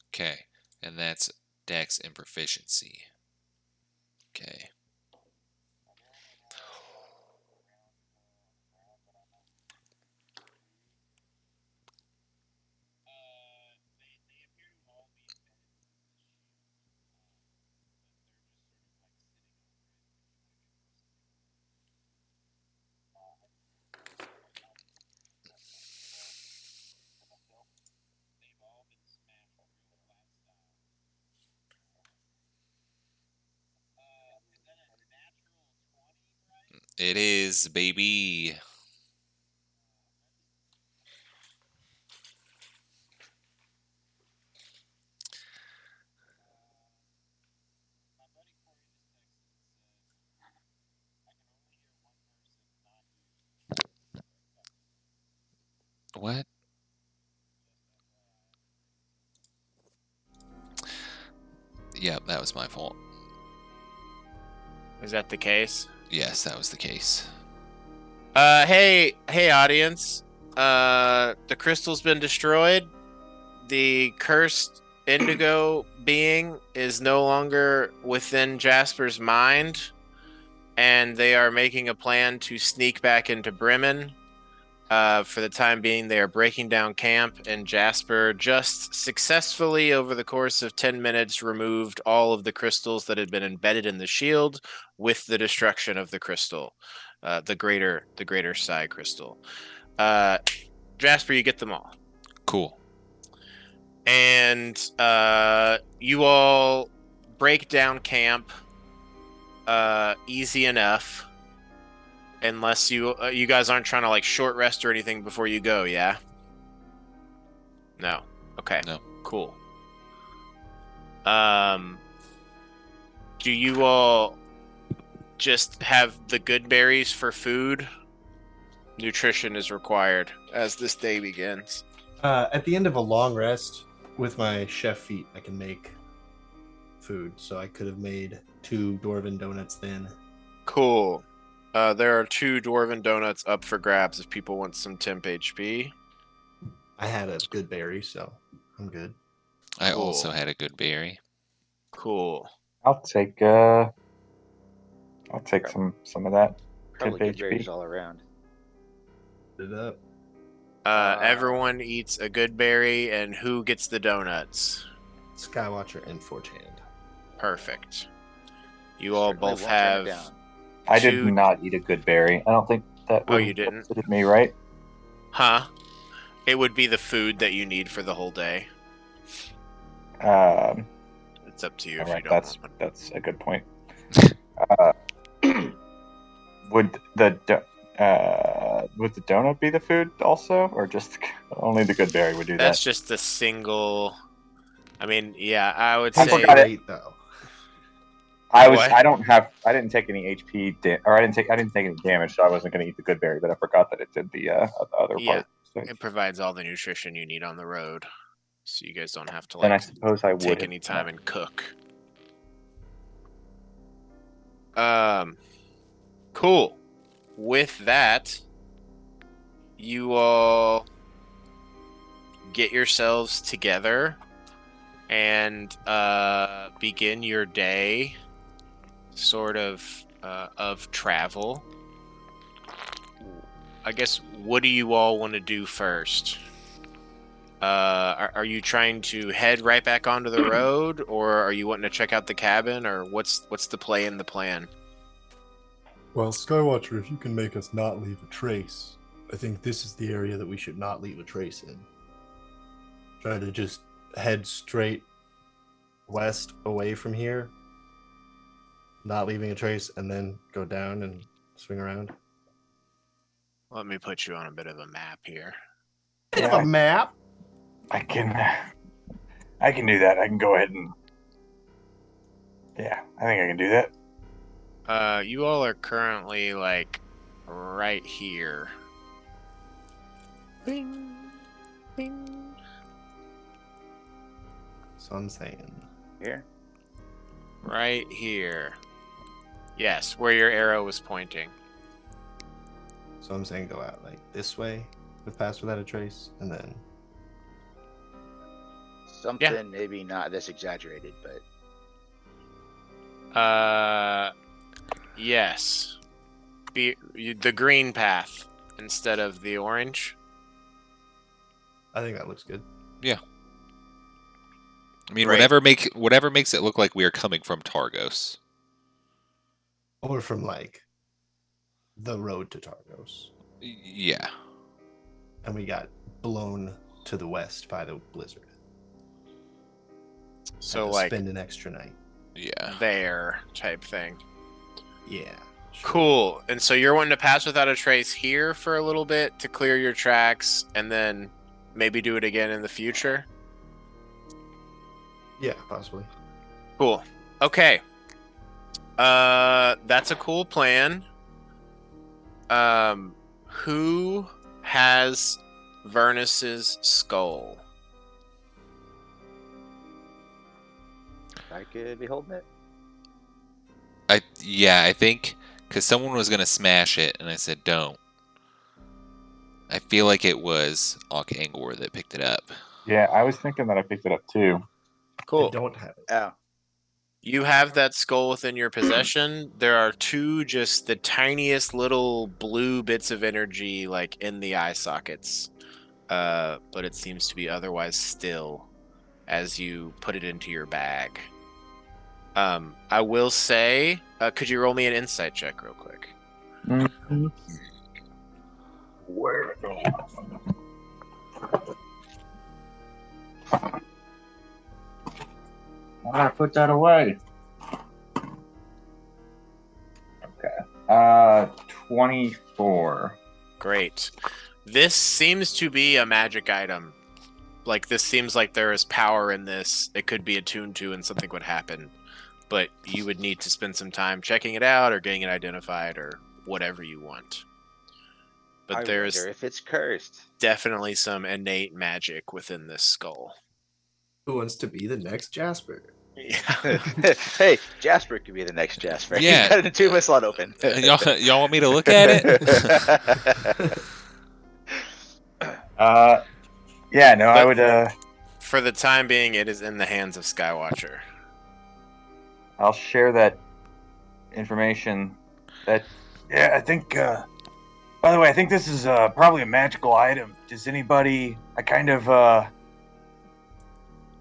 [SPEAKER 1] Okay. And that's Dex and proficiency. Okay. It is, baby. What? Yep, that was my fault.
[SPEAKER 2] Is that the case?
[SPEAKER 1] Yes, that was the case.
[SPEAKER 2] Hey, audience. The crystal's been destroyed. The cursed indigo being is no longer within Jasper's mind, and they are making a plan to sneak back into Bremen. For the time being, they are breaking down camp, and Jasper just successfully, over the course of 10 minutes, removed all of the crystals that had been embedded in the shield with the destruction of the crystal, the greater psi crystal. Jasper, you get them all.
[SPEAKER 1] Cool.
[SPEAKER 2] And you all break down camp. Easy enough. Unless you guys aren't trying to like short rest or anything before you go, yeah? No. Okay.
[SPEAKER 1] No.
[SPEAKER 2] Cool. Do you all just have the good berries for food? Nutrition is required as this day begins.
[SPEAKER 7] At the end of a long rest, with my chef feat, I can make food. So I could have made 2 dwarven donuts then.
[SPEAKER 2] Cool. There are 2 dwarven donuts up for grabs if people want some temp HP.
[SPEAKER 7] I had a good berry, so I'm good.
[SPEAKER 1] I
[SPEAKER 2] Cool.
[SPEAKER 1] also had a good berry.
[SPEAKER 2] Cool.
[SPEAKER 9] I'll take some of that.
[SPEAKER 5] Probably
[SPEAKER 9] Temp
[SPEAKER 5] good berries
[SPEAKER 9] HP.
[SPEAKER 5] all around.
[SPEAKER 7] It up.
[SPEAKER 2] Everyone eats a good berry, and who gets the donuts?
[SPEAKER 7] Skywatcher and Forgehand.
[SPEAKER 2] Perfect. You all
[SPEAKER 5] Certainly
[SPEAKER 2] both
[SPEAKER 5] won't turn it
[SPEAKER 2] have...
[SPEAKER 5] down.
[SPEAKER 9] I did
[SPEAKER 2] 2
[SPEAKER 9] not eat a good berry. I don't think that
[SPEAKER 2] Oh,
[SPEAKER 9] would
[SPEAKER 2] you didn't?
[SPEAKER 9] have me, right?
[SPEAKER 2] Huh? It would be the food that you need for the whole day. It's up to you if you
[SPEAKER 9] Alright,
[SPEAKER 2] don't want one.
[SPEAKER 9] that's a good point. Would the donut be the food also, or just only the good berry would do
[SPEAKER 2] That's
[SPEAKER 9] that?
[SPEAKER 2] just a single... I mean, yeah, I would
[SPEAKER 9] I
[SPEAKER 2] say...
[SPEAKER 9] forgot it.
[SPEAKER 7] Great though.
[SPEAKER 2] What?
[SPEAKER 9] I didn't take any HP I didn't take any damage, so I wasn't going to eat the good berry, but I forgot that it did the other
[SPEAKER 2] Yeah.
[SPEAKER 9] part. So,
[SPEAKER 2] It provides all the nutrition you need on the road. So you guys don't have to,
[SPEAKER 9] then I
[SPEAKER 2] like,
[SPEAKER 9] suppose I would
[SPEAKER 2] take
[SPEAKER 9] have-
[SPEAKER 2] any time and cook. Cool. With that, you all get yourselves together and begin your day sort of travel. I guess, what do you all want to do first? Are you trying to head right back onto the road, or are you wanting to check out the cabin, or what's the play in the plan?
[SPEAKER 3] Well, Skywatcher, if you can make us not leave a trace, I think this is the area that we should not leave a trace in.
[SPEAKER 7] Try to just head straight west away from here, not leaving a trace, and then go down and swing around.
[SPEAKER 2] Let me put you on a bit of a map here.
[SPEAKER 7] Bit of a map.
[SPEAKER 9] I can do that. I can go ahead and I think I can do that.
[SPEAKER 2] You all are currently, like, right here. Bing, bing.
[SPEAKER 7] So I'm saying.
[SPEAKER 5] Here.
[SPEAKER 2] Right here. Yes, where your arrow was pointing.
[SPEAKER 7] So I'm saying go out like this way with Pass Without a Trace, and then
[SPEAKER 5] Something maybe not this exaggerated, but
[SPEAKER 2] yes. The green path instead of the orange.
[SPEAKER 7] I think that looks good.
[SPEAKER 1] I mean,
[SPEAKER 2] Great.
[SPEAKER 1] whatever makes it look like we are coming from Targos.
[SPEAKER 7] Or from like the road to Targos.
[SPEAKER 1] Yeah.
[SPEAKER 7] And we got blown to the west by the blizzard.
[SPEAKER 2] So,
[SPEAKER 7] Had to
[SPEAKER 2] like,
[SPEAKER 7] spend an extra night.
[SPEAKER 1] Yeah.
[SPEAKER 2] there type thing.
[SPEAKER 7] Yeah. Sure.
[SPEAKER 2] Cool. And so you're wanting to pass without a trace here for a little bit to clear your tracks, and then maybe do it again in the future?
[SPEAKER 7] Yeah, possibly.
[SPEAKER 2] Cool. Okay. That's a cool plan. Who has Vernus's skull?
[SPEAKER 5] I could be holding it.
[SPEAKER 1] I think because someone was gonna smash it, and I said don't. I feel like it was Auk Angor that picked it up.
[SPEAKER 9] Yeah, I was thinking that I picked it up too.
[SPEAKER 2] Cool.
[SPEAKER 7] I don't have it.
[SPEAKER 5] Oh,
[SPEAKER 2] You have that skull within your possession. There are 2 just the tiniest little blue bits of energy like in the eye sockets. But it seems to be otherwise still as you put it into your bag. I will say, could you roll me an insight check real quick?
[SPEAKER 8] Where?
[SPEAKER 9] I gotta put that away. 24.
[SPEAKER 2] Great. This seems to be a magic item. Like, this seems like there is power in this. It could be attuned to and something would happen. But you would need to spend some time checking it out or getting it identified or whatever you want. But
[SPEAKER 5] I
[SPEAKER 2] there's
[SPEAKER 5] wonder if it's cursed.
[SPEAKER 2] definitely some innate magic within this skull.
[SPEAKER 7] Who wants to be the next Jasper?
[SPEAKER 2] Yeah.
[SPEAKER 5] Hey, Jasper could be the next Jasper.
[SPEAKER 1] Yeah.
[SPEAKER 5] He's got an attunement slot open.
[SPEAKER 1] Y'all want me to look at it?
[SPEAKER 9] Yeah, no, I
[SPEAKER 2] But-
[SPEAKER 9] would.
[SPEAKER 2] For the time being, it is in the hands of Skywatcher.
[SPEAKER 9] I'll share that information. Yeah, I think. By the way, I think this is probably a magical item. Does anybody? I kind of.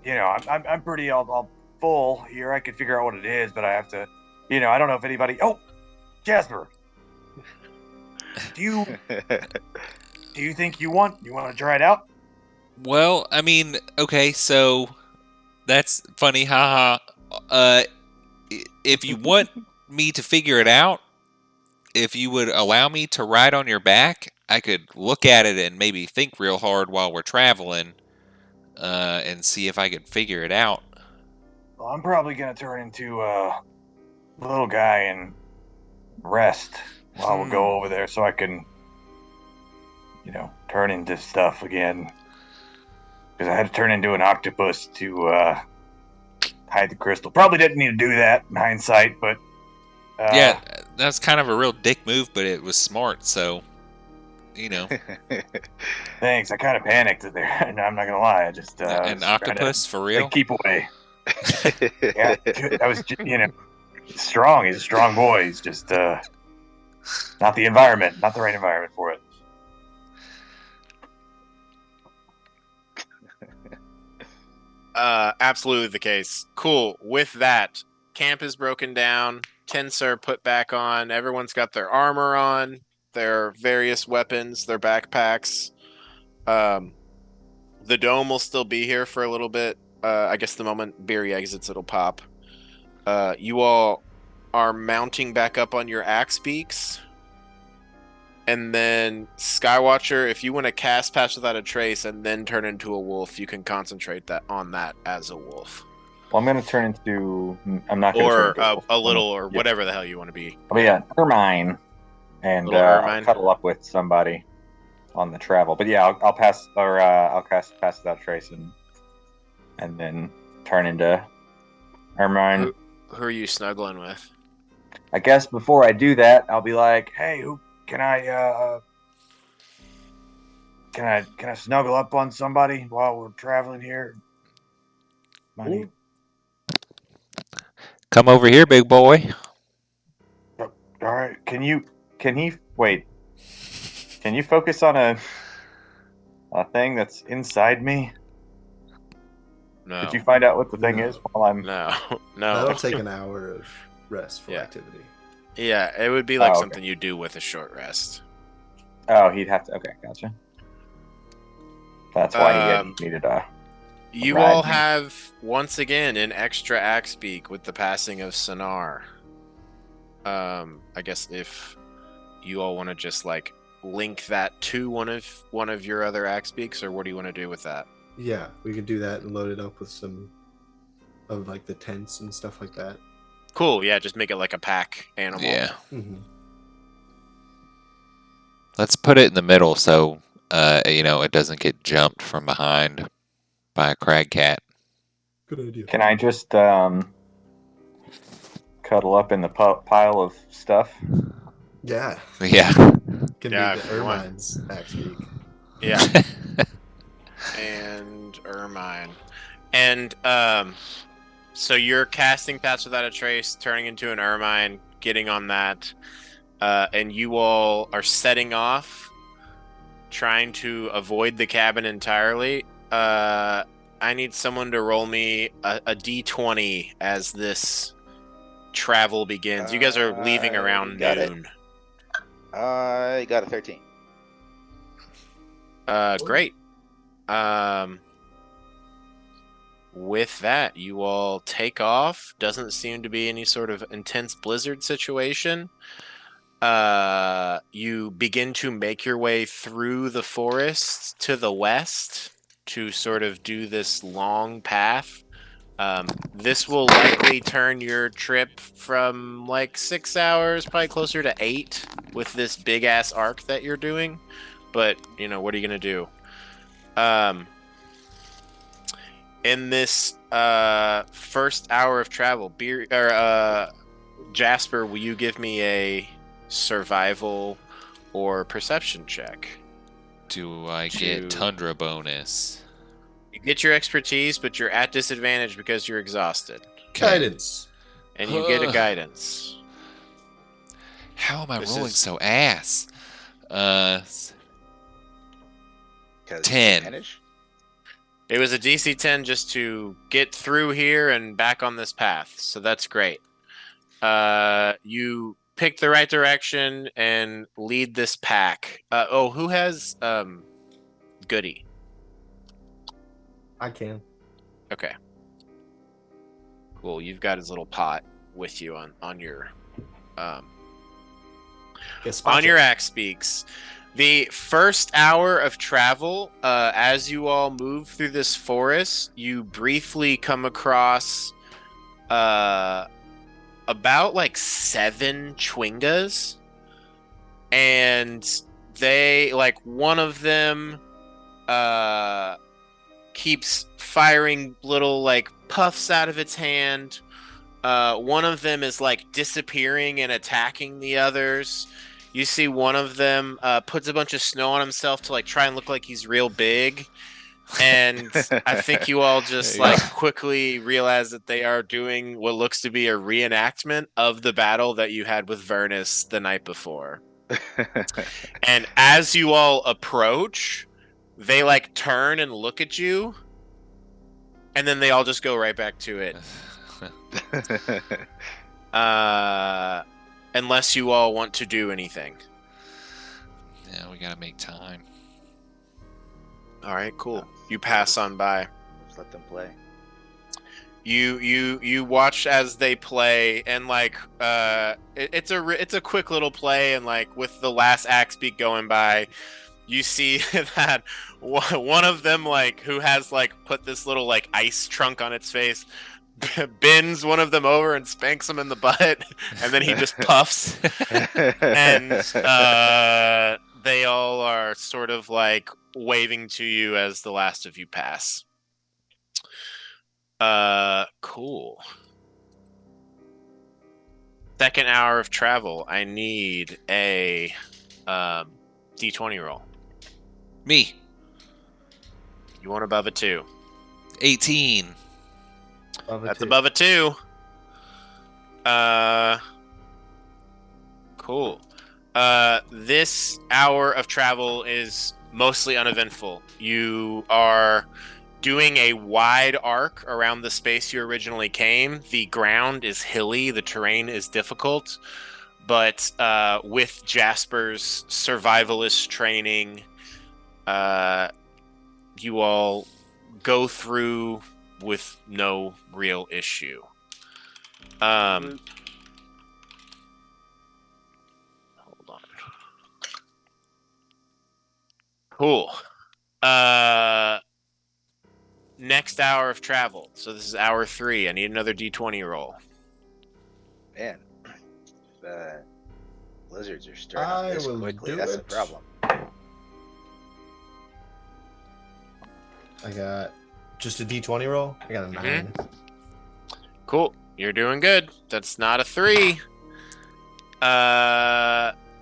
[SPEAKER 9] I'm pretty all full here. I could figure out what it is, but I have to. I don't know if anybody. Oh, Jasper. Do you think you want to try it out?
[SPEAKER 1] Well, I mean, okay, so that's funny, haha. If you want me to figure it out, if you would allow me to ride on your back, I could look at it and maybe think real hard while we're traveling, and see if I could figure it out.
[SPEAKER 9] Well, I'm probably gonna turn into a little guy and rest while we go over there, so I can, turn into stuff again. Because I had to turn into an octopus to hide the crystal. Probably didn't need to do that in hindsight, but
[SPEAKER 1] Yeah, that's kind of a real dick move, but it was smart, so,
[SPEAKER 9] Thanks. I kind of panicked there. I'm not gonna lie. I just
[SPEAKER 1] An octopus, for real?
[SPEAKER 9] keep away. Yeah, I was, strong. He's a strong boy. He's just not the environment, not the right environment for it.
[SPEAKER 2] Absolutely the case. Cool. With that, camp is broken down. Tents are put back on. Everyone's got their armor on, their various weapons, their backpacks. The dome will still be here for a little bit. I guess the moment Beery exits, it'll pop. You all are mounting back up on your axe beaks. And then Skywatcher, if you want to cast Patch Without a Trace and then turn into a wolf, you can concentrate on that as a wolf.
[SPEAKER 9] Well, I'm gonna turn into. I'm not gonna
[SPEAKER 2] Or
[SPEAKER 9] turn into wolf.
[SPEAKER 2] a little, or
[SPEAKER 9] Yeah.
[SPEAKER 2] whatever the hell you want to be.
[SPEAKER 9] I'll be an ermine, and
[SPEAKER 2] Little ermine.
[SPEAKER 9] I'll cuddle up with somebody on the travel. But yeah, I'll pass, or I'll cast Pass Without Trace, and then turn into ermine.
[SPEAKER 2] Who are you snuggling with?
[SPEAKER 9] I guess before I do that, I'll be like, "Hey, who can I snuggle up on somebody while we're traveling here?" Money.
[SPEAKER 1] Come over here, big boy.
[SPEAKER 9] All right. Can you wait? Can you focus on a thing that's inside me?
[SPEAKER 2] No.
[SPEAKER 9] Did you find out what the thing is while I'm?
[SPEAKER 2] No.
[SPEAKER 7] That'll take an hour of rest for
[SPEAKER 2] Yeah.
[SPEAKER 7] activity.
[SPEAKER 2] Yeah, it would be like
[SPEAKER 9] okay.
[SPEAKER 2] something you do with a short rest.
[SPEAKER 9] Oh, he'd have to. Okay, gotcha. That's why he needed a.
[SPEAKER 2] You
[SPEAKER 9] Ride
[SPEAKER 2] all
[SPEAKER 9] me.
[SPEAKER 2] have, once again, an extra axe beak with the passing of Sonar. I guess if you all want to just, like, link that to one of your other axe beaks, or what do you want to do with that?
[SPEAKER 7] Yeah, we could do that and load it up with some of like the tents and stuff like that.
[SPEAKER 2] Cool, yeah, just make it like a pack animal.
[SPEAKER 1] Yeah.
[SPEAKER 7] Mm-hmm.
[SPEAKER 1] Let's put it in the middle so, it doesn't get jumped from behind by a crag cat.
[SPEAKER 7] Good idea.
[SPEAKER 9] Can I just cuddle up in the pile of stuff?
[SPEAKER 7] Yeah,
[SPEAKER 1] Yeah.
[SPEAKER 7] can
[SPEAKER 2] Yeah,
[SPEAKER 7] be
[SPEAKER 2] if
[SPEAKER 7] the
[SPEAKER 2] you want.
[SPEAKER 7] Ermine's axe beak.
[SPEAKER 2] Yeah. And Ermine. And so you're casting Pass Without a Trace, turning into an Ermine, getting on that, and you all are setting off, trying to avoid the cabin entirely. I need someone to roll me a d20 as this travel begins. You guys are leaving around
[SPEAKER 5] got it.
[SPEAKER 2] noon.
[SPEAKER 5] I got a 13.
[SPEAKER 2] Great. With that, you all take off. Doesn't seem to be any sort of intense blizzard situation. you begin to make your way through the forest to the west to sort of do this long path. This will likely turn your trip from like 6 hours, probably closer to 8 with this big ass arc that you're doing. But, what are you going to do? In this first hour of travel, Jasper, will you give me a survival or perception check?
[SPEAKER 1] Do I get Tundra bonus?
[SPEAKER 2] You get your expertise, but you're at disadvantage because you're exhausted.
[SPEAKER 7] Guidance.
[SPEAKER 2] And you get a guidance.
[SPEAKER 1] How am I rolling so ass? 10.
[SPEAKER 2] It was a DC 10 just to get through here and back on this path, so that's great. You pick the right direction and lead this pack. Who has Goody?
[SPEAKER 7] I can.
[SPEAKER 2] Okay. Cool. You've got his little pot with you on your your axe speaks. The first hour of travel, as you all move through this forest, you briefly come across about like 7 Chwingas, and they one of them keeps firing little puffs out of its hand. One of them is disappearing and attacking the others. You see one of them puts a bunch of snow on himself to try and look like he's real big. And I think you all just quickly realize that they are doing what looks to be a reenactment of the battle that you had with Vernus the night before. And as you all approach, they turn and look at you, and then they all just go right back to it. Unless you all want to do anything.
[SPEAKER 1] Yeah, we gotta make time.
[SPEAKER 2] All right, cool. You pass on by.
[SPEAKER 5] Just let them play.
[SPEAKER 2] You watch as they play, and it's a quick little play, and with the last axe beat going by, you see that one of them who has put this little ice trunk on its face bends one of them over and spanks him in the butt, and then he just puffs. And they all are sort of waving to you as the last of you pass. Cool. Second hour of travel. I need a D20 roll.
[SPEAKER 1] Me.
[SPEAKER 2] You want above a 2?
[SPEAKER 1] 18.
[SPEAKER 2] That's above a 2. Cool. This hour of travel is mostly uneventful. You are doing a wide arc around the space you originally came. The ground is hilly, the terrain is difficult, but with Jasper's survivalist training, you all go through with no real issue. Hold on. Cool. Next hour of travel. So this is hour 3. I need another D20 roll.
[SPEAKER 5] Man, blizzards are starting this quickly. That's the problem.
[SPEAKER 7] I got just a D20 roll. I got a 9.
[SPEAKER 2] Cool. You're doing good. That's not a 3.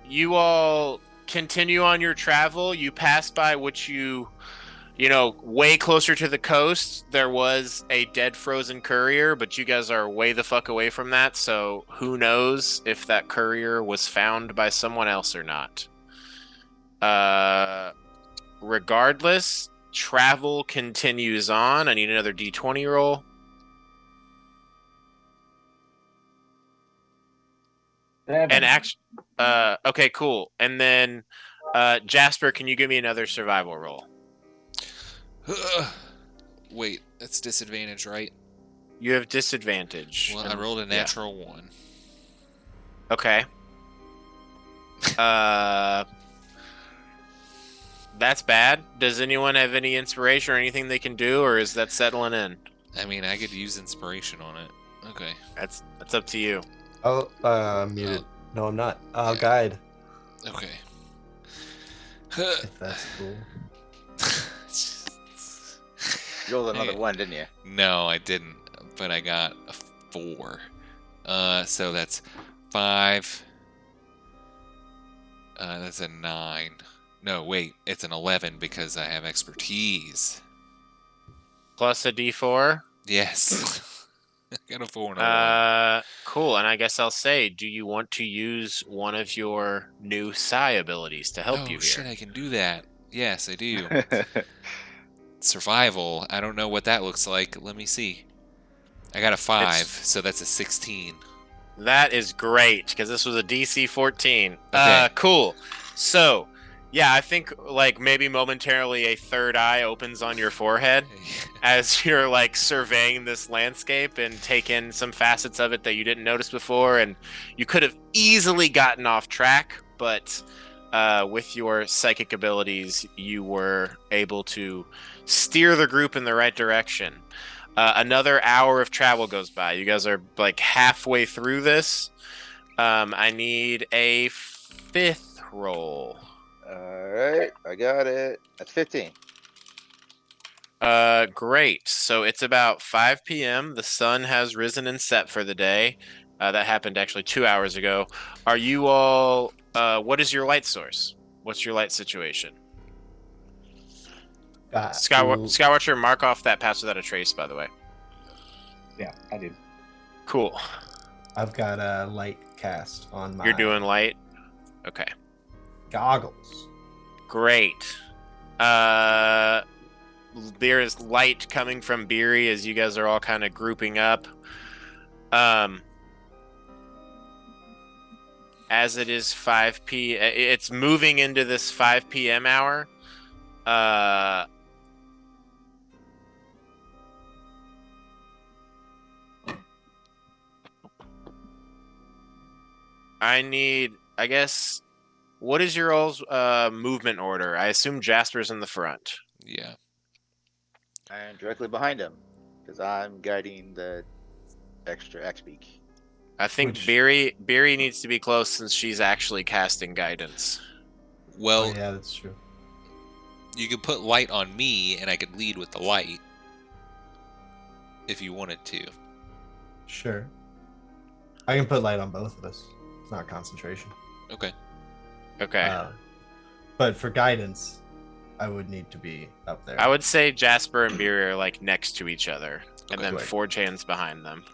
[SPEAKER 2] You all continue on your travel. You pass by which way closer to the coast, there was a dead frozen courier, but you guys are way the fuck away from that, so who knows if that courier was found by someone else or not. Regardless, travel continues on. I need another D20 roll. And actually, okay, cool. And then, Jasper, can you give me another survival roll?
[SPEAKER 1] Wait, that's disadvantage, right?
[SPEAKER 2] You have disadvantage.
[SPEAKER 1] Well, I rolled a natural 1.
[SPEAKER 2] Okay. That's bad. Does anyone have any inspiration or anything they can do, or is that settling in?
[SPEAKER 1] I mean, I could use inspiration on it. Okay.
[SPEAKER 2] That's up to you.
[SPEAKER 7] Oh, I'm muted. No, I'm not. I'll guide.
[SPEAKER 1] Okay.
[SPEAKER 7] If that's cool.
[SPEAKER 5] You rolled another one, didn't you?
[SPEAKER 1] No, I didn't, but I got a 4. So that's 5. That's a 9. No, wait, it's an 11 because I have expertise.
[SPEAKER 2] Plus a D4.
[SPEAKER 1] Yes. I got a 4 and a 1.
[SPEAKER 2] Cool. And I guess I'll say, do you want to use one of your new psi abilities to help you here?
[SPEAKER 1] Shit, I can do that. Yes, I do. Survival. I don't know what that looks like. Let me see. I got a 5, so that's a 16.
[SPEAKER 2] That is great, because this was a DC 14.
[SPEAKER 1] Okay.
[SPEAKER 2] Cool. So, yeah, I think, like, maybe momentarily a third eye opens on your forehead as you're, like, surveying this landscape and take in some facets of it that you didn't notice before, and you could have easily gotten off track, but with your psychic abilities, you were able to steer the group in the right direction. Another hour of travel goes by. You guys are like halfway through this. I need a 5th roll.
[SPEAKER 5] Alright, I got it. That's 15.
[SPEAKER 2] Great. So it's about 5 p.m. The sun has risen and set for the day. That happened actually 2 hours ago. Are you all... what is your light source? What's your light situation? Skywatcher, mark off that pass without a trace, by the way.
[SPEAKER 6] Yeah, I do.
[SPEAKER 2] Cool.
[SPEAKER 7] I've got a light cast on my.
[SPEAKER 2] You're doing light? Okay.
[SPEAKER 7] Goggles.
[SPEAKER 2] Great. There is light coming from Beery as you guys are all kind of grouping up. As it is 5 p.m., it's moving into this 5 p.m. hour. I guess, what is your all's movement order? I assume Jasper's in the front.
[SPEAKER 1] Yeah.
[SPEAKER 5] I'm directly behind him, because I'm guiding the extra X-Beak.
[SPEAKER 2] I think Beery needs to be close since she's actually casting guidance.
[SPEAKER 1] Well,
[SPEAKER 7] yeah, that's true.
[SPEAKER 1] You could put light on me, and I could lead with the light. If you wanted to.
[SPEAKER 7] Sure. I can put light on both of us. It's not concentration.
[SPEAKER 1] Okay.
[SPEAKER 2] Okay.
[SPEAKER 7] But for guidance, I would need to be up there.
[SPEAKER 2] I would say Jasper and Beery are like next to each other, and then
[SPEAKER 7] Right.
[SPEAKER 2] Forge Hand's behind them.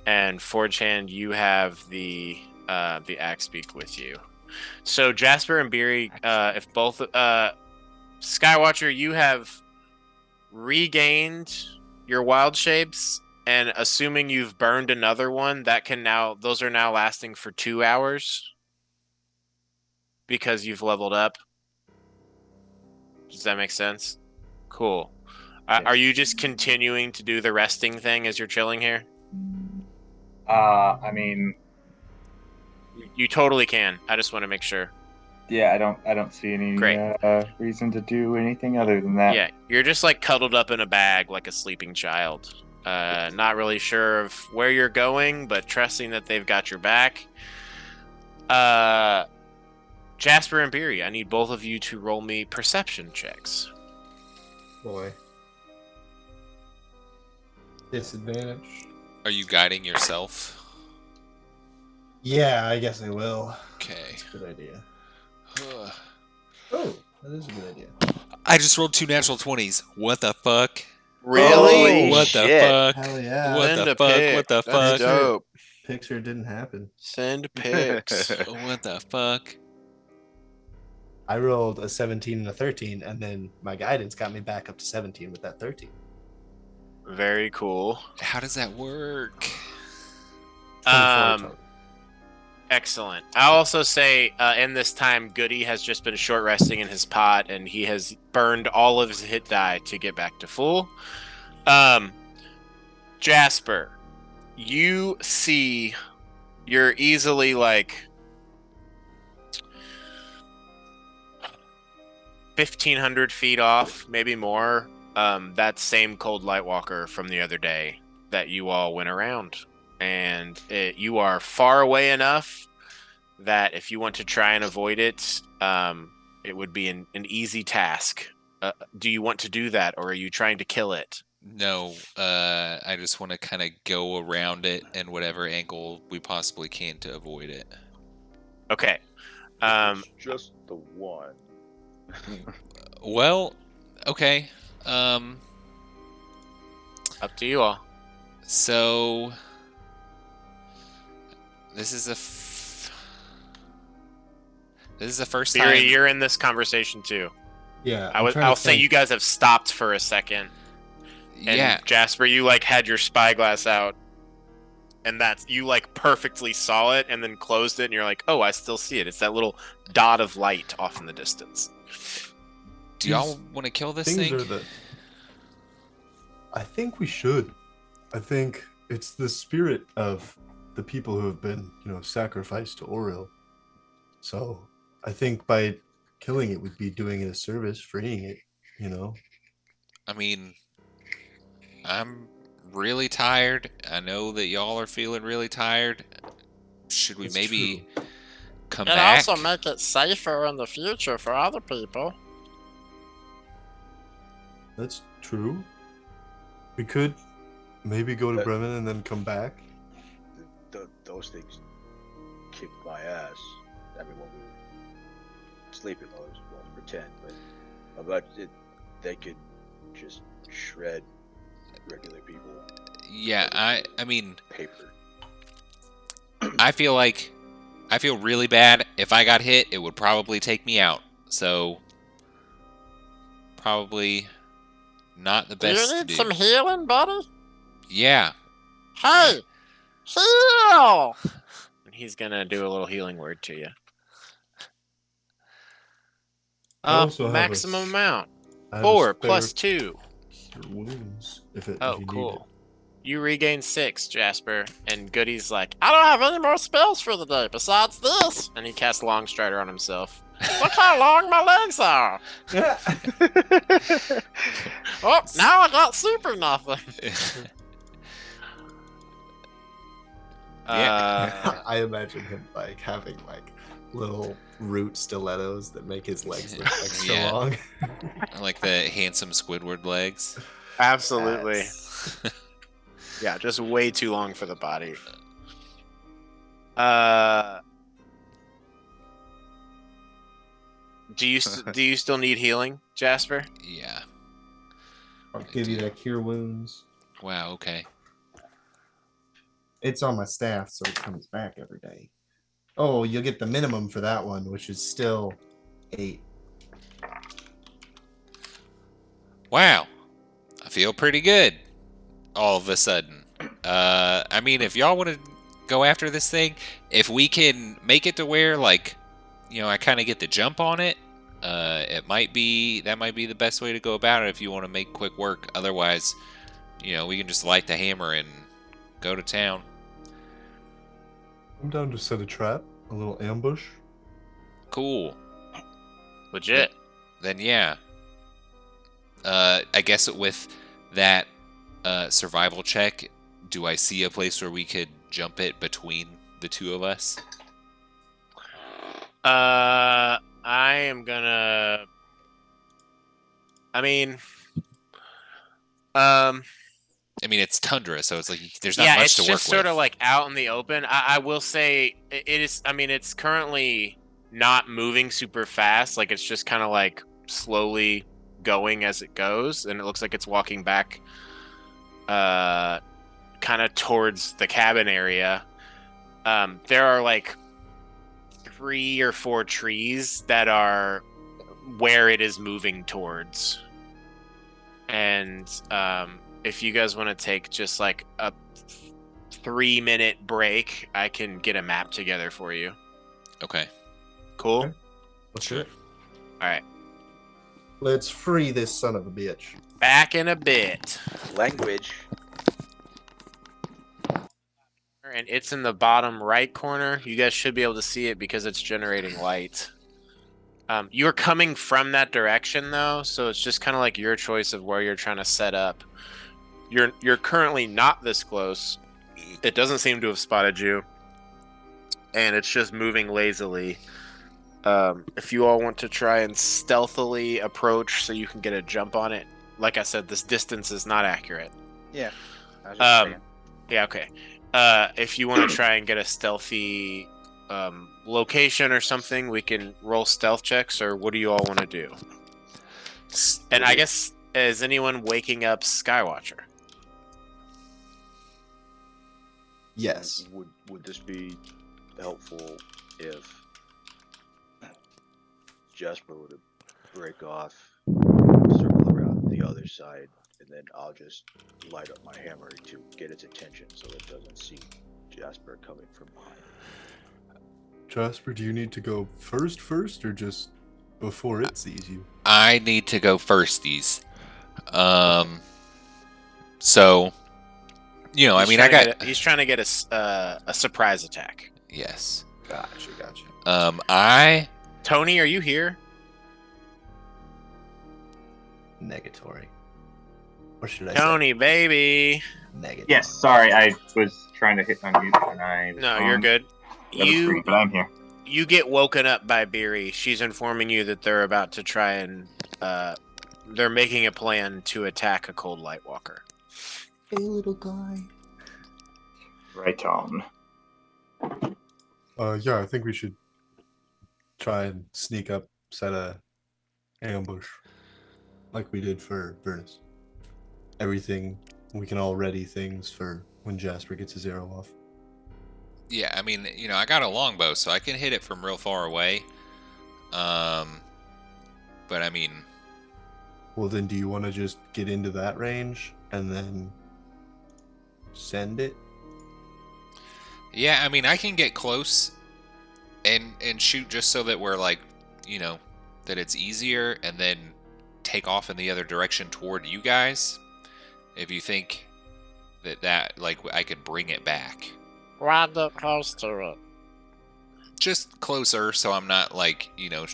[SPEAKER 2] And Forge Hand, you have the axe beak with you. So Jasper and Beery, if both Skywatcher, you have regained your wild shapes, and assuming you've burned another one, those are now lasting for 2 hours because you've leveled up. Does that make sense? Cool. Are you just continuing to do the resting thing as you're chilling here?
[SPEAKER 6] I mean,
[SPEAKER 2] You totally can. I just want to make sure.
[SPEAKER 6] yeah, I don't see any reason to do anything other than that.
[SPEAKER 2] Yeah, you're just like cuddled up in a bag like a sleeping child. Not really sure of where you're going, but trusting that they've got your back. Jasper and Beery, I need both of you to roll me perception checks.
[SPEAKER 7] Boy. Disadvantage.
[SPEAKER 1] Are you guiding yourself?
[SPEAKER 7] Yeah, I guess I will.
[SPEAKER 1] Okay.
[SPEAKER 7] That's a good idea. Oh, that is a good idea.
[SPEAKER 1] I just rolled 2 natural 20s. What the fuck?
[SPEAKER 2] Really?
[SPEAKER 1] What the fuck?
[SPEAKER 7] Hell yeah.
[SPEAKER 1] What
[SPEAKER 2] Send
[SPEAKER 1] the
[SPEAKER 2] a
[SPEAKER 1] fuck?
[SPEAKER 2] pic.
[SPEAKER 1] What the
[SPEAKER 2] That's
[SPEAKER 1] fuck?
[SPEAKER 2] dope.
[SPEAKER 7] Picture didn't happen.
[SPEAKER 2] Send pics.
[SPEAKER 1] What the fuck?
[SPEAKER 7] I rolled a 17 and a 13, and then my guidance got me back up to 17 with that 13.
[SPEAKER 2] Very cool.
[SPEAKER 1] How does that work?
[SPEAKER 7] 24 total.
[SPEAKER 2] Excellent. I'll also say, in this time, Goody has just been short resting in his pot, and he has burned all of his hit die to get back to full. Jasper, you're easily like 1,500 feet off, maybe more, that same cold light walker from the other day that you all went around. And you are far away enough that if you want to try and avoid it, it would be an easy task. Do you want to do that, or are you trying to kill it?
[SPEAKER 1] No, I just want to kind of go around it in whatever angle we possibly can to avoid it.
[SPEAKER 2] Okay.
[SPEAKER 5] It's just the one.
[SPEAKER 1] Well, okay.
[SPEAKER 2] Up to you all.
[SPEAKER 1] So this is the first
[SPEAKER 2] Beery,
[SPEAKER 1] time.
[SPEAKER 2] you're in this conversation too.
[SPEAKER 7] Yeah.
[SPEAKER 2] I'll say you guys have stopped for a second. And
[SPEAKER 1] Yeah.
[SPEAKER 2] Jasper, you like had your spyglass out, and you like perfectly saw it, and then closed it, and you're like, oh, I still see it. It's that little dot of light off in the distance.
[SPEAKER 1] Do y'all want to kill this
[SPEAKER 3] Things
[SPEAKER 1] thing?
[SPEAKER 3] are I think we should. I think it's the spirit of the people who have been, sacrificed to Oriel. So I think by killing it would be doing it a service, freeing it,
[SPEAKER 1] I mean, I'm really tired. I know that y'all are feeling really tired. Should we
[SPEAKER 3] It's
[SPEAKER 1] maybe come
[SPEAKER 10] And
[SPEAKER 1] back?
[SPEAKER 10] also make it safer in the future for other people.
[SPEAKER 3] That's true. We could maybe go to Bremen and then come back.
[SPEAKER 5] Those things kicked my ass. I mean, when we were sleeping, I was going to pretend, but about it, they could just shred regular people.
[SPEAKER 1] Yeah, I mean,
[SPEAKER 5] Paper.
[SPEAKER 1] I feel really bad. If I got hit, it would probably take me out. So probably not the
[SPEAKER 10] Do
[SPEAKER 1] best
[SPEAKER 10] you
[SPEAKER 1] to
[SPEAKER 10] need
[SPEAKER 1] do.
[SPEAKER 10] some healing, buddy?
[SPEAKER 1] Yeah.
[SPEAKER 10] Hey! Heal!
[SPEAKER 2] And he's gonna do a little healing word to you.
[SPEAKER 3] I also have a
[SPEAKER 2] Maximum amount.
[SPEAKER 3] I have a
[SPEAKER 2] 4
[SPEAKER 3] spare
[SPEAKER 2] plus 2.
[SPEAKER 3] cure wounds if you
[SPEAKER 2] Oh,
[SPEAKER 3] need it.
[SPEAKER 2] cool. You regain 6, Jasper, and Goody's like,
[SPEAKER 10] I don't have any more spells for the day besides this.
[SPEAKER 2] and he casts Longstrider on himself.
[SPEAKER 10] Look how long my legs are. Oh, now I got super nothing.
[SPEAKER 7] I imagine him like having like little root stilettos that make his legs look extra
[SPEAKER 1] Yeah.
[SPEAKER 7] long.
[SPEAKER 1] Like the handsome Squidward legs.
[SPEAKER 2] Absolutely.
[SPEAKER 7] Yes.
[SPEAKER 2] Yeah, just way too long for the body. Do you still need healing, Jasper?
[SPEAKER 1] Yeah.
[SPEAKER 7] I'll give you that cure wounds.
[SPEAKER 1] Wow, okay.
[SPEAKER 7] It's on my staff, so it comes back every day. Oh, you'll get the minimum for that one, which is still 8.
[SPEAKER 1] Wow. I feel pretty good all of a sudden. I mean, if y'all want to go after this thing, if we can make it to where, like, I kind of get the jump on it, that might be the best way to go about it if you want to make quick work. Otherwise, we can just light the hammer and go to town.
[SPEAKER 3] I'm down to set a trap, a little ambush.
[SPEAKER 1] Cool.
[SPEAKER 2] Legit.
[SPEAKER 1] Then yeah. I guess with that survival check, do I see a place where we could jump it between the two of us?
[SPEAKER 2] I am gonna. I mean,
[SPEAKER 1] it's tundra, so it's like there's not
[SPEAKER 2] yeah,
[SPEAKER 1] much
[SPEAKER 2] it's
[SPEAKER 1] to work
[SPEAKER 2] just sort
[SPEAKER 1] with.
[SPEAKER 2] of like out in the open. I will say it is. I mean, it's currently not moving super fast. Like it's just kind of like slowly going as it goes, and it looks like it's walking back, kind of towards the cabin area. There are like 3 or 4 trees that are where it is moving towards, and if you guys want to take just like a 3-minute break, I can get a map together for you.
[SPEAKER 1] Okay.
[SPEAKER 2] Cool.
[SPEAKER 3] Okay. Let's do it.
[SPEAKER 2] All right.
[SPEAKER 7] Let's free this son of a bitch.
[SPEAKER 2] Back in a bit.
[SPEAKER 5] Language.
[SPEAKER 2] And it's in the bottom right corner. You guys should be able to see it because it's generating light. You're coming from that direction though, so it's just kind of like your choice of where you're trying to set up. You're currently not this close. It doesn't seem to have spotted you, and it's just moving lazily. If you all want to try and stealthily approach so you can get a jump on it, like I said, this distance is not accurate.
[SPEAKER 5] Yeah. I was just saying.
[SPEAKER 2] Yeah, okay. If you want to try and get a stealthy location or something, we can roll stealth checks, or what do you all want to do? And I guess, is anyone waking up Skywatcher?
[SPEAKER 7] Yes.
[SPEAKER 5] Would this be helpful if Jasper were to break off, circle around the other side, and then I'll just light up my hammer to get its attention so it doesn't see Jasper coming from behind?
[SPEAKER 3] Jasper, do you need to go first, or just before it sees you?
[SPEAKER 1] I need to go firsties. So, you know,
[SPEAKER 2] He's trying to get a surprise attack.
[SPEAKER 1] Yes.
[SPEAKER 7] Gotcha.
[SPEAKER 2] Tony, are you here?
[SPEAKER 7] Negatory. Or should I
[SPEAKER 2] Tony, baby.
[SPEAKER 7] Negative.
[SPEAKER 8] Yes, sorry, I was trying to hit unmute and I.
[SPEAKER 2] No, you're good.
[SPEAKER 8] But I'm here.
[SPEAKER 2] You get woken up by Beery. She's informing you that they're about to try and they're making a plan to attack a cold light walker.
[SPEAKER 7] Hey, little guy.
[SPEAKER 8] Right on.
[SPEAKER 3] Yeah, I think we should try and sneak up, set a ambush, like we did for Vernus. Everything, we can all ready things for when Jasper gets his arrow off.
[SPEAKER 1] Yeah, I mean, you know, I got a longbow, so I can hit it from real far away. But I mean...
[SPEAKER 3] Well, then do you want to just get into that range and then send it?
[SPEAKER 1] Yeah, I mean, I can get close and shoot just so that we're like, you know, that it's easier, and then take off in the other direction toward you guys. If you think that like I could bring it back.
[SPEAKER 10] Right up close to it.
[SPEAKER 1] Just closer, so I'm not like, you know,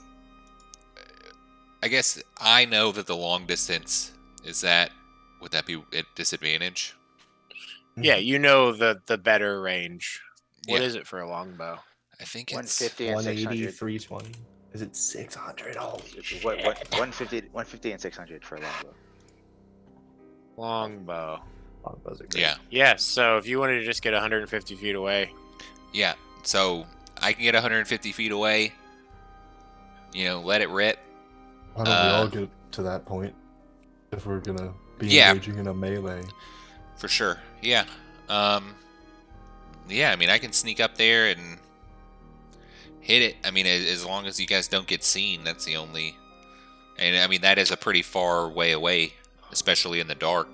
[SPEAKER 1] I guess I know that the long distance is that, would that be at disadvantage?
[SPEAKER 2] Yeah, you know the better range. What
[SPEAKER 1] Yeah.
[SPEAKER 2] is it for a longbow?
[SPEAKER 1] I think it's
[SPEAKER 5] 150 and
[SPEAKER 7] 180,
[SPEAKER 5] 600.
[SPEAKER 7] 320. Is it 600? Holy shit.
[SPEAKER 5] What 150 and 600 for a longbow.
[SPEAKER 2] Longbow.
[SPEAKER 7] Longbows are great.
[SPEAKER 1] yeah.
[SPEAKER 2] Yeah, so if you wanted to just get 150 feet away.
[SPEAKER 1] Yeah, so I can get 150 feet away, you know, let it rip.
[SPEAKER 3] Why don't we all get to that point if we're gonna be engaging in a melee?
[SPEAKER 1] For sure, yeah. Yeah, I mean, I can sneak up there and hit it. I mean, as long as you guys don't get seen, that's the only... And, I mean, that is a pretty far way away, especially in the dark.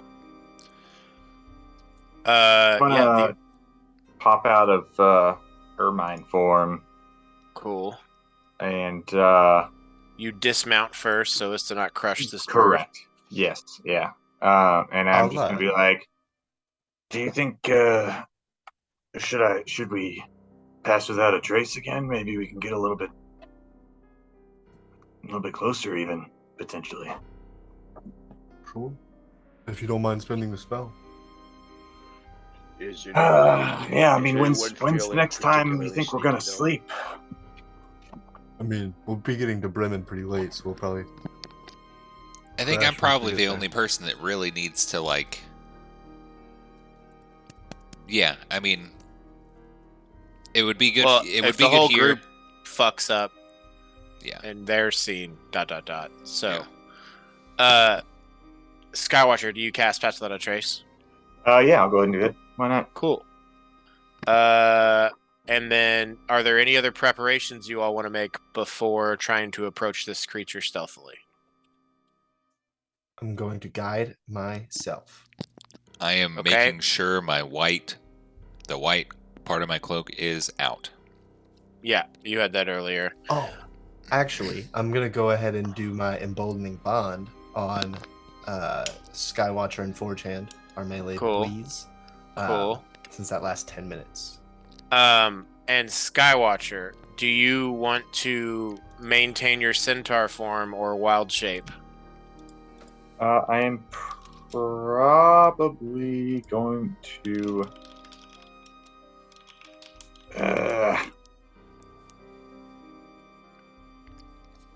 [SPEAKER 8] Pop out of Ermine form.
[SPEAKER 2] Cool.
[SPEAKER 8] And
[SPEAKER 2] you dismount first so as to not crush this bird.
[SPEAKER 8] Correct. Yes, yeah. And I'm just gonna be like, do you think should we pass without a trace again? Maybe we can get a little bit closer even, potentially.
[SPEAKER 3] Sure. If you don't mind spending the spell.
[SPEAKER 8] Yeah, I mean, when's the next time you think we're gonna sleep?
[SPEAKER 3] I mean, we'll be getting to Bremen pretty late, so we'll probably...
[SPEAKER 1] I think I'm probably the only person that really needs to, like... Yeah, I mean... It would be good.
[SPEAKER 2] Well,
[SPEAKER 1] it would
[SPEAKER 2] if
[SPEAKER 1] be
[SPEAKER 2] the
[SPEAKER 1] good
[SPEAKER 2] whole
[SPEAKER 1] here.
[SPEAKER 2] group fucks up,
[SPEAKER 1] Yeah.
[SPEAKER 2] and they're seen. ... So, Skywatcher, do you cast Pass Without a Trace?
[SPEAKER 8] Yeah, I'll go ahead and do it. Why not?
[SPEAKER 2] Cool. And then, are there any other preparations you all want to make before trying to approach this creature stealthily?
[SPEAKER 7] I'm going to guide myself.
[SPEAKER 1] I am
[SPEAKER 2] Okay.
[SPEAKER 1] making sure the white part of my cloak is out.
[SPEAKER 2] Yeah, you had that earlier.
[SPEAKER 7] Oh, actually, I'm going to go ahead and do my emboldening bond on Skywatcher and Forgehand, our melee please.
[SPEAKER 2] Cool.
[SPEAKER 7] Since that lasts 10 minutes.
[SPEAKER 2] And Skywatcher, do you want to maintain your centaur form or wild shape?
[SPEAKER 8] I am probably going to.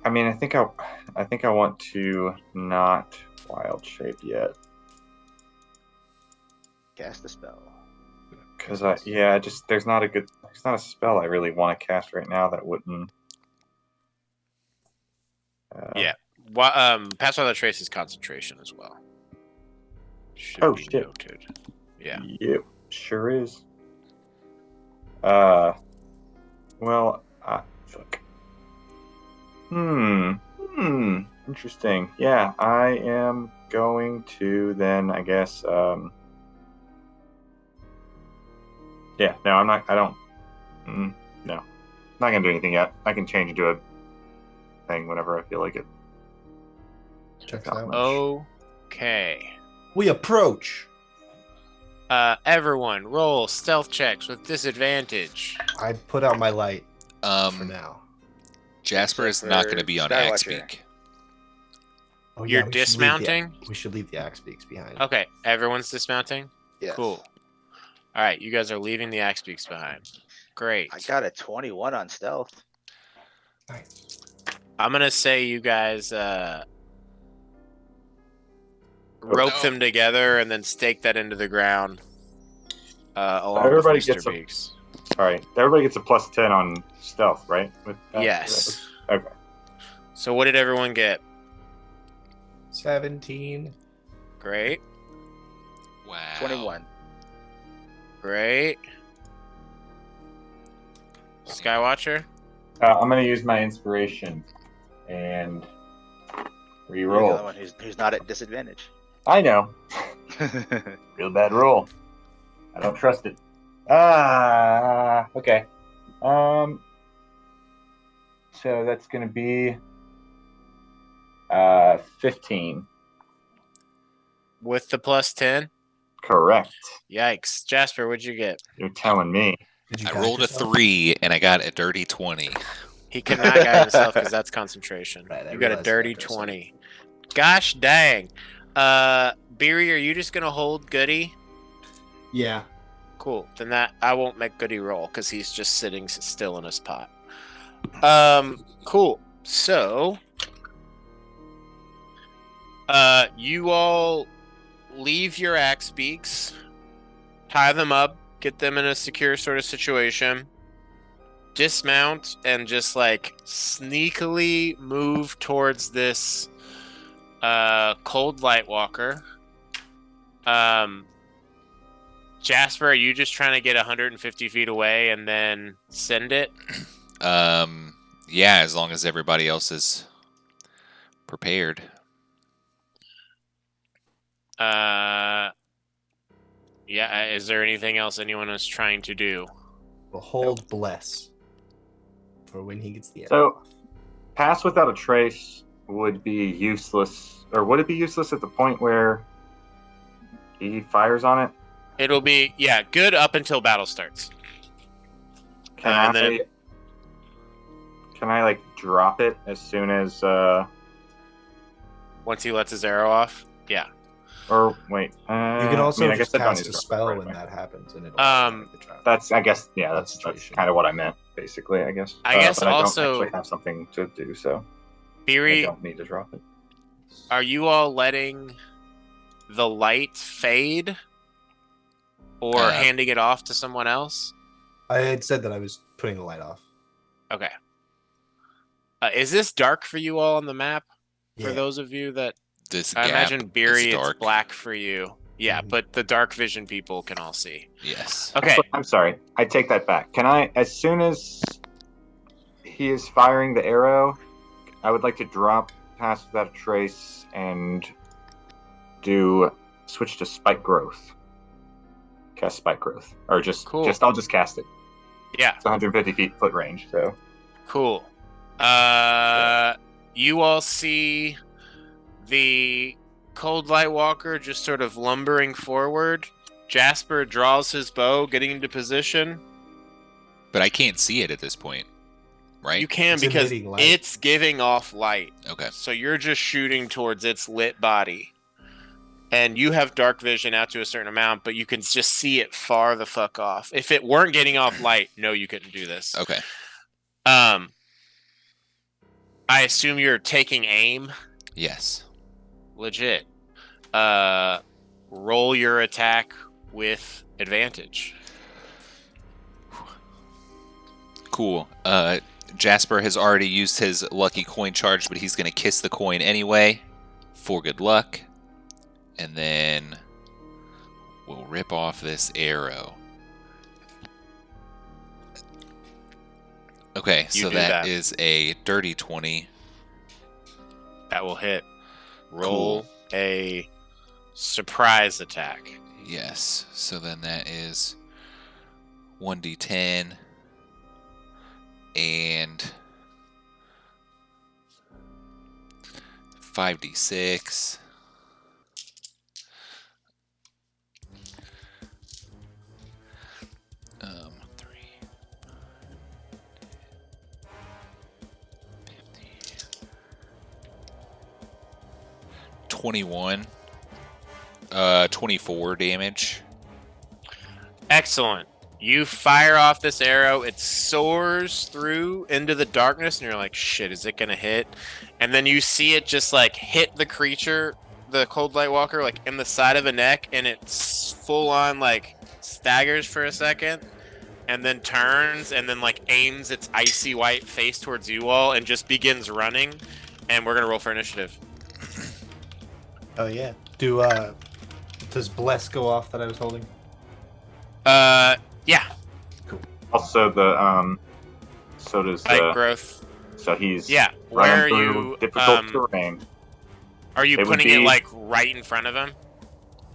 [SPEAKER 8] I mean, I think I want to not wild shape yet.
[SPEAKER 5] Cast a spell.
[SPEAKER 8] Because there's not a spell I really want to cast right now that wouldn't.
[SPEAKER 2] Yeah. Pass Without Trace is concentration as well. Should be
[SPEAKER 8] shit.
[SPEAKER 2] noted. Yeah.
[SPEAKER 8] Yep, sure is. Well, fuck. Interesting. Yeah, I am going to then, I guess, yeah, no, I'm not, I don't, no. Not gonna do anything yet. I can change into a thing whenever I feel like it.
[SPEAKER 7] Checks
[SPEAKER 8] Not
[SPEAKER 7] out.
[SPEAKER 8] much.
[SPEAKER 2] Okay.
[SPEAKER 7] We approach.
[SPEAKER 2] Everyone, roll stealth checks with disadvantage.
[SPEAKER 7] I put out my light for now.
[SPEAKER 1] Jasper is not going to be on Axe Peak.
[SPEAKER 7] Oh,
[SPEAKER 2] You're
[SPEAKER 7] we should leave
[SPEAKER 2] dismounting?
[SPEAKER 7] we should leave the axe beaks behind.
[SPEAKER 2] Okay, everyone's dismounting?
[SPEAKER 5] Yes.
[SPEAKER 2] Cool. Alright, you guys are leaving the axe beaks behind. Great.
[SPEAKER 5] I got a 21 on stealth.
[SPEAKER 7] Nice.
[SPEAKER 2] I'm gonna say you guys rope them together and then stake that into the ground. Along
[SPEAKER 8] Everybody
[SPEAKER 2] with Mr.
[SPEAKER 8] gets
[SPEAKER 2] Beaks.
[SPEAKER 8] Sorry, everybody gets a +10 on stealth, right?
[SPEAKER 2] Yes.
[SPEAKER 8] Okay.
[SPEAKER 2] So what did everyone get?
[SPEAKER 7] 17.
[SPEAKER 2] Great.
[SPEAKER 1] Wow.
[SPEAKER 5] 21.
[SPEAKER 2] Great. Skywatcher?
[SPEAKER 8] I'm gonna use my inspiration and
[SPEAKER 5] You're the
[SPEAKER 8] re-roll.
[SPEAKER 5] only one who's not at disadvantage.
[SPEAKER 8] I know. Real bad roll. I don't trust it. Okay. So that's gonna be 15.
[SPEAKER 2] With the +10?
[SPEAKER 8] Correct.
[SPEAKER 2] Yikes. Jasper, what'd you get?
[SPEAKER 8] You're telling me.
[SPEAKER 7] Did you
[SPEAKER 1] I
[SPEAKER 7] guide
[SPEAKER 1] rolled a
[SPEAKER 7] yourself?
[SPEAKER 1] 3 and I got a dirty 20.
[SPEAKER 2] He cannot guide himself because that's concentration.
[SPEAKER 7] Right, I
[SPEAKER 2] You got a
[SPEAKER 7] realized
[SPEAKER 2] dirty
[SPEAKER 7] that for a second.
[SPEAKER 2] 20. Gosh dang. Beery, are you just gonna hold Goody?
[SPEAKER 7] Yeah.
[SPEAKER 2] Cool. Then that I won't make Goody roll because he's just sitting still in his pot. Cool. So, you all leave your axe beaks, tie them up, get them in a secure sort of situation, dismount, and just like sneakily move towards this cold light walker. Jasper, are you just trying to get 150 feet away and then send it?
[SPEAKER 1] Yeah, as long as everybody else is prepared.
[SPEAKER 2] Yeah, is there anything else anyone is trying to do?
[SPEAKER 7] We'll hold bless for when he gets the arrow.
[SPEAKER 8] So, pass without a trace would be useless, or would it be useless at the point where he fires on it?
[SPEAKER 2] It'll be, yeah, good up until battle starts.
[SPEAKER 8] Can
[SPEAKER 2] and
[SPEAKER 8] I?
[SPEAKER 2] then
[SPEAKER 8] Can I like drop it as soon as?
[SPEAKER 2] Once he lets his arrow off, yeah.
[SPEAKER 8] Or wait.
[SPEAKER 7] You can also
[SPEAKER 8] I
[SPEAKER 7] just
[SPEAKER 8] guess I don't
[SPEAKER 7] cast
[SPEAKER 8] need
[SPEAKER 7] a
[SPEAKER 8] to drop it
[SPEAKER 7] spell
[SPEAKER 8] right
[SPEAKER 7] when
[SPEAKER 8] away.
[SPEAKER 7] that happens, and it'll the trap.
[SPEAKER 8] That's, I guess, yeah, that's
[SPEAKER 7] Concentration.
[SPEAKER 8] kind of what I meant, basically, I guess.
[SPEAKER 2] I guess
[SPEAKER 8] but
[SPEAKER 2] also-
[SPEAKER 8] I don't actually have something to do, so I
[SPEAKER 2] Beery,
[SPEAKER 8] don't need to drop it.
[SPEAKER 2] are you all letting the light fade? Or handing it off to someone else?
[SPEAKER 7] I had said that I was putting the light off.
[SPEAKER 2] Okay. Is this dark for you all on the map? For
[SPEAKER 7] Yeah.
[SPEAKER 2] those of you that...
[SPEAKER 1] This
[SPEAKER 2] I
[SPEAKER 1] gap
[SPEAKER 2] imagine Beery,
[SPEAKER 1] is
[SPEAKER 2] it's
[SPEAKER 1] dark.
[SPEAKER 2] black for you. Yeah, but the dark vision people can all see.
[SPEAKER 1] Yes.
[SPEAKER 2] Okay.
[SPEAKER 8] I'm sorry. I take that back. Can I, as soon as he is firing the arrow, I would like to drop Pass Without a Trace and switch to Spike Growth. Cast Spike Growth. Or
[SPEAKER 2] Cool.
[SPEAKER 8] I'll just cast it.
[SPEAKER 2] Yeah.
[SPEAKER 8] It's 150 foot range, so.
[SPEAKER 2] Cool. You all see the cold light walker just sort of lumbering forward. Jasper draws his bow, getting into position.
[SPEAKER 1] But I can't see it at this point. right?
[SPEAKER 2] You can
[SPEAKER 7] It's
[SPEAKER 2] because
[SPEAKER 7] emitting light.
[SPEAKER 2] it's giving off light.
[SPEAKER 1] Okay.
[SPEAKER 2] So you're just shooting towards its lit body. And you have dark vision out to a certain amount, but you can just see it far the fuck off. If it weren't getting off light, no, you couldn't do this.
[SPEAKER 1] Okay.
[SPEAKER 2] I assume you're taking aim.
[SPEAKER 1] Yes.
[SPEAKER 2] Legit. Roll your attack with advantage.
[SPEAKER 1] Cool. Jasper has already used his lucky coin charge, but he's going to kiss the coin anyway for good luck. And then we'll rip off this arrow. Okay,
[SPEAKER 2] You
[SPEAKER 1] so
[SPEAKER 2] do
[SPEAKER 1] that
[SPEAKER 2] that.
[SPEAKER 1] is a dirty 20.
[SPEAKER 2] That will hit. Roll a surprise attack.
[SPEAKER 1] Yes. So then that is 1d10 and 5d6. 21. 24 damage.
[SPEAKER 2] Excellent. You fire off this arrow. It soars through into the darkness, and you're like, shit, is it going to hit? And then you see it just, like, hit the creature, the Cold Light Walker, like, in the side of the neck, and it full on, like, staggers for a second, and then turns, and then, like, aims its icy white face towards you all, and just begins running. And we're going to roll for initiative.
[SPEAKER 7] Oh, yeah. Does Bless go off that I was holding?
[SPEAKER 2] Yeah.
[SPEAKER 8] Also, so does
[SPEAKER 2] Light growth.
[SPEAKER 8] So he's
[SPEAKER 2] Yeah.
[SPEAKER 8] running
[SPEAKER 2] Where are
[SPEAKER 8] through
[SPEAKER 2] you?
[SPEAKER 8] difficult terrain.
[SPEAKER 2] Are you
[SPEAKER 8] It would
[SPEAKER 2] putting it
[SPEAKER 8] be-
[SPEAKER 2] like right in front of him?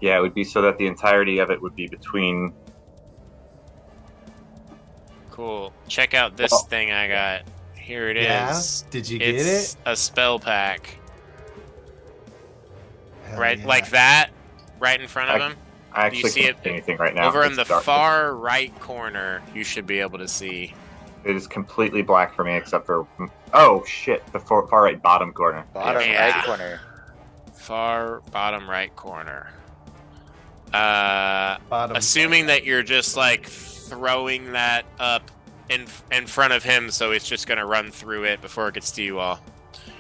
[SPEAKER 8] Yeah, it would be so that the entirety of it would be between.
[SPEAKER 2] Cool. Check out this thing I got. Here it is.
[SPEAKER 7] Yeah? Did you get
[SPEAKER 2] It's
[SPEAKER 7] it?
[SPEAKER 2] a spell pack.
[SPEAKER 7] Hell
[SPEAKER 2] Right,
[SPEAKER 7] yeah.
[SPEAKER 2] like that, right in front of him.
[SPEAKER 8] I
[SPEAKER 2] Do you
[SPEAKER 8] actually
[SPEAKER 2] see
[SPEAKER 8] can't
[SPEAKER 2] it
[SPEAKER 8] see anything right now.
[SPEAKER 2] over in
[SPEAKER 8] It's
[SPEAKER 2] the
[SPEAKER 8] dark.
[SPEAKER 2] far right corner? You should be able to see.
[SPEAKER 8] It is completely black for me, except for shit, the far right bottom corner.
[SPEAKER 5] Bottom
[SPEAKER 2] Yeah.
[SPEAKER 5] right corner.
[SPEAKER 2] Far bottom right corner.
[SPEAKER 7] Bottom
[SPEAKER 2] Assuming that you're just like throwing that up in front of him, so it's just gonna run through it before it gets to you all.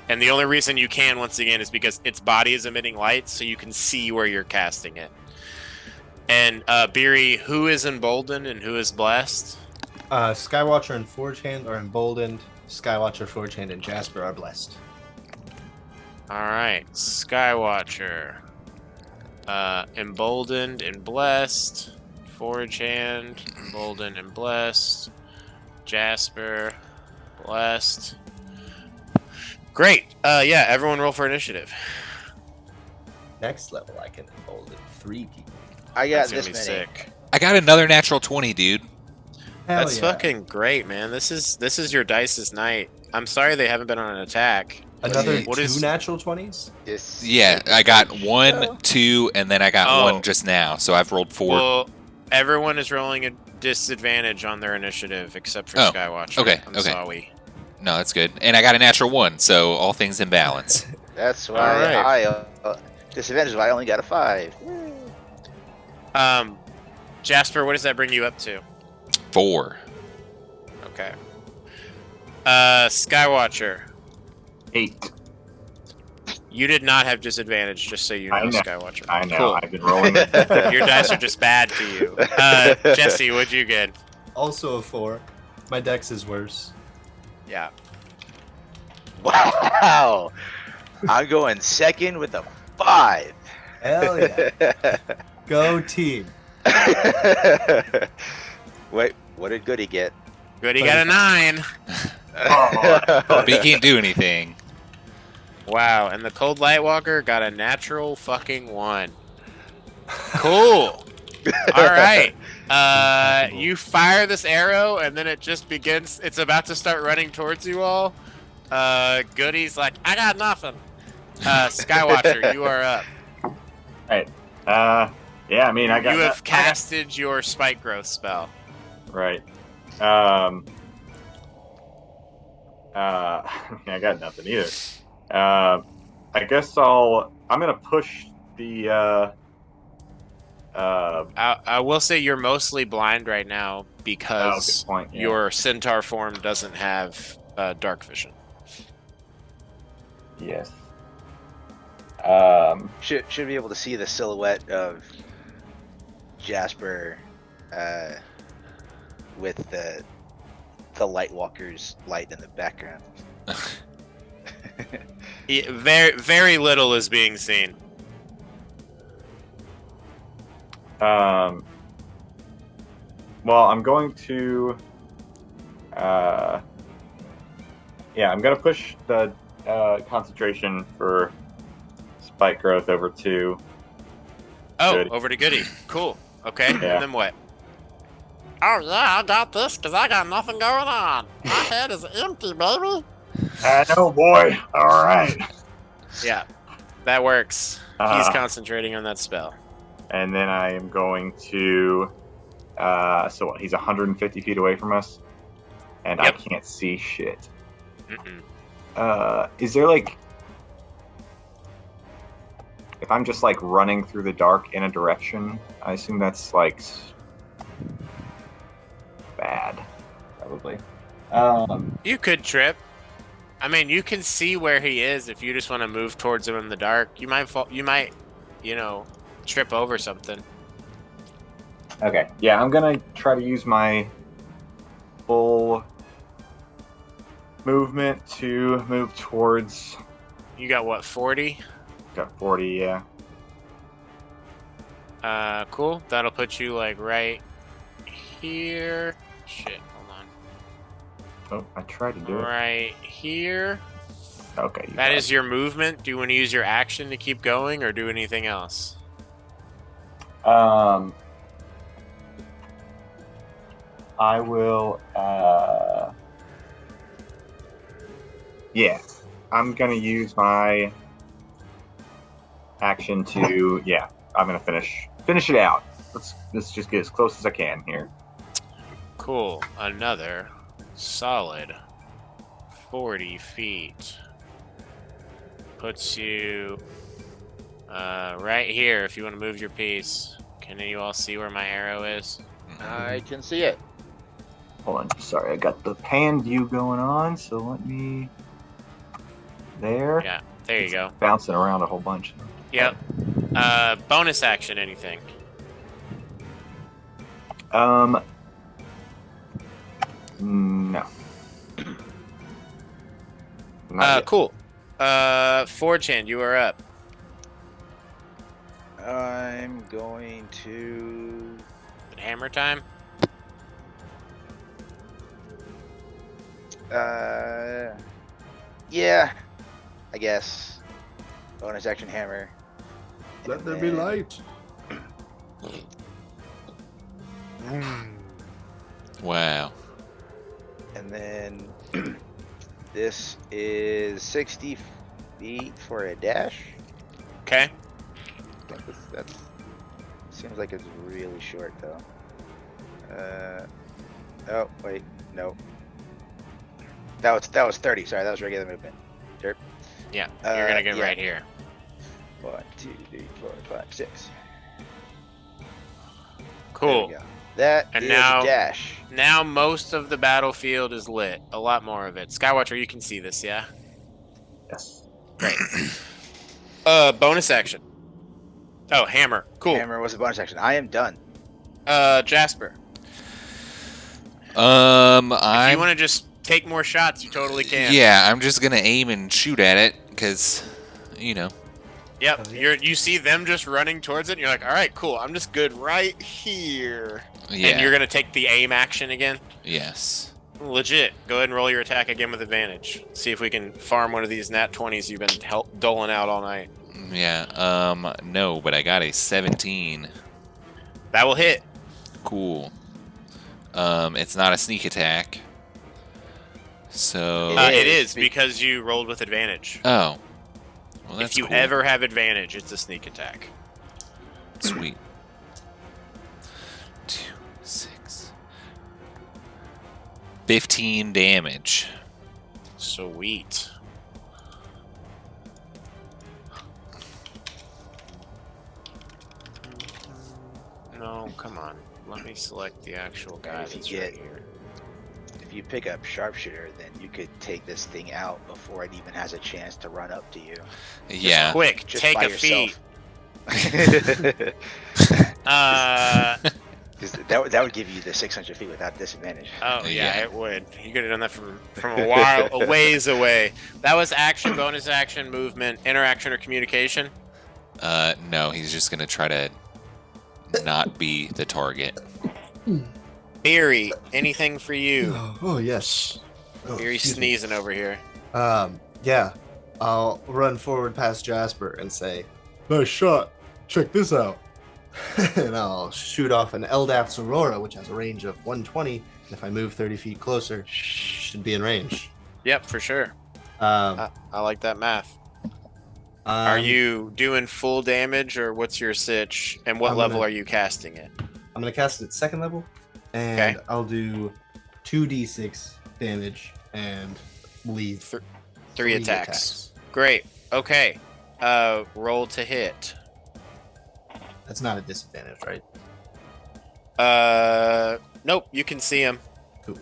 [SPEAKER 2] And the only reason you can, once again, is because its body is emitting light, so you can see where you're casting it. And Beery, who is emboldened and who is blessed?
[SPEAKER 7] Skywatcher and Forge Hand are emboldened. Skywatcher, Forge Hand, and Jasper are blessed.
[SPEAKER 2] All right, Skywatcher, emboldened and blessed. Forge Hand, emboldened and blessed. Jasper, blessed. Great. Yeah, everyone roll for initiative.
[SPEAKER 7] Next level, I can embolden 3 people.
[SPEAKER 5] I got
[SPEAKER 2] That's gonna
[SPEAKER 5] this
[SPEAKER 2] be
[SPEAKER 5] many.
[SPEAKER 2] sick.
[SPEAKER 1] I got another natural 20, dude.
[SPEAKER 7] Hell
[SPEAKER 2] That's
[SPEAKER 7] yeah.
[SPEAKER 2] fucking great, man. This is your dice's night. I'm sorry they haven't been on an attack.
[SPEAKER 7] Another
[SPEAKER 2] What
[SPEAKER 7] 2
[SPEAKER 2] is-
[SPEAKER 7] natural 20s?
[SPEAKER 5] Yes.
[SPEAKER 1] Yeah, I got 1, 2, and then I got
[SPEAKER 2] Oh.
[SPEAKER 1] 1 just now. So I've rolled 4.
[SPEAKER 2] Well, everyone is rolling a disadvantage on their initiative except for
[SPEAKER 1] Oh,
[SPEAKER 2] Skywatcher.
[SPEAKER 1] okay,
[SPEAKER 2] I'm
[SPEAKER 1] okay.
[SPEAKER 2] sorry.
[SPEAKER 1] No, that's good. And I got a natural 1, so all things in balance.
[SPEAKER 5] That's why
[SPEAKER 2] Alright.
[SPEAKER 5] I disadvantage is why I only got a 5.
[SPEAKER 2] Jasper, what does that bring you up to?
[SPEAKER 1] 4.
[SPEAKER 2] Okay. Skywatcher,
[SPEAKER 8] 8.
[SPEAKER 2] you did not have disadvantage, just so you know,
[SPEAKER 8] I know.
[SPEAKER 2] Skywatcher.
[SPEAKER 8] I know.
[SPEAKER 2] Cool.
[SPEAKER 8] I've been rolling.
[SPEAKER 2] Your dice are just bad to you. Jesse, what'd you get?
[SPEAKER 7] Also a 4. My dex is worse.
[SPEAKER 2] Yeah.
[SPEAKER 5] Wow. I'm going second with a 5.
[SPEAKER 7] Hell yeah. Go team.
[SPEAKER 5] Wait, what did Goody get?
[SPEAKER 2] Good, he got a 9.
[SPEAKER 1] But he can't do anything.
[SPEAKER 2] Wow, and the Cold Light Walker got a natural fucking 1. Cool. All right. You fire this arrow, and then it just begins. It's about to start running towards you all. Goody's like, I got nothing. Skywatcher, you are up.
[SPEAKER 8] Right. Yeah, I mean, I got.
[SPEAKER 2] You have casted your spike growth spell.
[SPEAKER 8] Right. I got nothing either. I guess I'm gonna push the.
[SPEAKER 2] I will say you're mostly blind right now because
[SPEAKER 8] good point, yeah.
[SPEAKER 2] your centaur form doesn't have dark vision.
[SPEAKER 8] Yes.
[SPEAKER 5] Should be able to see the silhouette of Jasper with the Lightwalker's light in the background.
[SPEAKER 2] Very, very little is being seen.
[SPEAKER 8] Well, I'm going to. I'm gonna push the concentration for spike growth over to.
[SPEAKER 2] Oh,
[SPEAKER 8] Goody.
[SPEAKER 2] over to Goody. Cool. Okay,
[SPEAKER 8] Yeah.
[SPEAKER 2] and then what?
[SPEAKER 10] Oh yeah, I got this because I got nothing going on. My head is empty, baby.
[SPEAKER 8] I know, boy. All right.
[SPEAKER 2] Yeah, that works. He's concentrating on that spell.
[SPEAKER 8] And then I am going to. So what? He's 150 feet away from us, and I can't see shit. Is there like? If I'm just like running through the dark in a direction, I assume that's like bad, probably.
[SPEAKER 2] You could trip. I mean, you can see where he is if you just want to move towards him in the dark. You might fall. You might, trip over something.
[SPEAKER 8] Okay. Yeah, I'm gonna try to use my full movement to move towards.
[SPEAKER 2] You got what, 40?
[SPEAKER 8] Got 40, yeah.
[SPEAKER 2] Cool. That'll put you like right here. Shit, hold on.
[SPEAKER 8] Oh, I tried to do it.
[SPEAKER 2] Right here.
[SPEAKER 8] Okay.
[SPEAKER 2] That is your movement. Do you want to use your action to keep going or do anything else?
[SPEAKER 8] I will, yeah. I'm gonna use my action to, I'm gonna finish it out. Let's just get as close as I can here.
[SPEAKER 2] Cool. Another solid 40 feet. Puts you right here if you want to move your piece. Can you all see where my arrow is?
[SPEAKER 5] I can see it.
[SPEAKER 8] Hold on, sorry, I got the pan view going on, so let me... There.
[SPEAKER 2] Yeah, there you go.
[SPEAKER 8] Bouncing around a whole bunch.
[SPEAKER 2] Yep. Bonus action, anything?
[SPEAKER 8] No. Not yet.
[SPEAKER 2] Cool. 4chan, you are up.
[SPEAKER 5] I'm going to...
[SPEAKER 2] Hammer time?
[SPEAKER 5] Yeah, I guess. Bonus action hammer.
[SPEAKER 3] Let there be light.
[SPEAKER 1] Wow.
[SPEAKER 5] And then this is 60 feet for a dash.
[SPEAKER 2] Okay.
[SPEAKER 5] That's seems like it's really short though. Oh wait, no. That was 30. Sorry, that was regular movement. Sure.
[SPEAKER 2] Yeah, you're gonna get right here.
[SPEAKER 5] 1, 2, 3, 4, 5, 6.
[SPEAKER 2] Cool.
[SPEAKER 5] There we go. That
[SPEAKER 2] And
[SPEAKER 5] is
[SPEAKER 2] now-
[SPEAKER 5] a dash.
[SPEAKER 2] Now most of the battlefield is lit. A lot more of it. Skywatcher, you can see this, yeah?
[SPEAKER 8] Yes.
[SPEAKER 2] Great. Bonus action. Oh, hammer. Cool.
[SPEAKER 5] Hammer was a bonus action. I am done.
[SPEAKER 2] Jasper. If
[SPEAKER 1] I'm.
[SPEAKER 2] you want to just take more shots, you totally can.
[SPEAKER 1] Yeah, I'm just gonna aim and shoot at it because,
[SPEAKER 2] Yep. You see them just running towards it, and you're like, all right, cool. I'm just good right here.
[SPEAKER 1] Yeah.
[SPEAKER 2] And you're gonna take the aim action again.
[SPEAKER 1] Yes.
[SPEAKER 2] Legit. Go ahead and roll your attack again with advantage. See if we can farm one of these nat 20s you've been doling out all night.
[SPEAKER 1] Yeah. No, but I got a 17.
[SPEAKER 2] That will hit.
[SPEAKER 1] Cool. It's not a sneak attack. So.
[SPEAKER 2] It is because you rolled with advantage.
[SPEAKER 1] Oh. Well, that's
[SPEAKER 2] if you
[SPEAKER 1] cool.
[SPEAKER 2] ever have advantage, it's a sneak attack.
[SPEAKER 1] Sweet. 2, 6. 15 damage.
[SPEAKER 2] Sweet. No, come on. Let me select the actual guy
[SPEAKER 5] If you
[SPEAKER 2] that's
[SPEAKER 5] get-
[SPEAKER 2] right here.
[SPEAKER 5] If you pick up Sharpshooter, then you could take this thing out before it even has a chance to run up to you.
[SPEAKER 1] Yeah.
[SPEAKER 2] Quick,
[SPEAKER 5] Just
[SPEAKER 2] take
[SPEAKER 5] by
[SPEAKER 2] a feat.
[SPEAKER 5] yourself.
[SPEAKER 2] Uh,
[SPEAKER 5] 'Cause that would give you the 600 feet without disadvantage.
[SPEAKER 2] oh yeah,
[SPEAKER 1] Yeah.
[SPEAKER 2] it would. You could have done that from a ways away. That was action, bonus action, movement, interaction, or communication.
[SPEAKER 1] No, he's just gonna try to not be the target.
[SPEAKER 2] Beery, anything for you?
[SPEAKER 7] Oh yes. Oh,
[SPEAKER 2] Beery
[SPEAKER 7] excuse me.
[SPEAKER 2] sneezing over here.
[SPEAKER 7] Yeah. I'll run forward past Jasper and say,
[SPEAKER 3] Nice shot. Check this out.
[SPEAKER 7] and I'll shoot off an Eldath's Aurora, which has a range of 120. And if I move 30 feet closer, should be in range.
[SPEAKER 2] Yep, for sure.
[SPEAKER 7] Um,
[SPEAKER 2] I like that math. Are you doing full damage, or what's your sitch? And what
[SPEAKER 7] I'm
[SPEAKER 2] level
[SPEAKER 7] gonna-
[SPEAKER 2] are you casting it?
[SPEAKER 7] I'm gonna cast it at second level, and I'll do 2d6 damage and leave
[SPEAKER 2] Three attacks. Great. Okay. Roll to hit.
[SPEAKER 7] That's not a disadvantage, right?
[SPEAKER 2] Nope. You can see him.
[SPEAKER 7] Cool.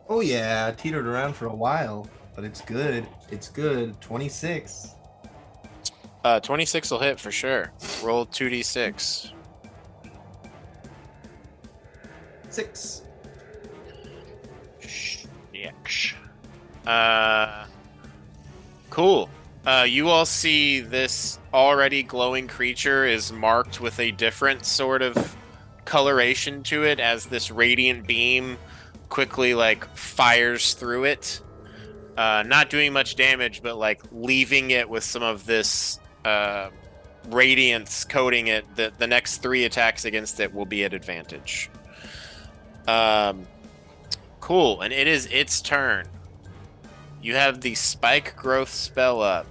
[SPEAKER 7] Oh yeah, teetered around for a while, but it's good. It's good. 26.
[SPEAKER 2] 26 will hit for sure. Roll 2d6.
[SPEAKER 7] 6.
[SPEAKER 2] Cool. You all see this already glowing creature is marked with a different sort of coloration to it as this radiant beam quickly fires through it. Not doing much damage, but leaving it with some of this radiance coating it. The next 3 attacks against it will be at advantage. Cool, and it is its turn. You have the spike growth spell up.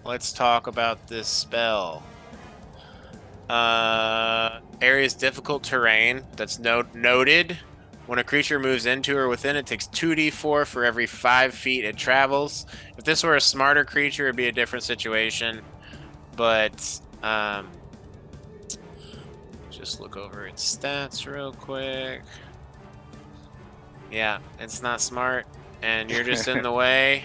[SPEAKER 2] Let's talk about this spell. Area's difficult terrain. That's noted. When a creature moves into or within, it takes 2d4 for every 5 feet it travels. If this were a smarter creature, it'd be a different situation. But, just look over its stats real quick. Yeah, it's not smart, and you're just in the way.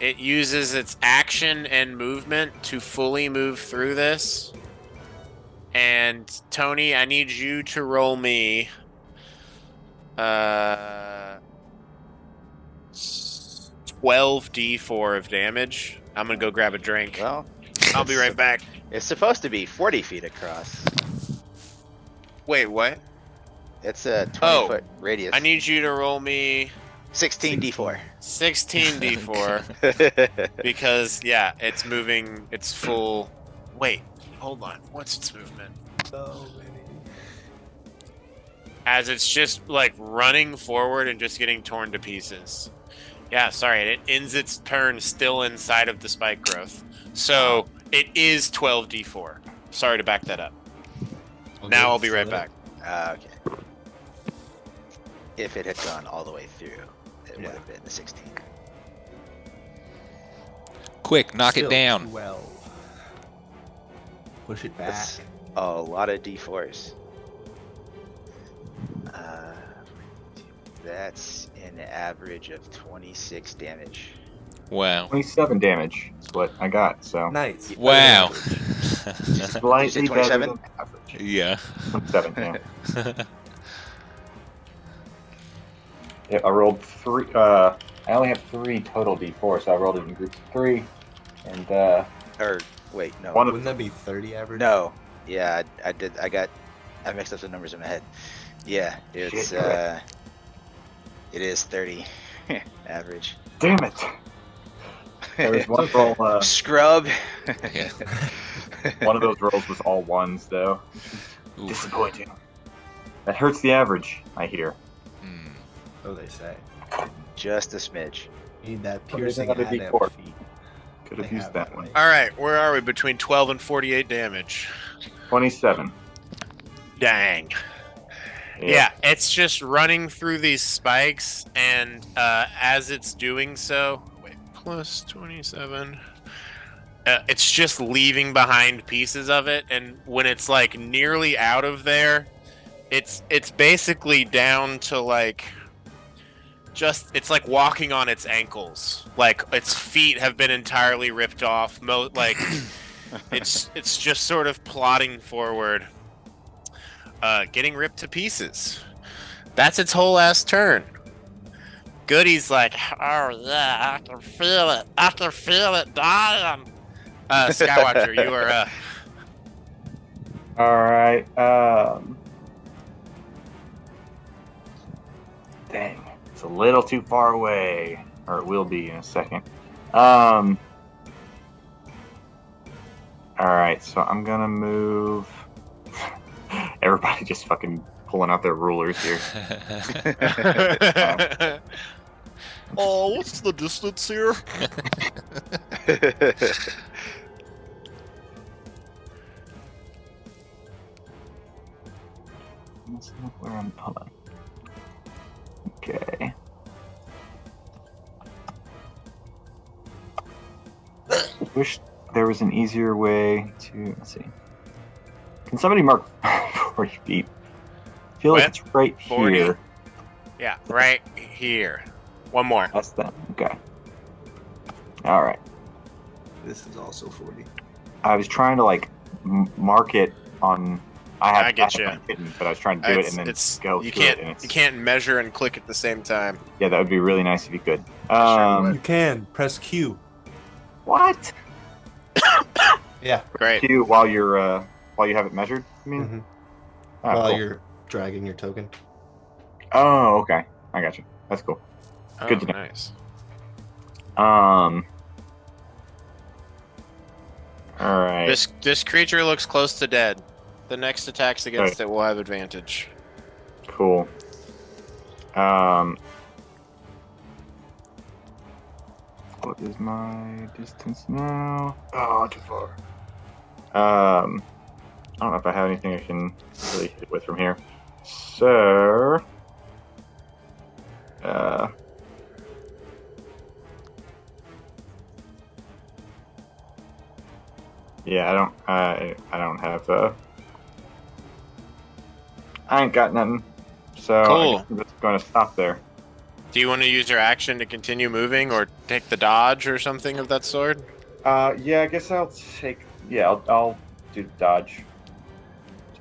[SPEAKER 2] It uses its action and movement to fully move through this. And Tony, I need you to roll me 12d4 of damage. I'm gonna go grab a drink.
[SPEAKER 5] Well,
[SPEAKER 2] I'll be right back.
[SPEAKER 5] it's supposed to be 40 feet across.
[SPEAKER 2] Wait, what?
[SPEAKER 5] It's a 20-foot radius.
[SPEAKER 2] I need you to roll me
[SPEAKER 5] 16d4.
[SPEAKER 2] 16d4 because it's moving. It's full. Wait, hold on. What's its movement?
[SPEAKER 7] So many.
[SPEAKER 2] As it's just running forward and just getting torn to pieces. Yeah, sorry. It ends its turn still inside of the spike growth. So it is 12d4. Sorry to back that up. Now I'll be right back.
[SPEAKER 5] Okay. If it had gone all the way through, it would have been the 16.
[SPEAKER 1] Quick, knock
[SPEAKER 7] Still
[SPEAKER 1] it down.
[SPEAKER 7] 12. Push it back.
[SPEAKER 5] That's a lot of d4s. That's an average of 26 damage.
[SPEAKER 1] Wow.
[SPEAKER 8] 27 damage is what I got. So
[SPEAKER 7] Nice.
[SPEAKER 1] Wow.
[SPEAKER 8] slightly better
[SPEAKER 5] 27?
[SPEAKER 8] than average.
[SPEAKER 1] Yeah.
[SPEAKER 8] 27. Yeah. Yeah, I rolled 3. I only have 3 total d4, so I rolled it in groups of 3. And
[SPEAKER 5] Or wait, no.
[SPEAKER 8] One of-
[SPEAKER 7] Wouldn't that be 30 average?
[SPEAKER 5] No. Yeah, I did. I mixed up the numbers in my head. Yeah, it's
[SPEAKER 8] Shit.
[SPEAKER 5] it is 30 average.
[SPEAKER 8] damn it! There was one roll.
[SPEAKER 5] Scrub.
[SPEAKER 1] Yeah.
[SPEAKER 8] One of those rolls was all ones, though.
[SPEAKER 1] Oof.
[SPEAKER 8] Disappointing. That hurts the average, I hear.
[SPEAKER 1] Hmm.
[SPEAKER 7] So they say.
[SPEAKER 5] Just a smidge.
[SPEAKER 7] Need that
[SPEAKER 8] Okay,
[SPEAKER 7] piercing
[SPEAKER 8] another
[SPEAKER 7] adept
[SPEAKER 8] D4.
[SPEAKER 7] feet.
[SPEAKER 8] Could
[SPEAKER 7] They
[SPEAKER 8] have used
[SPEAKER 7] have
[SPEAKER 8] that
[SPEAKER 7] that
[SPEAKER 8] one.
[SPEAKER 7] way.
[SPEAKER 2] All right, where are we? Between 12 and 48 damage.
[SPEAKER 8] 27.
[SPEAKER 2] Dang. Yeah, it's just running through these spikes, and as it's doing so, wait, plus 27. It's just leaving behind pieces of it, and when it's like nearly out of there, it's basically down to like it's like walking on its ankles. Like its feet have been entirely ripped off. Like it's just sort of plodding forward, getting ripped to pieces. That's its whole ass turn. Goody's like, oh yeah, I can feel it. I can feel it dying. Skywatcher, you are
[SPEAKER 9] All right. Dang, it's a little too far away, or it will be in a second. All right, so I'm gonna move. Everybody just fucking pulling out their rulers here.
[SPEAKER 10] Oh, what's the distance here?
[SPEAKER 9] Let's look where I'm. Hold on. Okay. Wish there was an easier way to. Let's see. Can somebody mark 40 feet? I feel like it's right
[SPEAKER 2] 40?
[SPEAKER 9] here.
[SPEAKER 2] Yeah, right here. One more.
[SPEAKER 9] That's them. Okay. All right.
[SPEAKER 7] This is also 40.
[SPEAKER 9] I was trying to like mark it on.
[SPEAKER 2] I get you.
[SPEAKER 9] Hidden, but I was trying to do it and then go
[SPEAKER 2] you
[SPEAKER 9] through
[SPEAKER 2] can't
[SPEAKER 9] it. And
[SPEAKER 2] you can't measure and click at the same time.
[SPEAKER 9] Yeah, that would be really nice if you could.
[SPEAKER 7] You can press Q.
[SPEAKER 9] What?
[SPEAKER 7] Yeah.
[SPEAKER 2] Great.
[SPEAKER 9] Q while you have it measured. I mean,
[SPEAKER 7] Mhm.
[SPEAKER 9] Ah,
[SPEAKER 7] While
[SPEAKER 9] cool.
[SPEAKER 7] you're dragging your token.
[SPEAKER 9] Oh, okay. I got you. That's cool. Good to know.
[SPEAKER 2] Nice.
[SPEAKER 9] All right.
[SPEAKER 2] This creature looks close to dead. The next attacks against it will have advantage.
[SPEAKER 9] Cool. What is my distance now? Oh, too far. I don't know if I have anything I can really hit with from here. So, yeah, I don't have I ain't got nothing. So
[SPEAKER 2] Cool.
[SPEAKER 9] I guess I'm just going to stop there.
[SPEAKER 2] Do you want to use your action to continue moving, or take the dodge, or something of that sort?
[SPEAKER 9] Yeah, I guess I'll take. Yeah, I'll do dodge.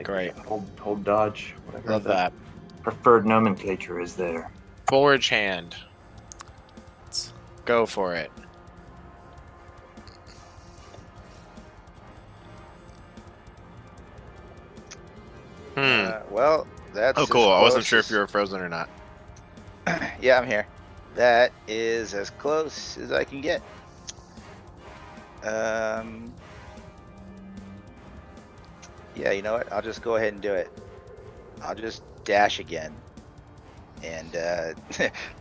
[SPEAKER 2] Great.
[SPEAKER 9] Hold dodge. Whatever
[SPEAKER 2] Love
[SPEAKER 9] the
[SPEAKER 2] that.
[SPEAKER 9] preferred nomenclature is there.
[SPEAKER 2] Forge hand. Let's go for it.
[SPEAKER 5] Well, that's.
[SPEAKER 2] Oh,
[SPEAKER 5] as
[SPEAKER 2] cool. I wasn't
[SPEAKER 5] close
[SPEAKER 2] sure if
[SPEAKER 5] as-
[SPEAKER 2] you were frozen or not.
[SPEAKER 5] Yeah, I'm here. That is as close as I can get. Yeah, you know what? I'll just go ahead and do it. I'll just dash again and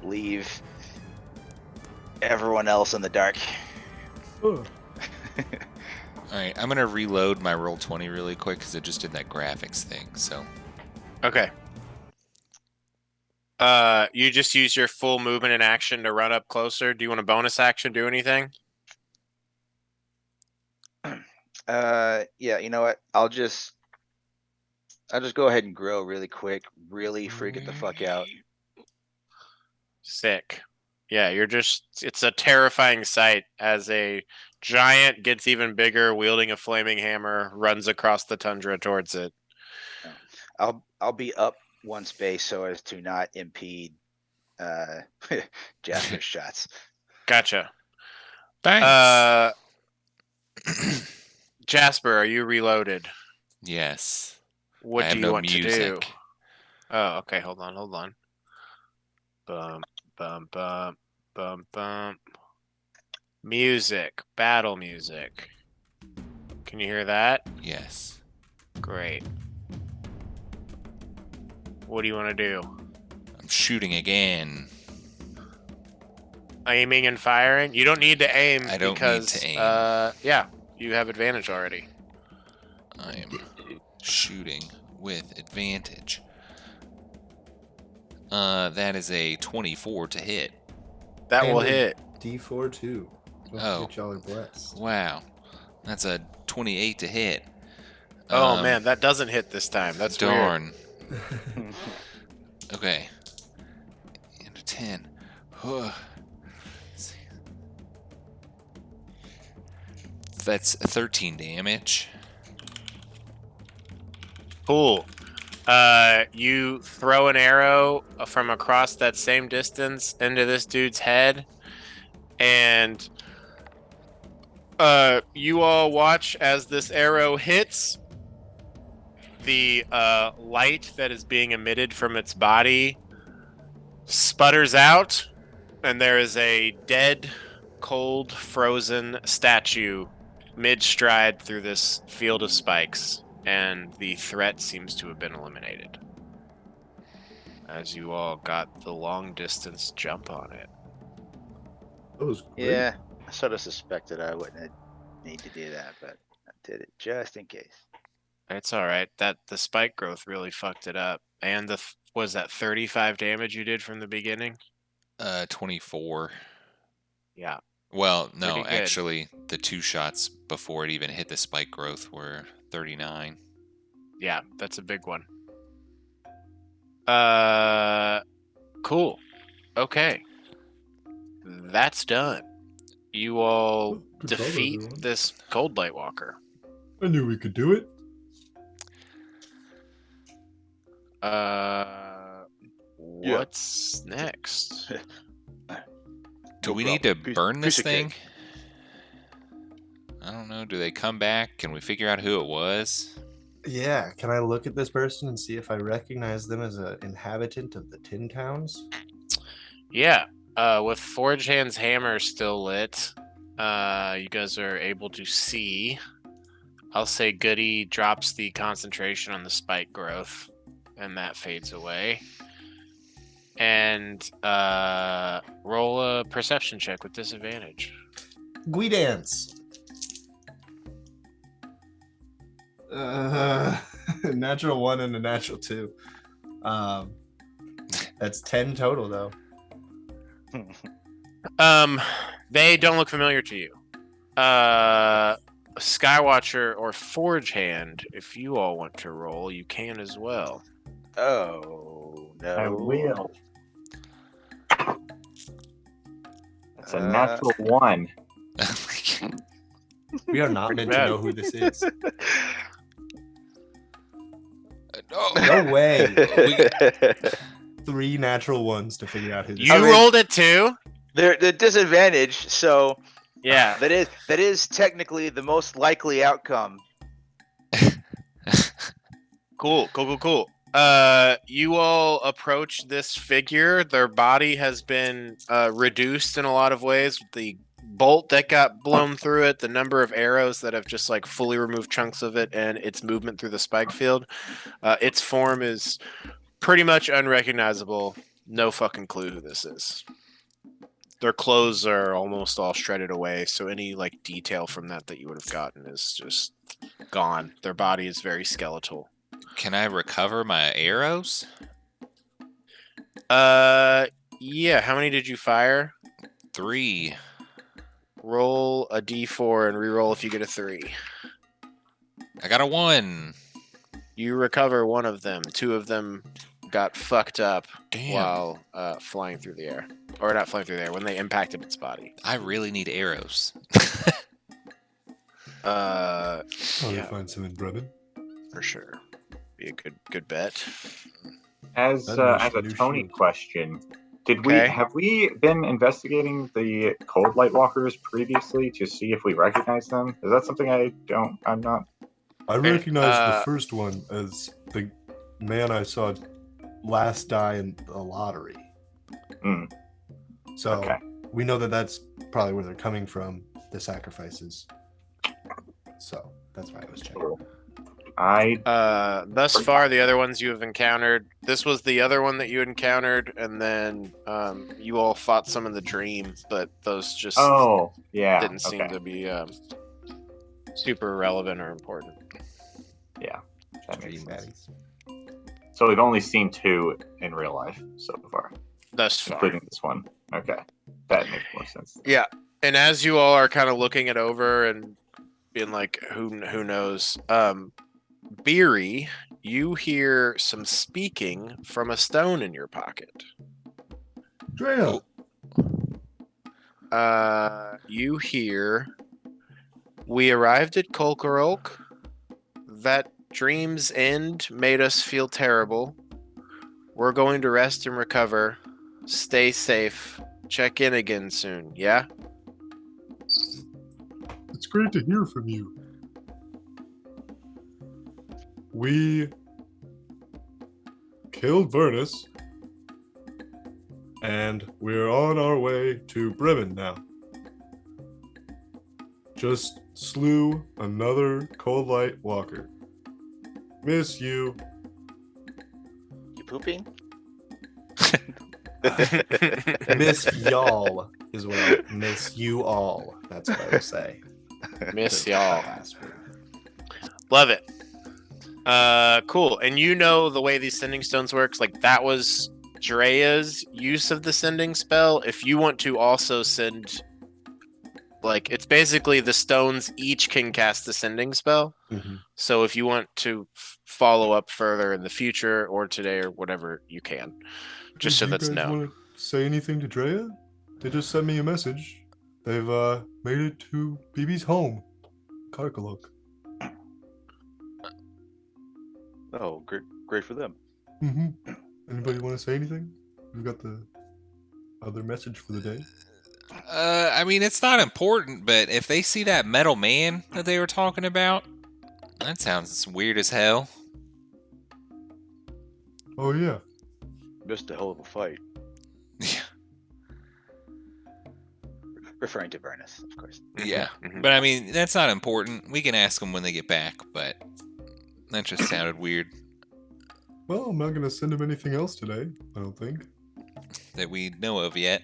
[SPEAKER 5] leave everyone else in the dark.
[SPEAKER 1] All right, I'm gonna reload my Roll20 really quick because it just did that graphics thing. So
[SPEAKER 2] Okay. You just use your full movement and action to run up closer. Do you want a bonus action? Do anything?
[SPEAKER 5] Yeah, you know what? I'll just go ahead and grow really quick, really freak it the fuck out.
[SPEAKER 2] Sick. Yeah, it's a terrifying sight as a giant gets even bigger, wielding a flaming hammer, runs across the tundra towards it.
[SPEAKER 5] I'll be up one space so as to not impede Jasper's shots.
[SPEAKER 2] Gotcha.
[SPEAKER 1] thanks.
[SPEAKER 2] Jasper, are you reloaded?
[SPEAKER 1] Yes.
[SPEAKER 2] What
[SPEAKER 1] I have
[SPEAKER 2] do you
[SPEAKER 1] no
[SPEAKER 2] want to do?
[SPEAKER 1] music.
[SPEAKER 2] Oh, okay. Hold on. Bum, bum, bum, bum, bum. Music. Battle music. Can you hear that?
[SPEAKER 1] Yes.
[SPEAKER 2] Great. What do you want to do?
[SPEAKER 1] I'm shooting again.
[SPEAKER 2] Aiming and firing? You don't need to aim
[SPEAKER 1] I don't
[SPEAKER 2] because,
[SPEAKER 1] need to aim.
[SPEAKER 2] yeah, you have advantage already.
[SPEAKER 1] I am shooting with advantage. That is a 24 to hit.
[SPEAKER 2] That
[SPEAKER 7] And
[SPEAKER 2] will
[SPEAKER 7] a
[SPEAKER 2] hit.
[SPEAKER 7] D4 too. Don't forget y'all are blessed.
[SPEAKER 1] Wow. That's a 28 to hit.
[SPEAKER 2] Oh man, that doesn't hit this time. That's
[SPEAKER 1] darn.
[SPEAKER 2] weird.
[SPEAKER 1] Okay. And a 10. That's 13 damage.
[SPEAKER 2] Cool. You throw an arrow from across that same distance into this dude's head, and you all watch as this arrow hits. The light that is being emitted from its body sputters out, and there is a dead, cold, frozen statue mid-stride through this field of spikes, and the threat seems to have been eliminated. As you all got the long-distance jump on it.
[SPEAKER 3] That was great.
[SPEAKER 5] Yeah, I sort of suspected I wouldn't need to do that, but I did it just in case.
[SPEAKER 2] It's all right. That the spike growth really fucked it up. And was that 35 damage you did from the beginning?
[SPEAKER 1] 24.
[SPEAKER 2] Yeah.
[SPEAKER 1] Well, no,
[SPEAKER 2] Pretty good.
[SPEAKER 1] actually, the 2 shots before it even hit the spike growth were 39.
[SPEAKER 2] Yeah, that's a big one. Cool. Okay. That's done. You all
[SPEAKER 3] Good job,
[SPEAKER 2] defeat
[SPEAKER 3] everyone.
[SPEAKER 2] this Cold Light Walker.
[SPEAKER 3] I knew we could do it.
[SPEAKER 2] What's next?
[SPEAKER 1] Do we need to burn this thing? I don't know. Do they come back? Can we figure out who it was?
[SPEAKER 7] Yeah, can I look at this person and see if I recognize them as an inhabitant of the Tin Towns?
[SPEAKER 2] Yeah. With Forge Hand's hammer still lit, you guys are able to see. I'll say Goody drops the concentration on the spike growth, and that fades away. And roll a perception check with disadvantage.
[SPEAKER 7] Guidance. Natural 1 and a natural 2. That's 10 total, though.
[SPEAKER 2] They don't look familiar to you. Skywatcher or Forge Hand, if you all want to roll, you can as well.
[SPEAKER 5] Oh, no.
[SPEAKER 8] I will. That's a natural 1.
[SPEAKER 7] We are not meant to
[SPEAKER 2] bad.
[SPEAKER 7] know who this is.
[SPEAKER 1] No.
[SPEAKER 7] No way. 3 natural 1s to figure out who this
[SPEAKER 2] You
[SPEAKER 7] is.
[SPEAKER 2] rolled it too?
[SPEAKER 5] They're disadvantage, so
[SPEAKER 2] Yeah.
[SPEAKER 5] that is technically the most likely outcome.
[SPEAKER 2] Cool. You all approach this figure. Their body has been reduced in a lot of ways. The bolt that got blown through it, the number of arrows that have just like fully removed chunks of it, and its movement through the spike field. Its form is pretty much unrecognizable. No fucking clue who this is. Their clothes are almost all shredded away, so any like detail from that you would have gotten is just gone. Their body is very skeletal.
[SPEAKER 1] Can I recover my arrows?
[SPEAKER 2] Yeah. How many did you fire?
[SPEAKER 1] 3.
[SPEAKER 2] Roll a d4 and reroll if you get a 3.
[SPEAKER 1] I got a 1.
[SPEAKER 2] You recover one of them. 2 of them got fucked up
[SPEAKER 1] Damn.
[SPEAKER 2] while flying through the air. Or not flying through the air, when they impacted its body.
[SPEAKER 1] I really need arrows.
[SPEAKER 3] Probably
[SPEAKER 2] Yeah,
[SPEAKER 3] find some in Bremen.
[SPEAKER 2] for sure. Be a good bet.
[SPEAKER 8] As
[SPEAKER 3] That
[SPEAKER 8] a
[SPEAKER 3] new
[SPEAKER 8] Tony
[SPEAKER 3] shield.
[SPEAKER 8] question,
[SPEAKER 2] Okay.
[SPEAKER 8] have we been investigating the Cold Light Walkers previously to see if we recognize them? Is that something I'm not?
[SPEAKER 3] I recognize the
[SPEAKER 2] uh,
[SPEAKER 3] first one as the man I saw last die in the lottery.
[SPEAKER 8] Hmm.
[SPEAKER 3] So
[SPEAKER 8] Okay.
[SPEAKER 3] we know that that's probably where they're coming from, the sacrifices. So that's why I was checking.
[SPEAKER 8] Cool.
[SPEAKER 2] Thus far, the other ones you have encountered. This was the other one that you encountered, and then you all fought some in the dream, but those just
[SPEAKER 8] Oh, yeah.
[SPEAKER 2] didn't seem
[SPEAKER 8] okay.
[SPEAKER 2] to be super relevant or important.
[SPEAKER 8] Yeah. That makes
[SPEAKER 7] Dream
[SPEAKER 8] sense.
[SPEAKER 7] baddies.
[SPEAKER 8] So we've only seen 2 in real life so far,
[SPEAKER 2] Thus far.
[SPEAKER 8] including this one. Okay, that makes more sense.
[SPEAKER 2] Yeah, and as you all are kind of looking it over and being like, who knows? Beery, you hear some speaking from a stone in your pocket.
[SPEAKER 3] Drea.
[SPEAKER 2] You hear, we arrived at Kolkarok. That dream's end made us feel terrible. We're going to rest and recover. Stay safe. Check in again soon, yeah?
[SPEAKER 3] It's great to hear from you. We killed Vernus, and we're on our way to Bremen now. Just slew another Cold Light Walker. Miss you.
[SPEAKER 5] You pooping?
[SPEAKER 7] Miss y'all is what I miss you all. That's what I would say.
[SPEAKER 2] Miss y'all. Love it. Cool. And you know the way these sending stones works, like that was Drea's use of the sending spell. If you want to also send, like, it's basically the stones each can cast the sending spell.
[SPEAKER 7] Mm-hmm.
[SPEAKER 2] So if you want to follow up further in the future or today or whatever, you can. Just so that's
[SPEAKER 3] known. Do you guys want to say anything to Drea? They just sent me a message. They've made it to BB's home, Karkalok.
[SPEAKER 5] Oh, great for them.
[SPEAKER 3] Mm-hmm. Anybody want to say anything? We've got the other message for the day.
[SPEAKER 1] I mean, it's not important, but if they see that metal man that they were talking about, that sounds weird as hell.
[SPEAKER 3] Oh, yeah.
[SPEAKER 5] Just a hell of a fight.
[SPEAKER 1] Yeah.
[SPEAKER 5] Referring to Vernus, of course.
[SPEAKER 1] Yeah. But I mean, that's not important. We can ask them when they get back, but that just sounded weird.
[SPEAKER 3] Well, I'm not going to send him anything else today, I don't think.
[SPEAKER 1] That we know of yet.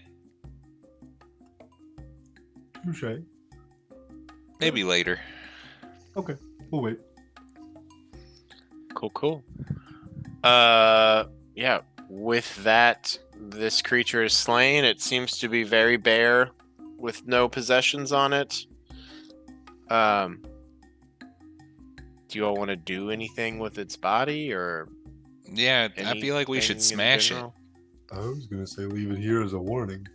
[SPEAKER 3] Touché.
[SPEAKER 1] Maybe later.
[SPEAKER 3] Okay, we'll wait.
[SPEAKER 2] Cool. Yeah. With that, this creature is slain. It seems to be very bare, with no possessions on it. Do you all want to do anything with its body, or?
[SPEAKER 1] Yeah, I feel like we should smash it.
[SPEAKER 3] I was going to say leave it here as a warning.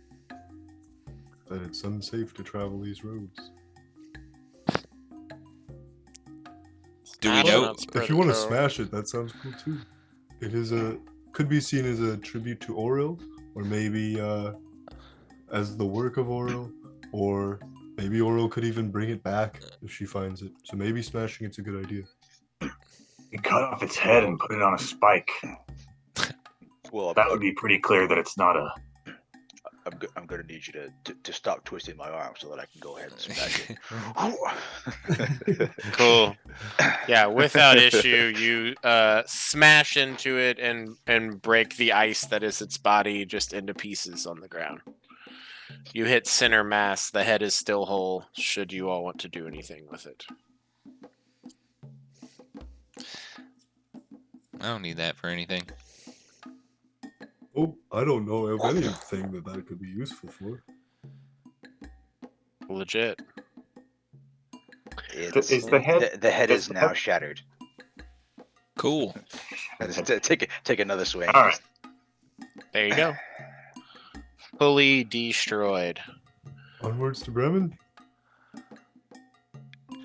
[SPEAKER 3] That it's unsafe to travel these roads.
[SPEAKER 1] Do we know?
[SPEAKER 3] If you want to smash it, that sounds cool too. It is could be seen as a tribute to Oril, or maybe as the work of Oril, or maybe Oril could even bring it back if she finds it. So maybe smashing it's a good idea.
[SPEAKER 8] You cut off its head and put it on a spike.
[SPEAKER 5] Well,
[SPEAKER 8] that would be pretty clear that it's not a.
[SPEAKER 5] I'm going to need you to stop twisting my arm so that I can go ahead and smash it.
[SPEAKER 2] Cool. Yeah, without issue, you smash into it and break the ice that is its body just into pieces on the ground. You hit center mass. The head is still whole, should you all want to do anything with it.
[SPEAKER 1] I don't need that for anything.
[SPEAKER 3] Oh, I don't know of anything that could be useful for.
[SPEAKER 2] Legit.
[SPEAKER 8] Is the head?
[SPEAKER 5] The head is now shattered.
[SPEAKER 1] Cool.
[SPEAKER 5] Take another swing.
[SPEAKER 8] All right.
[SPEAKER 2] There you go. Fully destroyed.
[SPEAKER 3] Onwards to Bremen?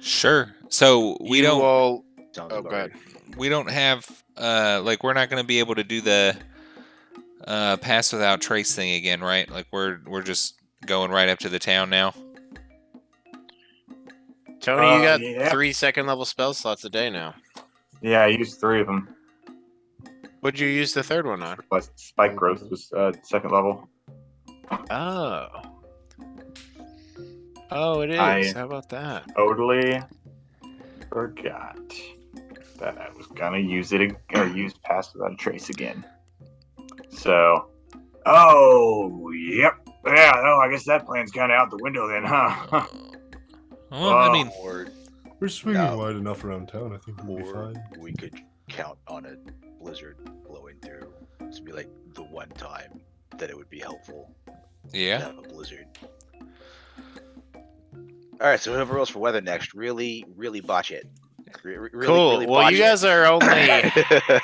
[SPEAKER 1] Sure. So we don't.
[SPEAKER 2] All...
[SPEAKER 5] Oh,
[SPEAKER 2] go ahead.
[SPEAKER 1] We don't have. Like, we're not going to be able to do the pass without trace thing again, right? Like, we're just going right up to the town now.
[SPEAKER 2] Tony, you got 3 second-level spell slots a day now.
[SPEAKER 8] Yeah, I used 3 of them.
[SPEAKER 2] What'd you use the third one on?
[SPEAKER 8] Spike growth was second level.
[SPEAKER 2] Oh, it is. How about that?
[SPEAKER 8] Totally forgot that I was gonna use it or use pass without a trace again. So, yep. Yeah, no, I guess that plan's kind of out the window then, huh?
[SPEAKER 1] Well, I mean,
[SPEAKER 3] we're swinging wide enough around town. I think we'll be fine.
[SPEAKER 5] We could count on blizzard blowing through. This would be like the one time that it would be helpful to
[SPEAKER 1] Yeah.
[SPEAKER 5] have a blizzard. All right, so whoever rolls for weather next, really botch it.
[SPEAKER 2] Cool.
[SPEAKER 5] Really
[SPEAKER 2] well,
[SPEAKER 5] botch
[SPEAKER 2] you
[SPEAKER 5] it.
[SPEAKER 2] guys are only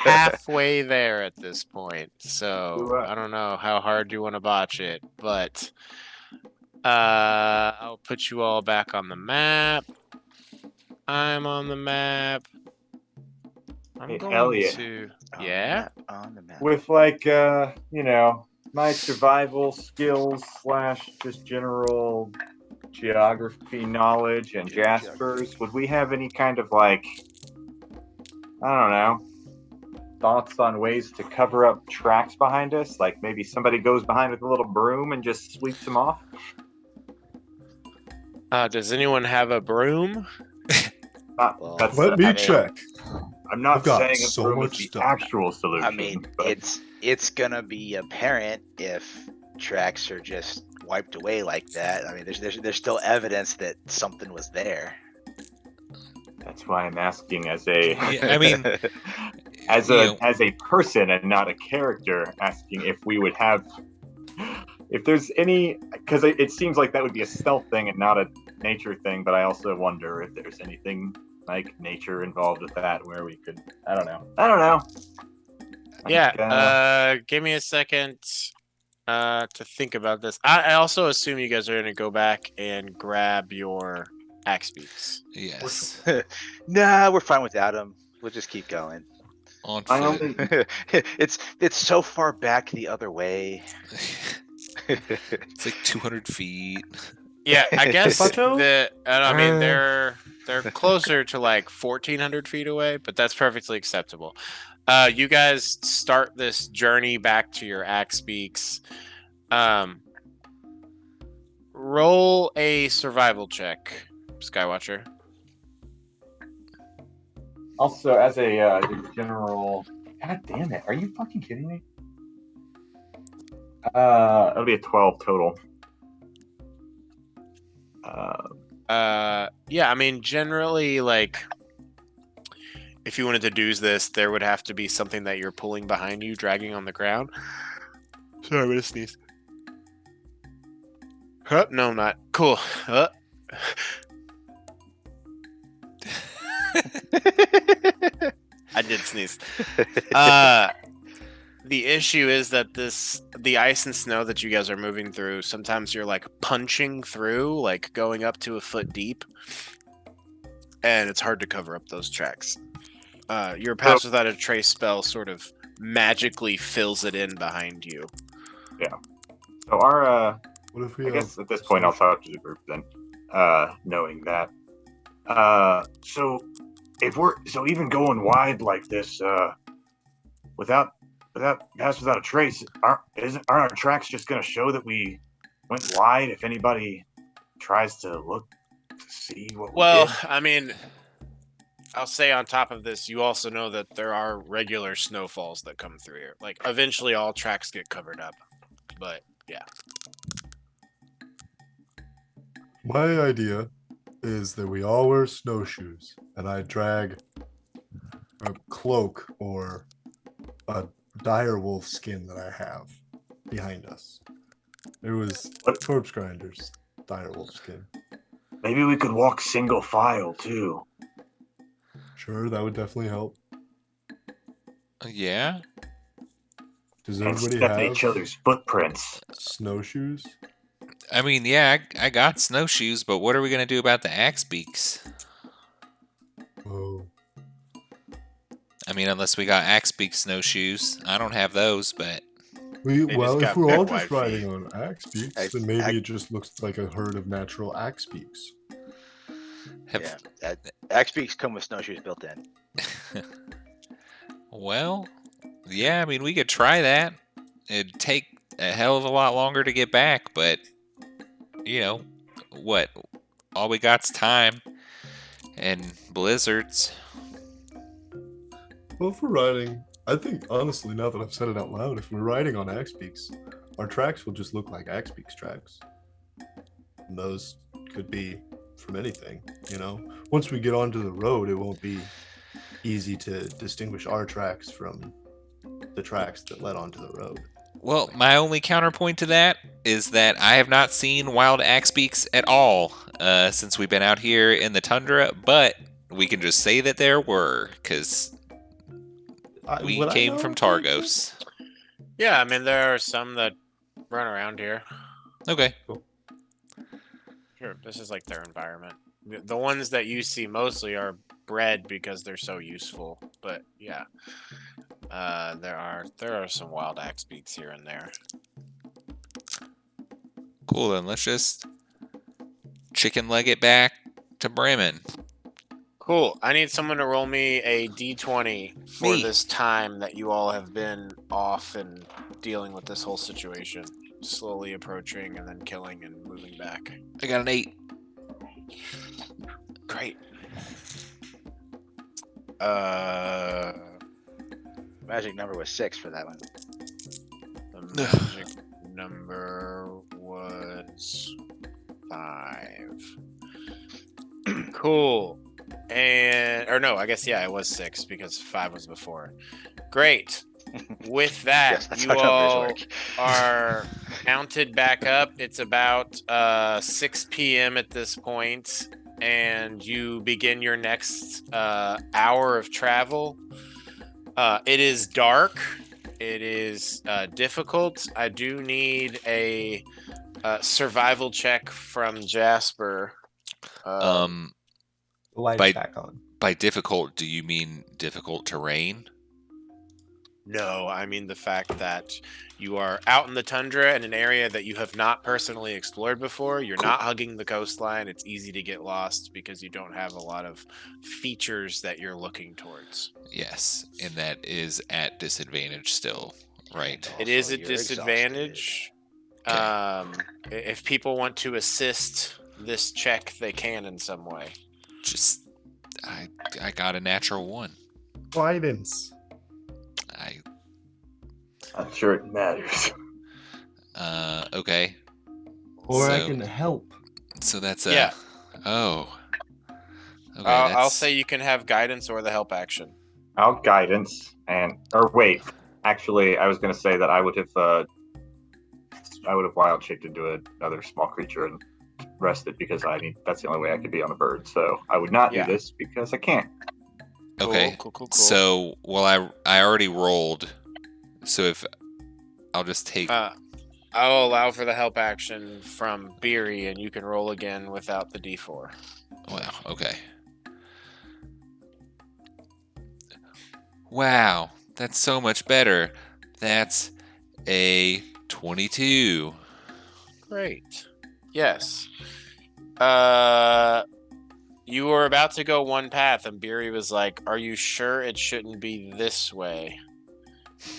[SPEAKER 2] halfway there at this point, so
[SPEAKER 9] Ooh,
[SPEAKER 2] I don't know how hard you want to botch it, but I'll put you all back on the map. I'm on the map. I'm
[SPEAKER 9] Hey,
[SPEAKER 2] going
[SPEAKER 9] Elliot.
[SPEAKER 2] to.
[SPEAKER 5] On the
[SPEAKER 2] Yeah.
[SPEAKER 5] map, on the map.
[SPEAKER 9] With like my survival skills / just general geography knowledge and Jasper's, would we have any kind of like, I don't know, thoughts on ways to cover up tracks behind us? Like maybe somebody goes behind with a little broom and just sweeps them off?
[SPEAKER 2] Does anyone have a broom?
[SPEAKER 5] Well,
[SPEAKER 3] Let me
[SPEAKER 5] I mean,
[SPEAKER 3] check.
[SPEAKER 9] I'm not
[SPEAKER 3] I've got
[SPEAKER 9] saying a
[SPEAKER 3] so
[SPEAKER 9] broom
[SPEAKER 3] much
[SPEAKER 9] is the
[SPEAKER 3] stuff.
[SPEAKER 9] actual solution.
[SPEAKER 5] I mean,
[SPEAKER 9] but
[SPEAKER 5] it's gonna be apparent if tracks are just wiped away like that. I mean, there's still evidence that something was there.
[SPEAKER 9] that's why I'm asking as a
[SPEAKER 1] Yeah, I mean,
[SPEAKER 9] as
[SPEAKER 1] you
[SPEAKER 9] a
[SPEAKER 1] know,
[SPEAKER 9] as a person and not a character, asking if we would have, if there's any, because it seems like that would be a stealth thing and not a nature thing. But I also wonder if there's anything like nature involved with that where we could, I don't know.
[SPEAKER 2] Yeah. Give me a second to think about this. I also assume you guys are gonna go back and grab your axe beaks.
[SPEAKER 1] yes.
[SPEAKER 5] Nah, we're fine without them. We'll just keep going.
[SPEAKER 1] On
[SPEAKER 9] I
[SPEAKER 1] foot.
[SPEAKER 9] only
[SPEAKER 5] it's so far back the other way.
[SPEAKER 1] It's like 200 feet.
[SPEAKER 2] Yeah, I guess
[SPEAKER 7] Pacho?
[SPEAKER 2] I mean they're closer to like 1,400 feet away, but that's perfectly acceptable. You guys start this journey back to your axe beaks. Roll a survival check, Skywatcher.
[SPEAKER 9] also as a general. God damn it! Are you fucking kidding me? It'll be a 12 total.
[SPEAKER 2] Yeah, I mean generally like if you wanted to do this, there would have to be something that you're pulling behind you, dragging on the ground. Sorry, I'm gonna sneeze. Huh? No, I'm not. Cool. I did sneeze. The issue is that the ice and snow that you guys are moving through, sometimes you're like punching through, like going up to a foot deep, and it's hard to cover up those tracks. Your pass without a trace spell sort of magically fills it in behind you.
[SPEAKER 9] Yeah. So our
[SPEAKER 3] What if we
[SPEAKER 9] I guess at this point I'll talk to the group then, knowing that. So if we're even going wide like this, without pass without a trace, aren't our tracks just going to show that we went wide if anybody tries to look to see what we
[SPEAKER 2] Well,
[SPEAKER 9] did?
[SPEAKER 2] I mean, I'll say on top of this, you also know that there are regular snowfalls that come through here. Like, eventually all tracks get covered up. But, yeah.
[SPEAKER 3] My idea is that we all wear snowshoes and I drag a cloak or a dire wolf skin that I have behind us. It was Corpse Grinder's dire wolf skin.
[SPEAKER 9] Maybe we could walk single file too.
[SPEAKER 3] Sure, that would definitely help.
[SPEAKER 1] Yeah.
[SPEAKER 3] Does
[SPEAKER 9] And
[SPEAKER 3] everybody
[SPEAKER 9] step in
[SPEAKER 3] have
[SPEAKER 9] each other's footprints.
[SPEAKER 3] snowshoes?
[SPEAKER 1] I mean, yeah, I got snowshoes, but what are we gonna do about the axe beaks?
[SPEAKER 3] Oh,
[SPEAKER 1] I mean, unless we got axe beak snowshoes. I don't have those, but
[SPEAKER 3] we
[SPEAKER 2] They
[SPEAKER 3] well,
[SPEAKER 2] just
[SPEAKER 3] if
[SPEAKER 2] got
[SPEAKER 3] we're all
[SPEAKER 2] big
[SPEAKER 3] just
[SPEAKER 2] white
[SPEAKER 3] riding
[SPEAKER 2] feet.
[SPEAKER 3] on axe beaks,
[SPEAKER 5] I-
[SPEAKER 3] then maybe
[SPEAKER 5] I-
[SPEAKER 3] it just looks like a herd of natural axe beaks.
[SPEAKER 1] have,
[SPEAKER 5] Yeah, axe beaks come with snowshoes built in.
[SPEAKER 1] well, yeah, I mean, we could try that. It'd take a hell of a lot longer to get back, but you know, what? All we got's time and blizzards.
[SPEAKER 3] Well, if we're riding, I think honestly, now that I've said it out loud, if we're riding on axe beaks, our tracks will just look like axe beaks tracks. And those could be from anything, you know. Once we get onto the road, it won't be easy to distinguish our tracks from the tracks that led onto the road.
[SPEAKER 1] Well, my only counterpoint to that is that I have not seen wild axe beaks at all since we've been out here in the tundra, but we can just say that there were, because we
[SPEAKER 3] Would I
[SPEAKER 1] came
[SPEAKER 3] know
[SPEAKER 1] from
[SPEAKER 3] if they exist?
[SPEAKER 1] Targos.
[SPEAKER 2] Yeah, I mean there are some that run around here.
[SPEAKER 1] Okay.
[SPEAKER 2] Sure, this is like their environment. The ones that you see mostly are bred because they're so useful. But yeah, there are some wild axe beaks here and there.
[SPEAKER 1] Cool, then let's just chicken leg it back to Bremen.
[SPEAKER 2] Cool. I need someone to roll me a d20 for
[SPEAKER 1] Me.
[SPEAKER 2] this time that you all have been off and dealing with this whole situation. Slowly approaching and then killing and moving back.
[SPEAKER 1] I got an 8.
[SPEAKER 2] Great.
[SPEAKER 5] Magic number was 6 for that one.
[SPEAKER 2] The magic number was 5. Cool. Or no, I guess it was 6 because 5 was before. Great. With that,
[SPEAKER 5] Yes, that's
[SPEAKER 2] you
[SPEAKER 5] how numbers
[SPEAKER 2] all
[SPEAKER 5] work.
[SPEAKER 2] are mounted back up. It's about 6 p.m. at this point, and you begin your next hour of travel. It is dark. It is difficult. I do need a survival check from Jasper.
[SPEAKER 3] Lights
[SPEAKER 1] By-
[SPEAKER 3] back on.
[SPEAKER 1] By difficult, do you mean difficult terrain?
[SPEAKER 2] No, I mean the fact that you are out in the tundra in an area that you have not personally explored before. You're not hugging the coastline. It's easy to get lost because you don't have a lot of features that you're looking towards.
[SPEAKER 1] Yes, and that is at disadvantage still, right?
[SPEAKER 2] It is
[SPEAKER 5] Also,
[SPEAKER 2] a
[SPEAKER 5] you're
[SPEAKER 2] disadvantage.
[SPEAKER 1] Okay.
[SPEAKER 2] If people want to assist this check, they can in some way.
[SPEAKER 1] Just, I got a natural 1.
[SPEAKER 3] Guidance.
[SPEAKER 8] I'm sure it matters.
[SPEAKER 1] Okay.
[SPEAKER 3] Or I
[SPEAKER 1] So-
[SPEAKER 3] can help.
[SPEAKER 1] So that's
[SPEAKER 2] Yeah.
[SPEAKER 1] Oh. Okay,
[SPEAKER 2] I'll
[SPEAKER 1] that's...
[SPEAKER 2] say you can have guidance or the help action.
[SPEAKER 8] I'll guidance wait. Actually, I was going to say that I would have wild shaped into another small creature and rested because that's the only way I could be on a bird. So I would not
[SPEAKER 2] Yeah.
[SPEAKER 8] do this because I can't.
[SPEAKER 1] Okay.
[SPEAKER 2] Cool.
[SPEAKER 1] So, well, I already rolled. So if I'll just take.
[SPEAKER 2] I'll allow for the help action from Beery, and you can roll again without the D4.
[SPEAKER 1] Wow. Okay. Wow, that's so much better. That's a 22.
[SPEAKER 2] Great. Yes. You were about to go one path, and Beery was like, "Are you sure it shouldn't be this way?"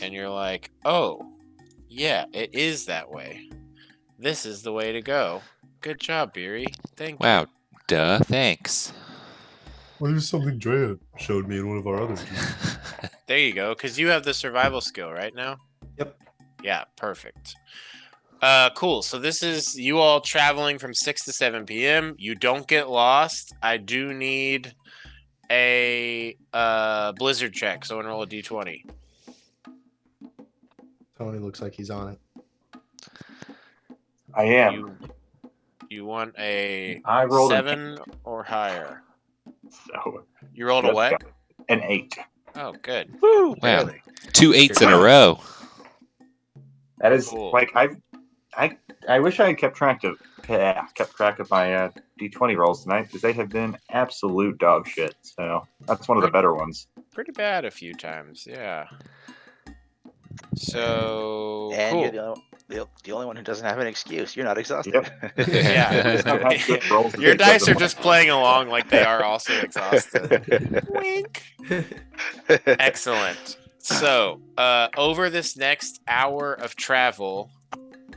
[SPEAKER 2] And you're like, "Oh, yeah, it is that way. This is the way to go." Good job, Beery. Thank you.
[SPEAKER 1] Wow. Duh. Thanks.
[SPEAKER 3] Well, here's something Drea showed me in one of our other games.
[SPEAKER 2] There you go, because you have the survival skill right now.
[SPEAKER 3] Yep.
[SPEAKER 2] Yeah, perfect. Cool. So this is you all traveling from 6 to 7 p.m. You don't get lost. I do need a blizzard check, so I'm gonna roll a d20.
[SPEAKER 3] Tony looks like he's on it.
[SPEAKER 8] I am.
[SPEAKER 2] You want a
[SPEAKER 8] I rolled
[SPEAKER 2] 7 or higher?
[SPEAKER 8] So
[SPEAKER 2] You rolled a what?
[SPEAKER 8] an 8.
[SPEAKER 2] Oh, good.
[SPEAKER 5] Woo!
[SPEAKER 1] Wow.
[SPEAKER 5] Barely.
[SPEAKER 1] 2 8s in a row.
[SPEAKER 8] That is
[SPEAKER 2] Cool.
[SPEAKER 8] I wish I had kept track of my D20 rolls tonight because they have been absolute dog shit. So that's one of the better ones.
[SPEAKER 2] Pretty bad a few times, yeah. So
[SPEAKER 5] And
[SPEAKER 2] cool.
[SPEAKER 5] you're the only one who doesn't have an excuse. You're not exhausted.
[SPEAKER 2] Yeah.
[SPEAKER 8] I've had good rolls
[SPEAKER 2] Your
[SPEAKER 8] against
[SPEAKER 2] dice are
[SPEAKER 8] other
[SPEAKER 2] just playing along like they are also exhausted. Wink. Excellent. So, over this next hour of travel,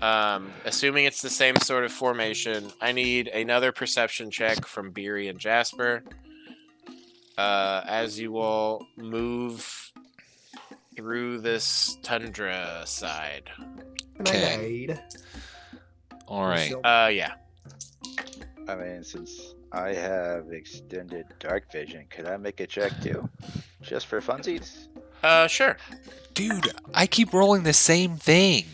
[SPEAKER 2] assuming it's the same sort of formation, I need another perception check from Beery and Jasper. As you all move through this tundra side.
[SPEAKER 1] Okay. All right.
[SPEAKER 2] Yeah.
[SPEAKER 5] I mean, since I have extended dark vision, could I make a check too? Just for funsies?
[SPEAKER 2] Sure.
[SPEAKER 1] Dude, I keep rolling the same thing.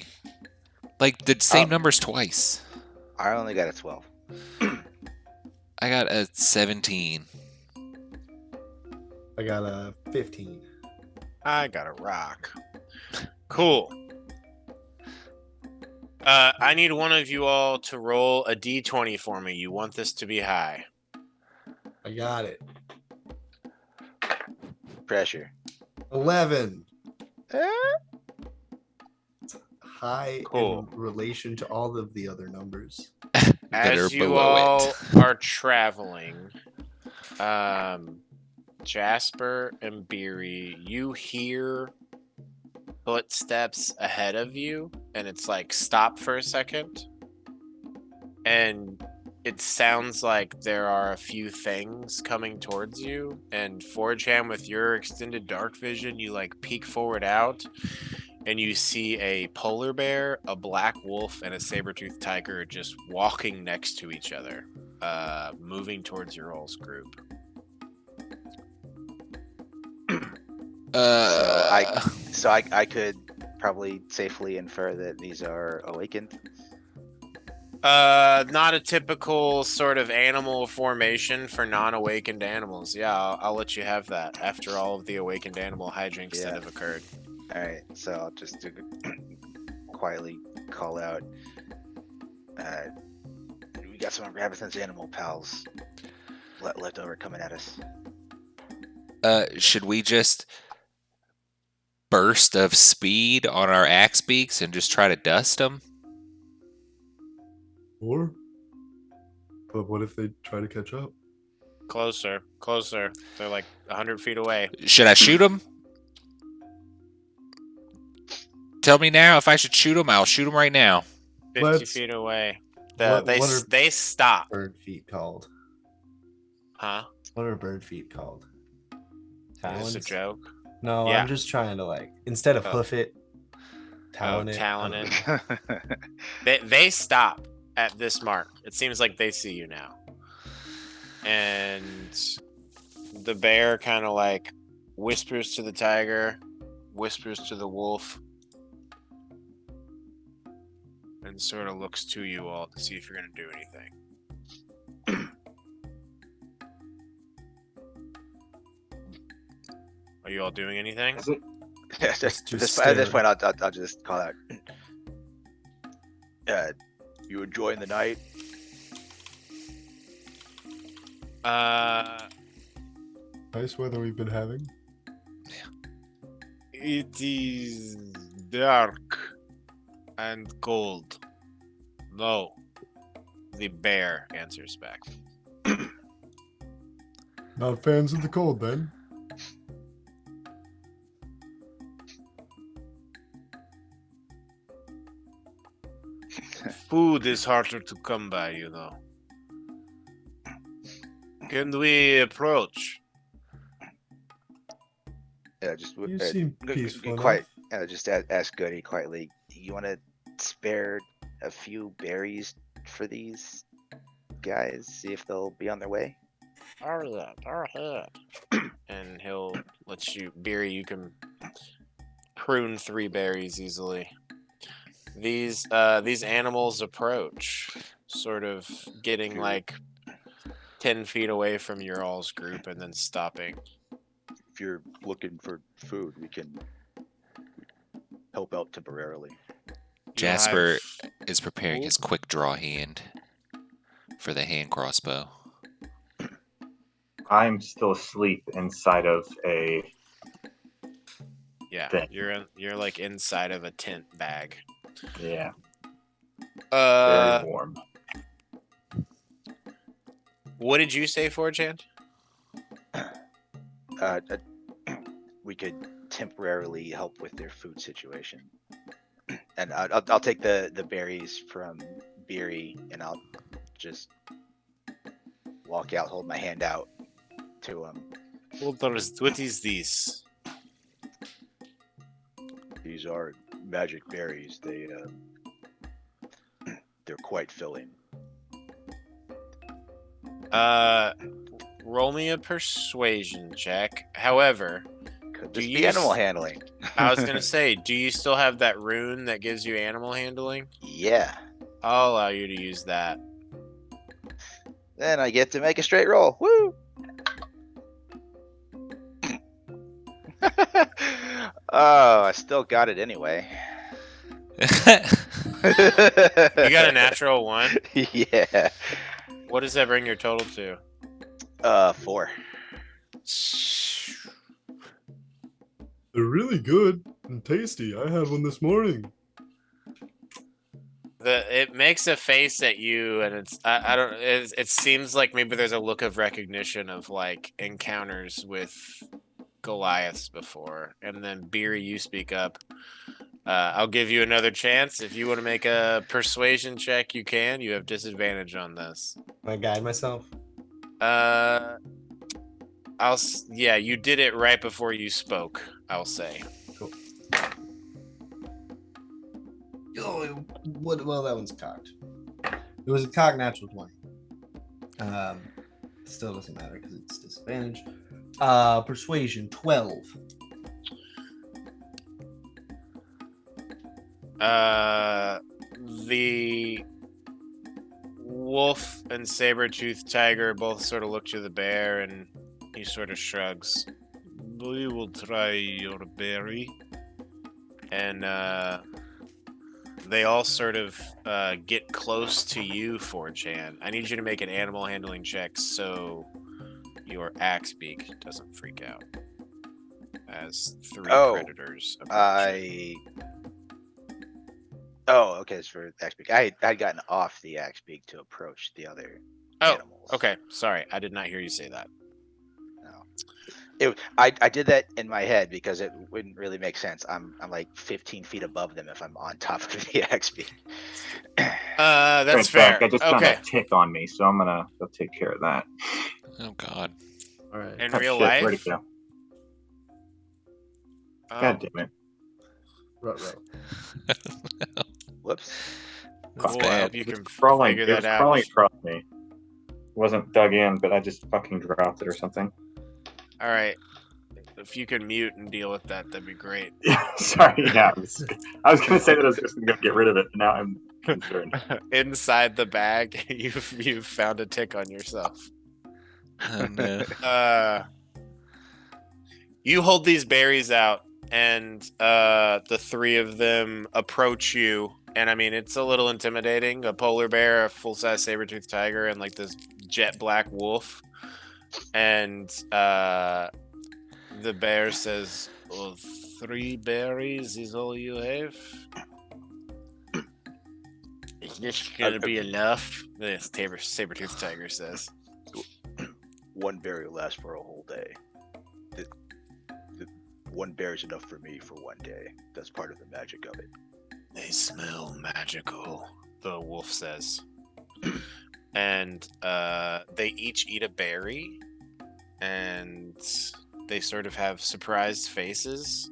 [SPEAKER 1] Like the same numbers twice.
[SPEAKER 5] I only got a 12.
[SPEAKER 1] I got a 17.
[SPEAKER 7] I got a 15.
[SPEAKER 2] I got a rock. Cool. I need one of you all to roll a d20 for me. You want this to be high.
[SPEAKER 7] I got it.
[SPEAKER 5] Pressure.
[SPEAKER 7] 11. It's high
[SPEAKER 2] Cool.
[SPEAKER 7] in relation to all of the other numbers.
[SPEAKER 1] That are
[SPEAKER 2] As you
[SPEAKER 1] below
[SPEAKER 2] all
[SPEAKER 1] it.
[SPEAKER 2] are traveling, Jasper and Beery, you hear footsteps ahead of you, and it's like stop for a second. And it sounds like there are a few things coming towards you. And Forgeham, with your extended dark vision, you like peek forward out, and you see a polar bear, a black wolf, and a saber-toothed tiger just walking next to each other, moving towards your all's group.
[SPEAKER 5] So I could probably safely infer that these are awakened.
[SPEAKER 2] Not a typical sort of animal formation for non-awakened animals. Yeah, I'll let you have that after all of the awakened animal hijinks that have occurred.
[SPEAKER 5] All right, so I'll just quietly call out. We got some of Rabbit's animal pals left over coming at us.
[SPEAKER 1] Should we just burst of speed on our axe beaks and just try to dust them?
[SPEAKER 3] Or, but what if they try to catch up?
[SPEAKER 2] Closer. They're like 100 feet away.
[SPEAKER 1] Should I shoot them? Tell me now if I should shoot them. I'll shoot them right now.
[SPEAKER 2] 50 feet away.
[SPEAKER 7] What
[SPEAKER 2] They stop.
[SPEAKER 7] Bird feet called?
[SPEAKER 2] Huh?
[SPEAKER 7] What are bird feet called?
[SPEAKER 2] Is this a joke?
[SPEAKER 7] No,
[SPEAKER 2] Yeah.
[SPEAKER 7] I'm just trying to instead of hoof it, talon it.
[SPEAKER 2] Talon it. They stop at this mark. It seems like they see you now. And the bear kind of like whispers to the tiger, whispers to the wolf, and sort of looks to you all to see if you're going to do anything. Are you all doing anything?
[SPEAKER 5] At this point, I'll just call out. You enjoying the night?
[SPEAKER 3] Nice weather we've been having.
[SPEAKER 2] It is dark and cold. No, the bear answers back.
[SPEAKER 3] Not fans of the cold, then.
[SPEAKER 2] Food is harder to come by, you know. Can we approach?
[SPEAKER 3] You seem peaceful.
[SPEAKER 5] Just ask Goody quietly. You want to spare a few berries for these guys? See if they'll be on their way.
[SPEAKER 10] Oh yeah, go ahead.
[SPEAKER 2] And he'll let you, Beery, you can prune 3 berries easily. These animals approach, sort of getting like 10 feet away from your all's group and then stopping.
[SPEAKER 5] If you're looking for food, we can help out temporarily.
[SPEAKER 1] Jasper is preparing his quick draw hand for the hand crossbow.
[SPEAKER 8] I'm still asleep inside of a.
[SPEAKER 2] Yeah,
[SPEAKER 8] thing.
[SPEAKER 2] you're like inside of a tent bag.
[SPEAKER 8] Yeah. Very warm.
[SPEAKER 2] What did you say, Forgehand?
[SPEAKER 5] We could temporarily help with their food situation, and I'll take the berries from Beery, and I'll just walk out, hold my hand out to him.
[SPEAKER 2] What is this?
[SPEAKER 5] These are magic berries. They're quite filling.
[SPEAKER 2] Roll me a persuasion check. However,
[SPEAKER 5] Just
[SPEAKER 2] you
[SPEAKER 5] be animal
[SPEAKER 2] s-
[SPEAKER 5] handling.
[SPEAKER 2] I was gonna say, do you still have that rune that gives you animal handling?
[SPEAKER 5] Yeah.
[SPEAKER 2] I'll allow you to use that.
[SPEAKER 5] Then I get to make a straight roll. Woo! Oh, I still got it anyway.
[SPEAKER 2] You got a natural 1?
[SPEAKER 5] Yeah.
[SPEAKER 2] What does that bring your total to?
[SPEAKER 5] 4.
[SPEAKER 3] They're really good and tasty. I had one this morning.
[SPEAKER 2] It makes a face at you, and I don't. It seems like maybe there's a look of recognition of like encounters with Goliaths before, and then Beery, you speak up. I'll give you another chance. If you want to make a persuasion check, you can. You have disadvantage on this.
[SPEAKER 7] Can I guide myself?
[SPEAKER 2] Yeah, you did it right before you spoke, I'll say.
[SPEAKER 7] Cool. Oh, well, that one's cocked. It was a cocked natural 20. Still doesn't matter because it's disadvantage. Persuasion 12.
[SPEAKER 2] The wolf and saber-toothed tiger both sort of look to the bear, and he sort of shrugs. We will try your berry. And they all sort of get close to you, 4chan. I need you to make an animal handling check so your axe beak doesn't freak out. As 3 predators approach.
[SPEAKER 5] Oh, okay, it's for axe beak. I had gotten off the axe beak to approach the other animals.
[SPEAKER 2] Okay. Sorry, I did not hear you say that.
[SPEAKER 5] I did that in my head because it wouldn't really make sense. I'm like 15 feet above them if I'm on top of the axe beak.
[SPEAKER 2] That's fair.
[SPEAKER 8] I just found
[SPEAKER 2] Okay.
[SPEAKER 8] a tick on me, so I'm gonna go take care of that.
[SPEAKER 1] Oh God.
[SPEAKER 7] All right.
[SPEAKER 2] In
[SPEAKER 8] Oh,
[SPEAKER 2] real
[SPEAKER 8] shit,
[SPEAKER 2] life?
[SPEAKER 8] where'd it go? God damn it.
[SPEAKER 3] Right.
[SPEAKER 5] Whoops.
[SPEAKER 1] That's
[SPEAKER 2] Well, I
[SPEAKER 1] bad.
[SPEAKER 2] hope you can
[SPEAKER 8] Crawling,
[SPEAKER 2] figure
[SPEAKER 8] it was
[SPEAKER 2] that out.
[SPEAKER 8] crawling across me. It wasn't dug in, but I just fucking dropped it or something.
[SPEAKER 2] All right. If you could mute and deal with that, that'd be great.
[SPEAKER 8] Yeah, sorry. Yeah, I was gonna say that I was just gonna get rid of it, but now I'm concerned.
[SPEAKER 2] Inside the bag, you've found a tick on yourself.
[SPEAKER 1] Oh no.
[SPEAKER 2] You hold these berries out, and the 3 of them approach you. And I mean, it's a little intimidating. A polar bear, a full-size saber-toothed tiger, and like this jet black wolf. And the bear says, 3 berries is all you have? Is this gonna be enough? The saber-toothed tiger says.
[SPEAKER 5] 1 berry will last for a whole day. 1 berry is enough for me for 1 day. That's part of the magic of it.
[SPEAKER 2] They smell magical, the wolf says. And they each eat a berry, and they sort of have surprised faces.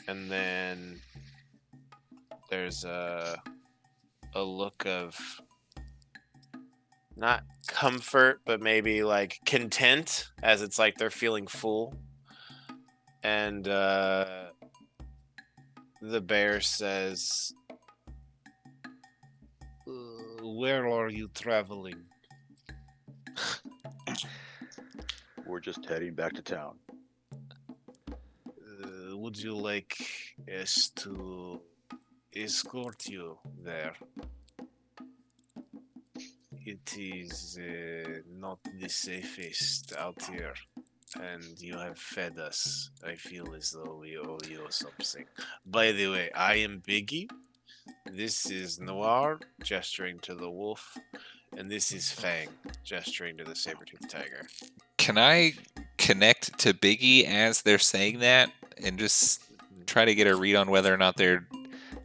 [SPEAKER 2] And then there's a look of not comfort, but maybe like content, as it's like they're feeling full. And the bear says, where are you traveling?
[SPEAKER 5] We're just heading back to town.
[SPEAKER 2] Would you like us to escort you there? It is not the safest out here, and you have fed us. I feel as though we owe you something. By the way, I am Biggie. This is Noir, gesturing to the wolf, and this is Fang, gesturing to the saber-toothed tiger.
[SPEAKER 1] Can I connect to Biggie as they're saying that and just try to get a read on whether or not they're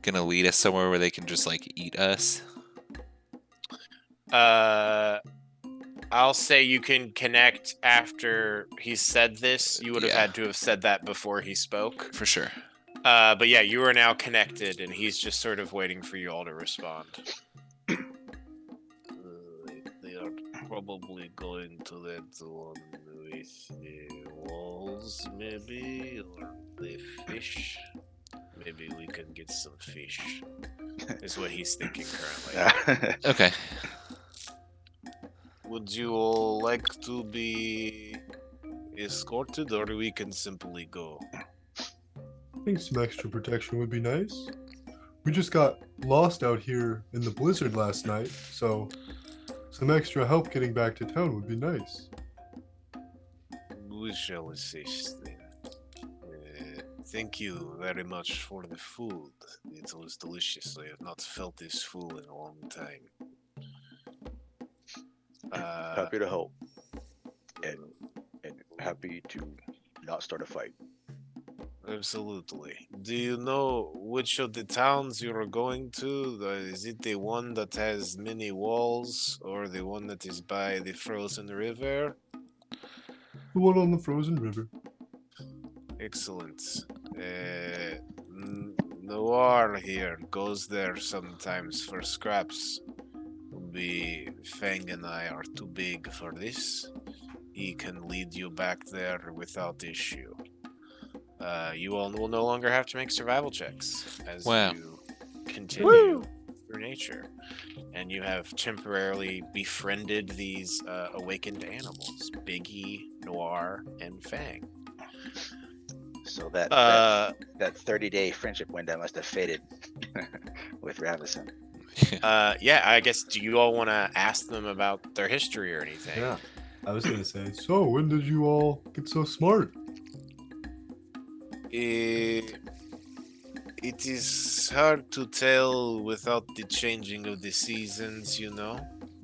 [SPEAKER 1] gonna lead us somewhere where they can just like eat us?
[SPEAKER 2] I'll say you can connect after he said this. You would have
[SPEAKER 1] Yeah.
[SPEAKER 2] had to have said that before he spoke.
[SPEAKER 1] For sure.
[SPEAKER 2] But yeah, you are now connected, and he's just sort of waiting for you all to respond. They are probably going to let one with the wall. animals, maybe, or the fish. Maybe we can get some fish. Is what he's thinking currently.
[SPEAKER 1] Okay.
[SPEAKER 2] Would you all like to be escorted, or we can simply go?
[SPEAKER 3] I think some extra protection would be nice. We just got lost out here in the blizzard last night, so some extra help getting back to town would be nice.
[SPEAKER 2] We shall assist then. Thank you very much for the food. It was delicious. I have not felt this full in a long time.
[SPEAKER 5] Happy to help. And happy to not start a fight.
[SPEAKER 2] Absolutely. Do you know which of the towns you are going to? Is it the one that has many walls, or the one that is by the frozen river?
[SPEAKER 3] The one on the frozen river.
[SPEAKER 2] Excellent. Noir here goes there sometimes for scraps. Fang and I are too big for this. He can lead you back there without issue. You all will no longer have to make survival checks as you continue through nature. And you have temporarily befriended these awakened animals, Biggie, Noir, and Fang.
[SPEAKER 5] So that 30-day friendship window must have faded with Ravison.
[SPEAKER 2] Yeah, I guess, do you all want to ask them about their history or anything?
[SPEAKER 3] Yeah, I was going to say, so when did you all get so smart?
[SPEAKER 2] It is hard to tell without the changing of the seasons, you know,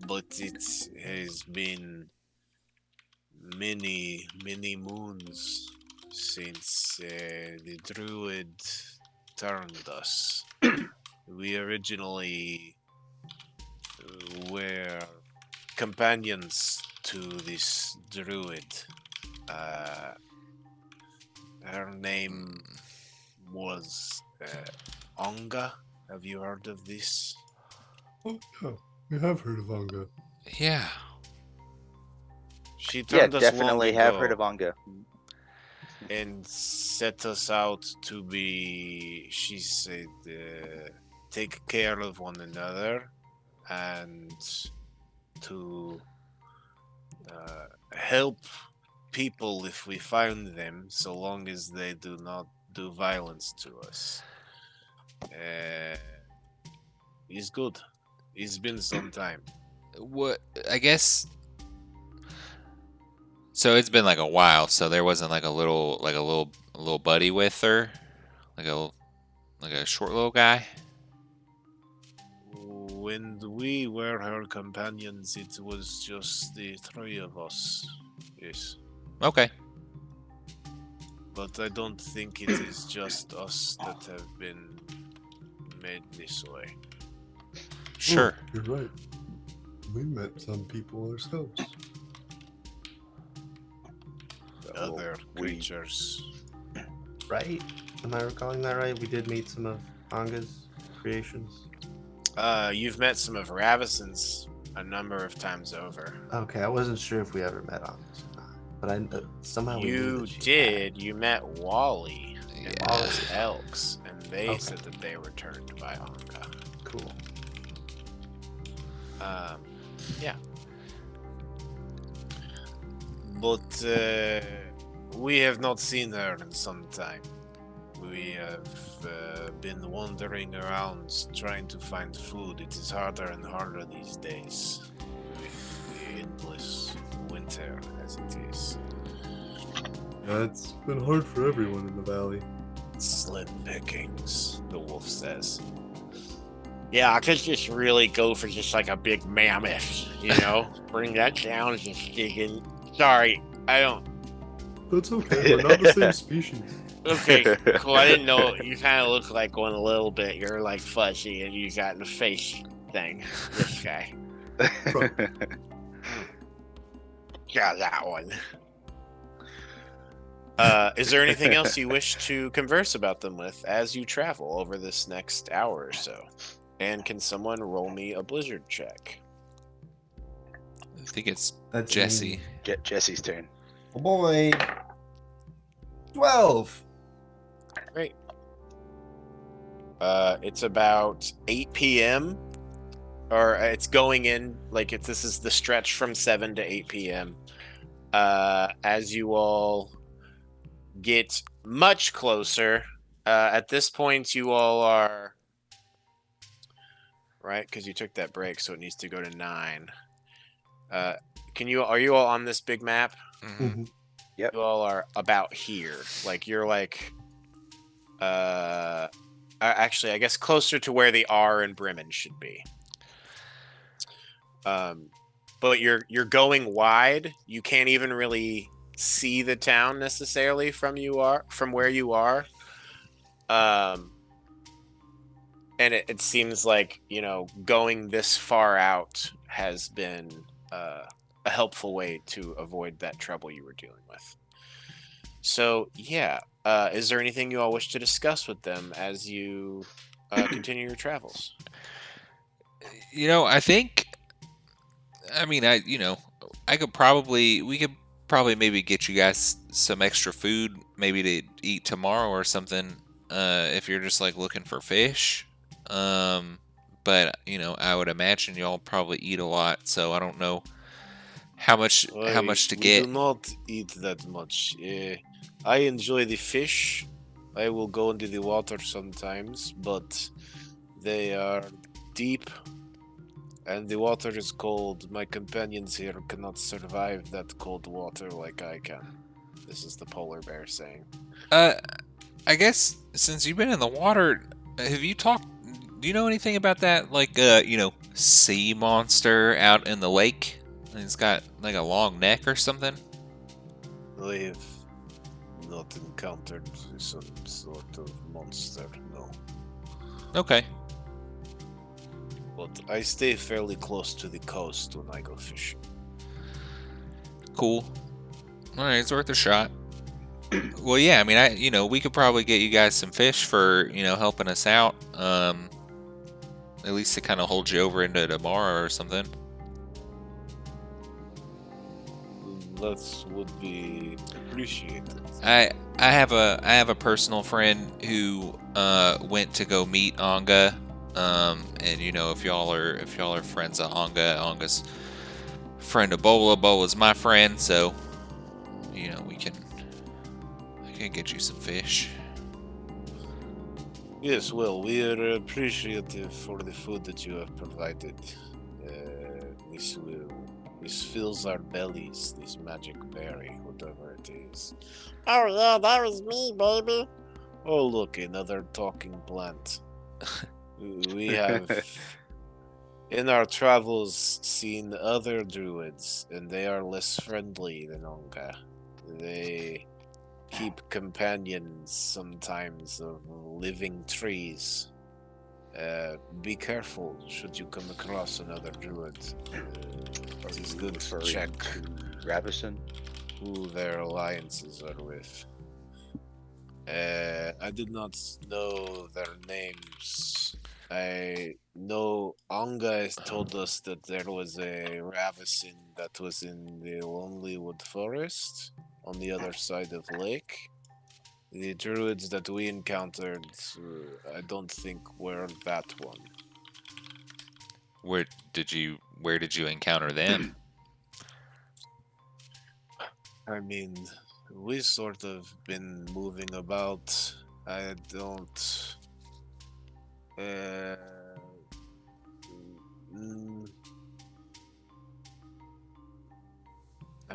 [SPEAKER 2] but it has been many, many moons since the druid turned us. We originally were companions to this druid. Her name was Onga. Have you heard of this?
[SPEAKER 3] Oh, yeah, we have heard of Anga.
[SPEAKER 1] Yeah.
[SPEAKER 2] She turned us
[SPEAKER 5] definitely
[SPEAKER 2] long
[SPEAKER 5] have
[SPEAKER 2] ago
[SPEAKER 5] heard of Onga.
[SPEAKER 2] and set us out to be, she said, take care of one another and to help people if we find them, so long as they do not do violence to us. He's good. It's been some time.
[SPEAKER 1] What? I guess. So it's been like a while. So there wasn't like a little buddy with her, like a short little guy.
[SPEAKER 2] When we were her companions, it was just the three of us. Yes.
[SPEAKER 1] Okay.
[SPEAKER 2] But I don't think it is just us that have been made this way.
[SPEAKER 1] Sure.
[SPEAKER 3] Oh, you're right. We met some people ourselves.
[SPEAKER 2] Other creatures.
[SPEAKER 7] Right? Am I recalling that right? We did meet some of Anga's creations.
[SPEAKER 2] You've met some of Ravison's a number of times over.
[SPEAKER 7] Okay, I wasn't sure if we ever met Anga's or not, but I somehow we knew
[SPEAKER 2] You
[SPEAKER 7] that she
[SPEAKER 2] did. You met Wally and
[SPEAKER 1] Yeah.
[SPEAKER 2] those elks, and they
[SPEAKER 7] Okay.
[SPEAKER 2] said that they were turned by Anga.
[SPEAKER 7] had. Cool.
[SPEAKER 2] Yeah. But we have not seen her in some time. We have been wandering around trying to find food. It is harder and harder these days with the endless winter as it is.
[SPEAKER 3] Yeah, it's been hard for everyone in the valley.
[SPEAKER 2] Slim pickings, the wolf says.
[SPEAKER 10] Yeah, I could just really go for just like a big mammoth, you know? Bring that down and just dig in. Sorry, I don't.
[SPEAKER 3] That's okay. We're not the same species.
[SPEAKER 10] Okay, cool. I didn't know. You kind of look like one a little bit. You're like fuzzy and you got the face thing. This guy. Yeah, that one.
[SPEAKER 2] Is there anything else you wish to converse about them with as you travel over this next hour or so? And can someone roll me a blizzard check?
[SPEAKER 1] I think it's
[SPEAKER 7] That's
[SPEAKER 1] Jesse.
[SPEAKER 5] Get Jesse's turn.
[SPEAKER 7] Oh boy. 12.
[SPEAKER 2] Great. It's about 8 p.m. or it's going in like this is the stretch from 7 to 8 p.m. As you all get much closer, at this point you all are right because you took that break, so it needs to go to 9. Are you all on this big map?
[SPEAKER 1] Mm-hmm.
[SPEAKER 5] Yep.
[SPEAKER 2] You all are about here. Like you're like actually I guess closer to where the R in Bremen should be. But you're going wide. You can't even really see the town necessarily from where you are. And it seems like, going this far out has been a helpful way to avoid that trouble you were dealing with. So, yeah. Is there anything you all wish to discuss with them as you continue your travels?
[SPEAKER 1] I think, we could probably maybe get you guys some extra food, maybe to eat tomorrow or something, if you're just like looking for fish. But I would imagine y'all probably eat a lot, so I don't know how much to
[SPEAKER 10] We
[SPEAKER 1] get.
[SPEAKER 10] do not eat that much. I enjoy the fish. I will go into the water sometimes, but they are deep and the water is cold. My companions here cannot survive that cold water like I can.
[SPEAKER 2] This is the polar bear saying.
[SPEAKER 1] I guess since you've been in the water, have you talked? Do you know anything about that? Like, sea monster out in the lake? It's got like a long neck or something.
[SPEAKER 10] I have not encountered some sort of monster, no.
[SPEAKER 1] Okay.
[SPEAKER 10] But I stay fairly close to the coast when I go fishing.
[SPEAKER 1] Cool. All right, it's worth a shot. Well, yeah, we could probably get you guys some fish for, helping us out. At least to kind of hold you over into tomorrow or something.
[SPEAKER 10] That would be appreciated.
[SPEAKER 1] I have a personal friend who went to go meet Anga, and if y'all are friends of Anga's friend of Bola's my friend, so I can get you some fish.
[SPEAKER 10] Yes, well, we are appreciative for the food that you have provided. This fills our bellies, this magic berry, whatever it is.
[SPEAKER 11] Oh yeah, that was me, baby.
[SPEAKER 10] Oh, look, another talking plant. We have, in our travels, seen other druids, and they are less friendly than Onga. They keep companions sometimes of living trees. Be careful should you come across another druid. It is good to check
[SPEAKER 5] Ravison?
[SPEAKER 10] who their alliances are with. I did not know their names. I know Anga has told us that there was a Ravison that was in the Lonelywood Forest on the other side of the lake. The druids that we encountered, I don't think were that one.
[SPEAKER 1] Where did you encounter them?
[SPEAKER 10] I mean, we sort of been moving about. I don't. I'm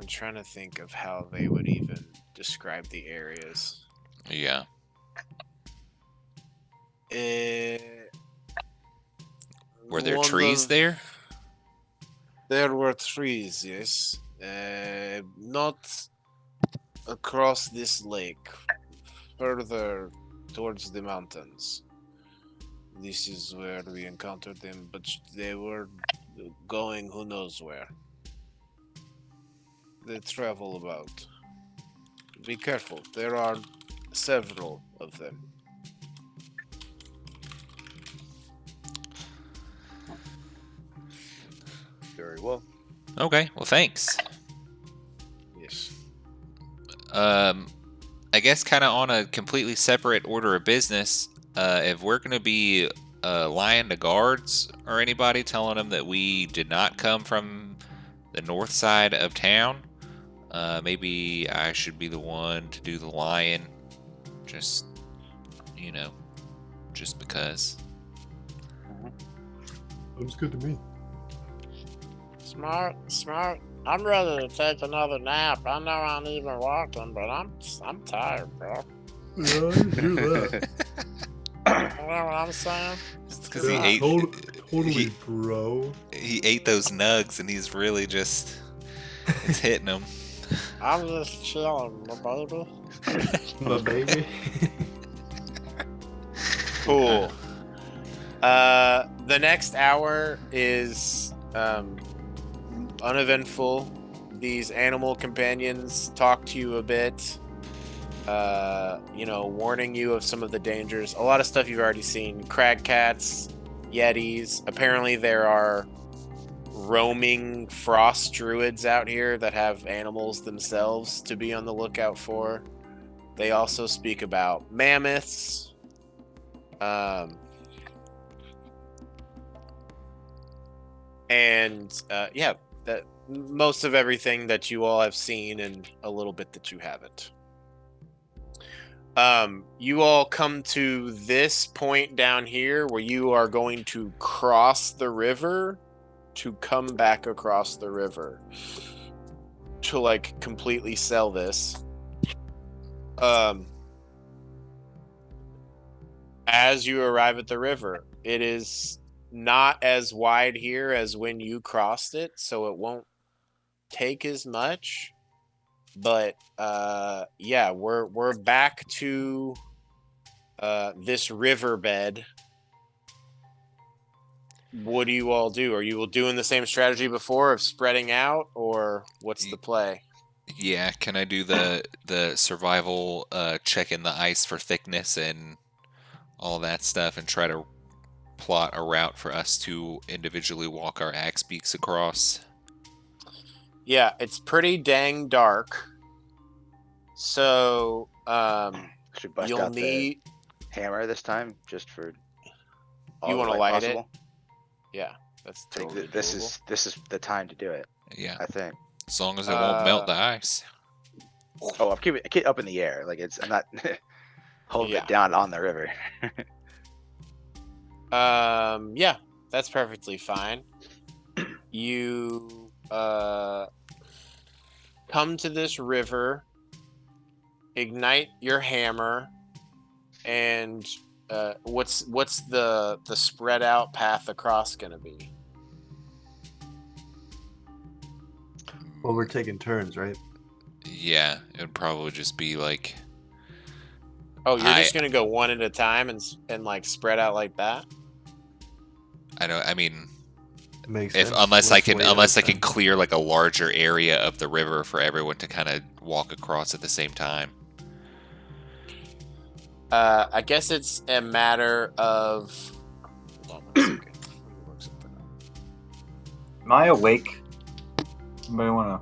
[SPEAKER 10] trying to think of how they would even describe the areas.
[SPEAKER 1] Yeah. Were there trees there?
[SPEAKER 10] There were trees, yes. Not across this lake, further towards the mountains. This is where we encountered them, but they were going who knows where. They travel about. Be careful, there are several of them.
[SPEAKER 5] Very well.
[SPEAKER 1] Okay, well, thanks.
[SPEAKER 10] Yes.
[SPEAKER 1] I guess kind of on a completely separate order of business, if we're going to be lying to guards or anybody, telling them that we did not come from the north side of town, maybe I should be the one to do the lying. Just, you know, just because.
[SPEAKER 3] Looks good to me.
[SPEAKER 11] Smart. I'm ready to take another nap. I know I'm even walking, but I'm tired, bro.
[SPEAKER 3] Yeah, I hear that.
[SPEAKER 11] You know what I'm saying?
[SPEAKER 1] It's because he ate.
[SPEAKER 3] Totally, bro.
[SPEAKER 1] He ate those nugs, and he's really just. It's hitting him.
[SPEAKER 11] I'm just chilling, my baby.
[SPEAKER 3] My baby.
[SPEAKER 2] Cool. The next hour is uneventful. These animal companions talk to you a bit, warning you of some of the dangers. A lot of stuff you've already seen. Crag cats, yetis. Apparently there are roaming frost druids out here that have animals themselves to be on the lookout for. They also speak about mammoths. That most of everything that you all have seen and a little bit that you haven't. You all come to this point down here where you are going to cross the river to come back across the river to like completely sell this. As you arrive at the river, it is not as wide here as when you crossed it, so it won't take as much. But we're back to this riverbed. What do you all do? Are you all doing the same strategy before of spreading out, or what's the play?
[SPEAKER 1] Yeah, can I do the survival checking the ice for thickness and all that stuff and try to plot a route for us to individually walk our axe beaks across?
[SPEAKER 2] Yeah, it's pretty dang dark. So,
[SPEAKER 5] should bust
[SPEAKER 2] you'll
[SPEAKER 5] out
[SPEAKER 2] need
[SPEAKER 5] the hammer this time, just for all
[SPEAKER 2] you
[SPEAKER 5] the
[SPEAKER 2] want to
[SPEAKER 5] light
[SPEAKER 2] light
[SPEAKER 5] possible.
[SPEAKER 2] it. Yeah, that's
[SPEAKER 5] I think
[SPEAKER 2] totally
[SPEAKER 5] this
[SPEAKER 2] doable.
[SPEAKER 5] is the time to do it.
[SPEAKER 1] Yeah,
[SPEAKER 5] I think.
[SPEAKER 1] as long as it won't melt the ice.
[SPEAKER 5] Oh, I'm keeping it up in the air. Like I'm not holding it down on the river.
[SPEAKER 2] Yeah, that's perfectly fine. You come to this river, ignite your hammer, and what's the spread out path across gonna be?
[SPEAKER 3] Well, we're taking turns, right?
[SPEAKER 1] Yeah, it would probably just be like.
[SPEAKER 2] Oh, you're just gonna go one at a time and like spread out like that?
[SPEAKER 1] I mean,
[SPEAKER 3] It makes
[SPEAKER 1] if
[SPEAKER 3] sense.
[SPEAKER 1] unless I
[SPEAKER 3] Let's
[SPEAKER 1] can clear like a larger area of the river for everyone to kind of walk across at the same time.
[SPEAKER 2] I guess it's a matter of. Hold on 1 second.
[SPEAKER 8] Am I awake? Somebody wanna?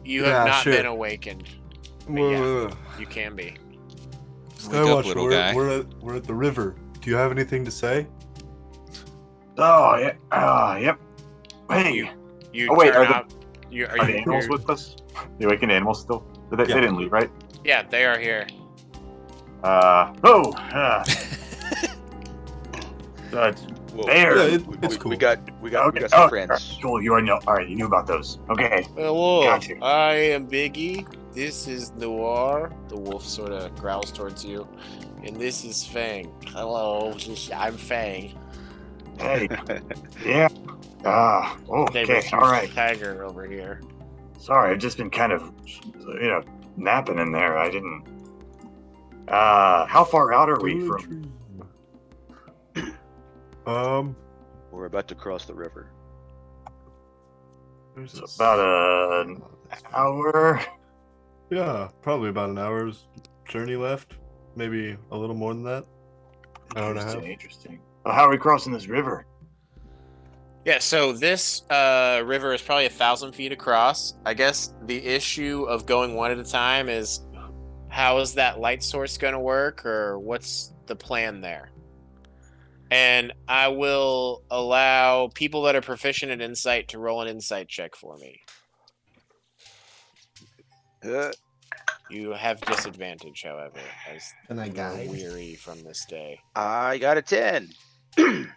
[SPEAKER 2] You have not
[SPEAKER 3] sure.
[SPEAKER 2] been awakened. But you can be.
[SPEAKER 3] Skywatch,
[SPEAKER 1] little guy.
[SPEAKER 3] we're at the river. Do you have anything to say?
[SPEAKER 8] Oh yeah. Yep. Hey.
[SPEAKER 2] You
[SPEAKER 8] Oh, wait,
[SPEAKER 2] turn
[SPEAKER 8] are
[SPEAKER 2] out.
[SPEAKER 8] Are the animals with us? The awakened animals still? They didn't leave, right?
[SPEAKER 2] Yeah, they are here.
[SPEAKER 8] Bear.
[SPEAKER 3] Yeah, it's cool.
[SPEAKER 5] We got
[SPEAKER 8] Okay.
[SPEAKER 5] some
[SPEAKER 8] Oh,
[SPEAKER 5] friends.
[SPEAKER 8] cool. You already know. All right, you knew about those. Okay.
[SPEAKER 2] Hello,
[SPEAKER 8] Gotcha.
[SPEAKER 2] I am Biggie. This is Noir. The wolf sort of growls towards you. And this is Fang. Hello, I'm Fang.
[SPEAKER 8] Hey. Yeah. Okay. All right.
[SPEAKER 2] Tiger over here.
[SPEAKER 8] Sorry, I've just been kind of, napping in there. I didn't. How far out are we from?
[SPEAKER 5] We're about to cross the river.
[SPEAKER 8] It's about an hour.
[SPEAKER 3] Yeah, probably about an hour's journey left. Maybe a little more than that. Hour and a half.
[SPEAKER 8] Interesting. Well, how are we crossing this river?
[SPEAKER 2] Yeah, so this river is probably 1,000 feet across. I guess the issue of going one at a time is how is that light source going to work, or what's the plan there? And I will allow people that are proficient at insight to roll an insight check for me. You have disadvantage, however, as
[SPEAKER 7] Can I
[SPEAKER 2] you are
[SPEAKER 7] guide?
[SPEAKER 2] weary from this day.
[SPEAKER 5] I got a 10.
[SPEAKER 7] Can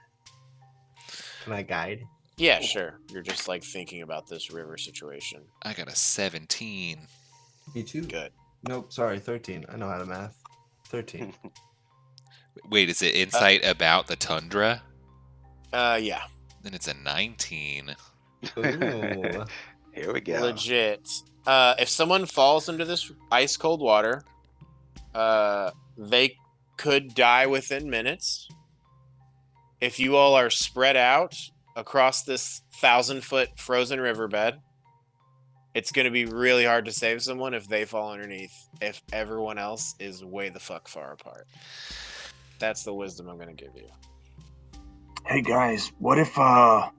[SPEAKER 7] I guide?
[SPEAKER 2] Yeah, sure. You're just like thinking about this river situation.
[SPEAKER 1] I got a 17.
[SPEAKER 7] Me too.
[SPEAKER 2] Good.
[SPEAKER 7] Nope, sorry, 13. I know how to math. 13.
[SPEAKER 1] Wait, is it insight about the tundra?
[SPEAKER 2] Yeah.
[SPEAKER 1] Then it's a 19.
[SPEAKER 7] Ooh.
[SPEAKER 5] Here we go.
[SPEAKER 2] Legit. If someone falls into this ice cold water, they could die within minutes. If you all are spread out across this 1,000-foot frozen riverbed, it's going to be really hard to save someone if they fall underneath, if everyone else is way the fuck far apart. That's the wisdom I'm going to give you.
[SPEAKER 8] Hey guys, what if I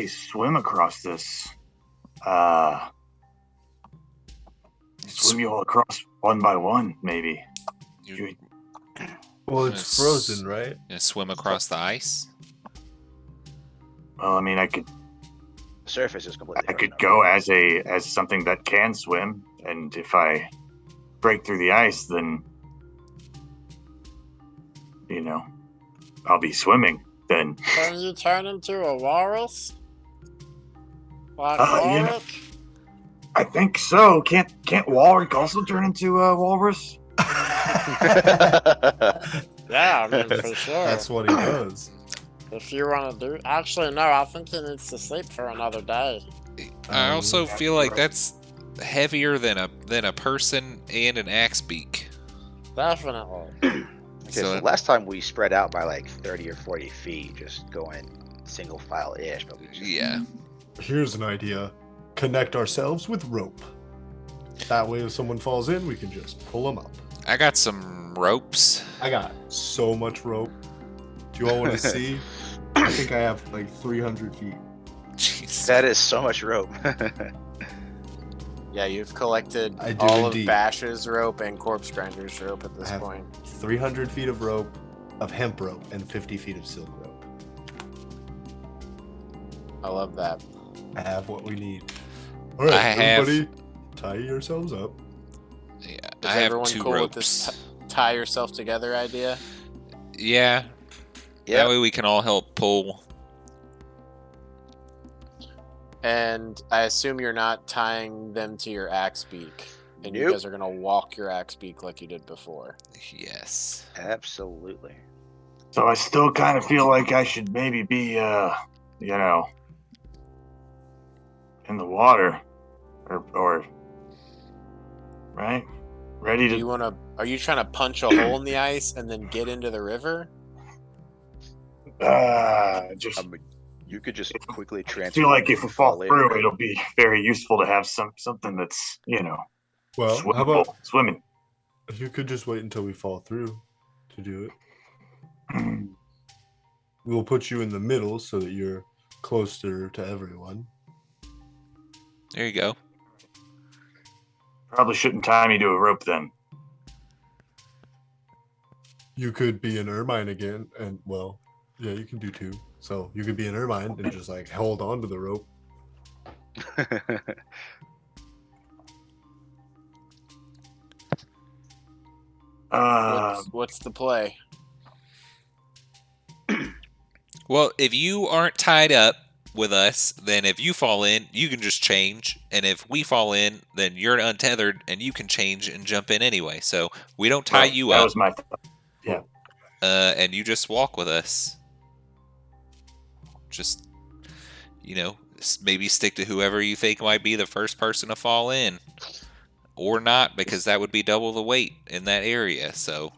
[SPEAKER 8] swim across this? Swim you all across one by one, maybe.
[SPEAKER 3] Well, it's frozen, right?
[SPEAKER 1] You swim across the ice?
[SPEAKER 8] Well, I mean, I could
[SPEAKER 5] The surface is completely.
[SPEAKER 8] I could go as something that can swim, and if I break through the ice, then I'll be swimming. Then
[SPEAKER 11] Can you turn into a walrus? Like
[SPEAKER 8] you know,
[SPEAKER 11] Warwick?
[SPEAKER 8] I think so. Can't Walrick also turn into a walrus?
[SPEAKER 11] Yeah, I mean, for sure.
[SPEAKER 3] That's what he does.
[SPEAKER 11] If you want to do... Actually, no, I think he needs to sleep for another day.
[SPEAKER 1] I also feel like that's heavier than a person and an axe beak.
[SPEAKER 11] Definitely.
[SPEAKER 5] Okay, so last time we spread out by like 30 or 40 feet, just going single file-ish, but we just...
[SPEAKER 1] Yeah.
[SPEAKER 3] Here's an idea. Connect ourselves with rope. That way, if someone falls in, we can just pull them up.
[SPEAKER 1] I got some ropes.
[SPEAKER 3] I got so much rope. Do you all want to see? I think I have like 300 feet.
[SPEAKER 1] Jeez.
[SPEAKER 5] That is so much rope.
[SPEAKER 2] Yeah, you've collected
[SPEAKER 3] I do
[SPEAKER 2] all
[SPEAKER 3] indeed.
[SPEAKER 2] of Bash's rope and Corpse Grinder's rope at this
[SPEAKER 3] I have
[SPEAKER 2] point.
[SPEAKER 3] 300 feet of rope, of hemp rope, and 50 feet of silk rope.
[SPEAKER 2] I love that.
[SPEAKER 3] I have what we need. All right,
[SPEAKER 1] I have-
[SPEAKER 3] everybody, tie yourselves up.
[SPEAKER 1] Yeah,
[SPEAKER 2] Is
[SPEAKER 1] I have
[SPEAKER 2] everyone
[SPEAKER 1] 2
[SPEAKER 2] cool
[SPEAKER 1] ropes.
[SPEAKER 2] with this tie yourself together idea?
[SPEAKER 1] Yeah.
[SPEAKER 5] Yeah.
[SPEAKER 1] That way we can all help pull.
[SPEAKER 2] And I assume you're not tying them to your axe beak. And you
[SPEAKER 5] Nope.
[SPEAKER 2] guys are going to walk your axe beak like you did before.
[SPEAKER 1] Yes.
[SPEAKER 5] Absolutely.
[SPEAKER 8] So I still kind of feel like I should maybe be, in the water, or right, ready
[SPEAKER 2] Do
[SPEAKER 8] to.
[SPEAKER 2] you want to? Are you trying to punch a hole in the ice and then get into the river?
[SPEAKER 8] Just
[SPEAKER 5] I mean, you could just quickly
[SPEAKER 8] I
[SPEAKER 5] transfer.
[SPEAKER 8] feel like if we fall
[SPEAKER 5] in.
[SPEAKER 8] through, it'll be very useful to have something that's
[SPEAKER 3] Well, how
[SPEAKER 8] swimmable,
[SPEAKER 3] about
[SPEAKER 8] swimming.
[SPEAKER 3] you could just wait until we fall through to do it. We'll put you in the middle so that you're closer to everyone.
[SPEAKER 1] There you go.
[SPEAKER 8] Probably shouldn't tie me to a rope then.
[SPEAKER 3] You could be an ermine again, and well, yeah, you can do 2. So you could be an ermine and just like hold on to the rope.
[SPEAKER 2] What's the play?
[SPEAKER 1] Well, if you aren't tied up with us, then if you fall in, you can just change. And if we fall in, then you're untethered and you can change and jump in anyway. So we don't tie you
[SPEAKER 8] that
[SPEAKER 1] up.
[SPEAKER 8] was my thought. Yeah.
[SPEAKER 1] And you just walk with us. Just, maybe stick to whoever you think might be the first person to fall in. Or not, because that would be double the weight in that area. So,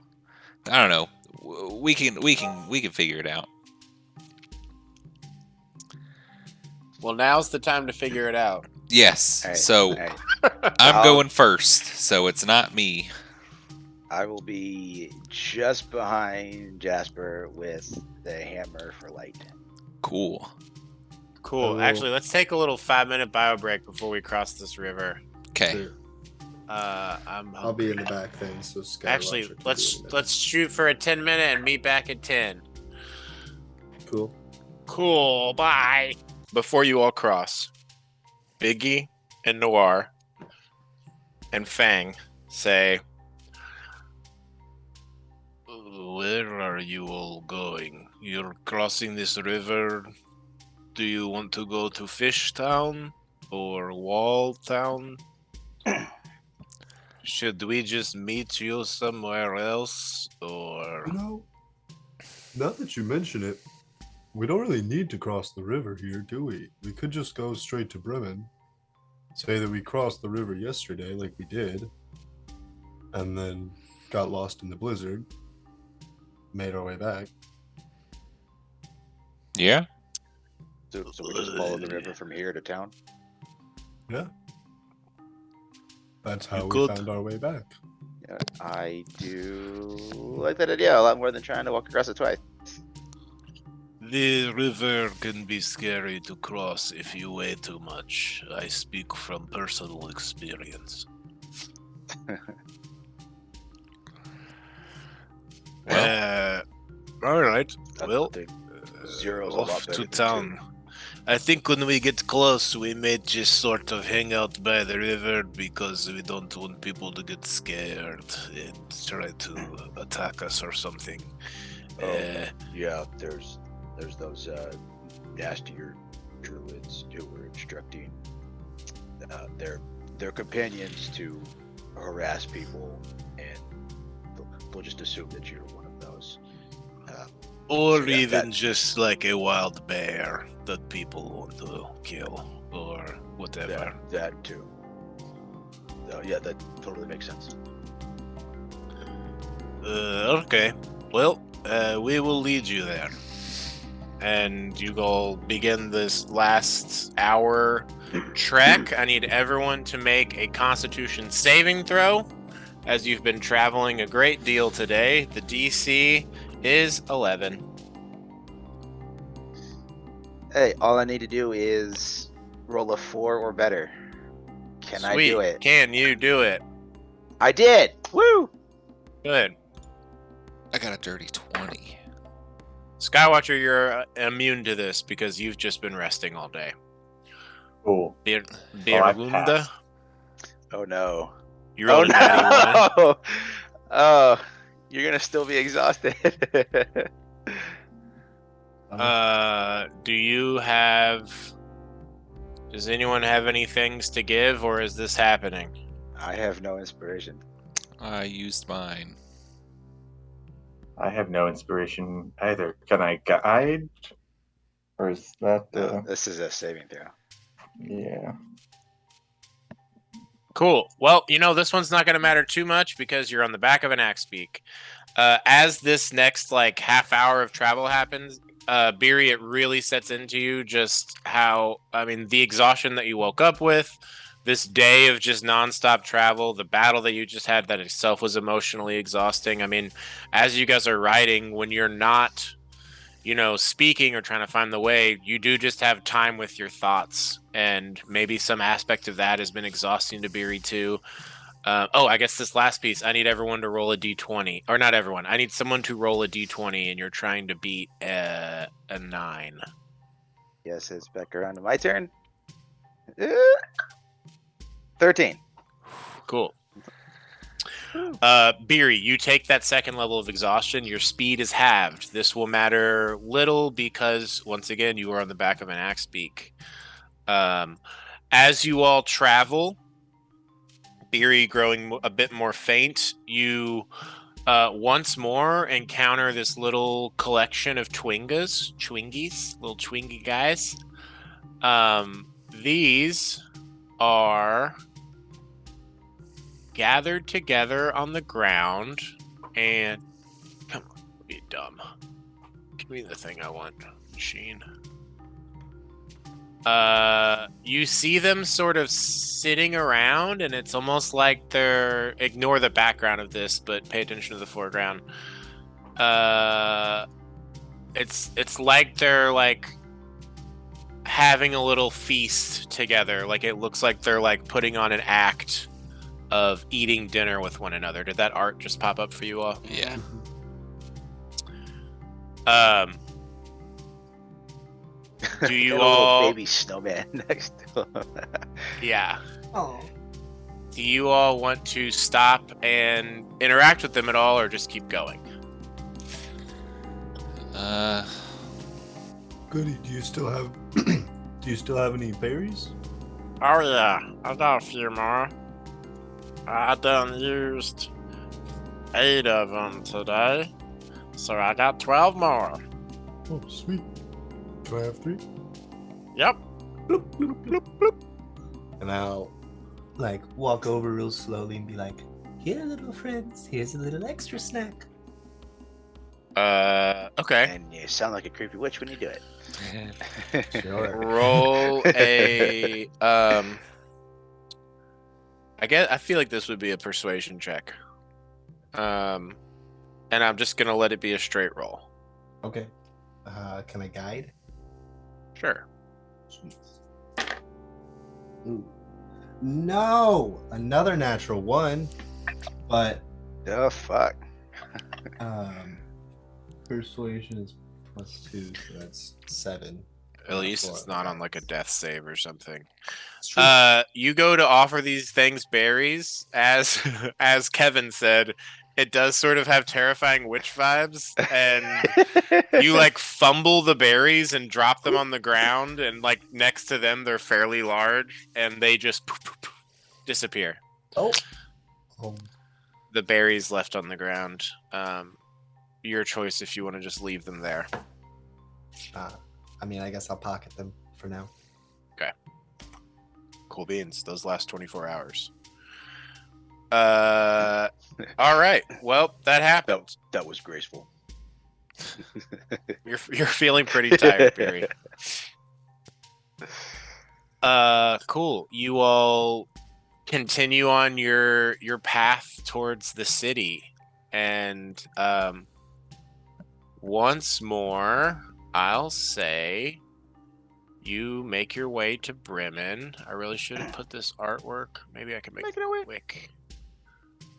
[SPEAKER 1] I don't know. We can figure it out.
[SPEAKER 2] Well, now's the time to figure it out.
[SPEAKER 1] Yes.
[SPEAKER 5] Hey,
[SPEAKER 1] So
[SPEAKER 5] hey,
[SPEAKER 1] I'm
[SPEAKER 5] I'll-
[SPEAKER 1] going first, so it's not me.
[SPEAKER 5] I will be just behind Jasper with the hammer for light.
[SPEAKER 1] Cool.
[SPEAKER 10] Cool. Actually, let's take a little 5-minute bio break before we cross this river.
[SPEAKER 1] Okay.
[SPEAKER 3] Sure.
[SPEAKER 10] I'm hungry.
[SPEAKER 3] I'll be in the back thing, so Skywatcher
[SPEAKER 10] Actually,
[SPEAKER 3] can do it.
[SPEAKER 10] let's shoot for a 10-minute and meet back at 10.
[SPEAKER 3] Cool.
[SPEAKER 10] Cool. Bye. Before you all cross, Biggie and Noir and Fang say, "Where are you all going? You're crossing this river. Do you want to go to Fish Town or Wall Town? Should we just meet you somewhere else, or..."
[SPEAKER 3] You know, now that you mention it, we don't really need to cross the river here, do we? We could just go straight to Bremen. Say that we crossed the river yesterday, like we did, and then got lost in the blizzard, made our way back.
[SPEAKER 1] Yeah.
[SPEAKER 5] So we just follow the river from here to town?
[SPEAKER 3] Yeah. That's how
[SPEAKER 10] You
[SPEAKER 3] we
[SPEAKER 10] could.
[SPEAKER 3] found our way back.
[SPEAKER 5] Yeah, I do like that idea a lot more than trying to walk across it twice.
[SPEAKER 10] The river can be scary to cross if you weigh too much. I speak from personal experience. All right. Well,
[SPEAKER 5] Zero's a lot
[SPEAKER 10] off
[SPEAKER 5] better
[SPEAKER 10] to
[SPEAKER 5] than
[SPEAKER 10] town. I think when we get close, we may just sort of hang out by the river because we don't want people to get scared and try to attack us or something.
[SPEAKER 5] Yeah, there's those nastier druids who were instructing their companions to harass people, and they'll just assume that you're one of those.
[SPEAKER 10] Or
[SPEAKER 5] So yeah,
[SPEAKER 10] even
[SPEAKER 5] that-
[SPEAKER 10] just like a wild bear that people want to kill, or whatever.
[SPEAKER 5] That too. Yeah, that totally makes sense.
[SPEAKER 10] Okay. Well, we will lead you there. And you all begin this last hour trek. I need everyone to make a Constitution saving throw, as you've been traveling a great deal today. The DC is 11.
[SPEAKER 5] Hey, all I need to do is roll a 4 or better. Can I do it?
[SPEAKER 10] Can you do it?
[SPEAKER 5] I did! Woo!
[SPEAKER 10] Good.
[SPEAKER 1] I got a dirty 20.
[SPEAKER 10] Skywatcher, you're immune to this because you've just been resting all day.
[SPEAKER 6] Cool.
[SPEAKER 10] Beer
[SPEAKER 6] I
[SPEAKER 10] Lunda,
[SPEAKER 6] passed.
[SPEAKER 5] Oh no.
[SPEAKER 10] you rolled a natty 1.
[SPEAKER 5] no! Oh, you're gonna still be exhausted.
[SPEAKER 10] Does anyone have any things to give, or is this happening?
[SPEAKER 5] I have no inspiration.
[SPEAKER 1] I used mine.
[SPEAKER 6] I have no inspiration either. Can I guide? Or is that
[SPEAKER 5] No, this is a saving throw.
[SPEAKER 6] yeah.
[SPEAKER 10] Cool. Well, this one's not going to matter too much because you're on the back of an axe beak. As this next half hour of travel happens, Beery, it really sets into you just how, the exhaustion that you woke up with, this day of just nonstop travel, the battle that you just had that itself was emotionally exhausting. As you guys are riding, when you're not, speaking or trying to find the way, you do just have time with your thoughts. And maybe some aspect of that has been exhausting to Beery too. I guess this last piece, I need everyone to roll a d20. Or not everyone. I need someone to roll a d20, and you're trying to beat a 9.
[SPEAKER 5] Yes, it's back around to my turn. 13.
[SPEAKER 10] Cool. Beery, you take that second level of exhaustion. Your speed is halved. This will matter little because, once again, you are on the back of an axe beak. As you all travel, Beery growing a bit more faint, you once more encounter this little collection of Twingies, little Twingie guys. These are gathered together on the ground, and come on, be dumb. Give me the thing I want, machine. You see them sort of sitting around, and it's almost like they're, ignore the background of this, but pay attention to the foreground. It's like they're
[SPEAKER 2] having a little feast together. Like it looks like they're like putting on an act of eating dinner with one another. Did that art just pop up for you all?
[SPEAKER 1] Yeah.
[SPEAKER 2] Do you
[SPEAKER 5] Got a
[SPEAKER 2] all
[SPEAKER 5] little baby snowman next to him?
[SPEAKER 2] Yeah.
[SPEAKER 7] Oh.
[SPEAKER 2] Do you all want to stop and interact with them at all, or just keep going?
[SPEAKER 3] Goody, do you still have any berries?
[SPEAKER 11] Oh yeah, I got a few more. I done used 8 of them today, so I got 12 more.
[SPEAKER 3] Oh, sweet. Can I have 3?
[SPEAKER 11] Yep.
[SPEAKER 7] Bloop, bloop, bloop, bloop. And I'll like walk over real slowly and be like, "Here, little friends. Here's a little extra snack."
[SPEAKER 2] Okay.
[SPEAKER 5] And you sound like a creepy witch when you do it.
[SPEAKER 7] Sure.
[SPEAKER 2] Roll a I feel like this would be a persuasion check. And I'm just gonna let it be a straight roll.
[SPEAKER 7] Okay. Can I guide?
[SPEAKER 2] Sure.
[SPEAKER 7] Sweet. Ooh. No! Another natural 1. But
[SPEAKER 5] Oh fuck.
[SPEAKER 3] Persuasion is +2, so that's 7.
[SPEAKER 2] At least it's not on like a death save or something.
[SPEAKER 7] It's true.
[SPEAKER 2] You go to offer these things berries, as as Kevin said, it does sort of have terrifying witch vibes, and you like fumble the berries and drop them on the ground, and like next to them they're fairly large, and they just disappear.
[SPEAKER 7] Oh.
[SPEAKER 2] The berries left on the ground. Your choice if you want to just leave them there.
[SPEAKER 7] I mean, I guess I'll pocket them for now.
[SPEAKER 2] Okay. Cool beans. Those last 24 hours. All right. Well, that happened.
[SPEAKER 5] That was graceful.
[SPEAKER 2] You're feeling pretty tired, Barry. Cool. You all continue on your path towards the city, and once more, I'll say you make your way to Bremen. I really should have put this artwork. Maybe I can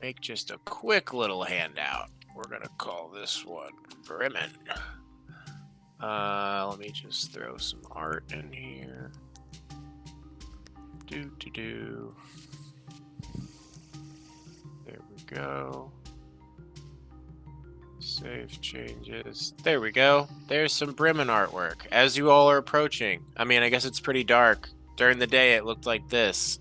[SPEAKER 2] make just a quick little handout. We're gonna call this one Bremen. Let me just throw some art in here. Do. There we go. Save changes. There we go. There's some Bremen artwork. As you all are approaching, I mean, I guess it's pretty dark. During the day, it looked like this.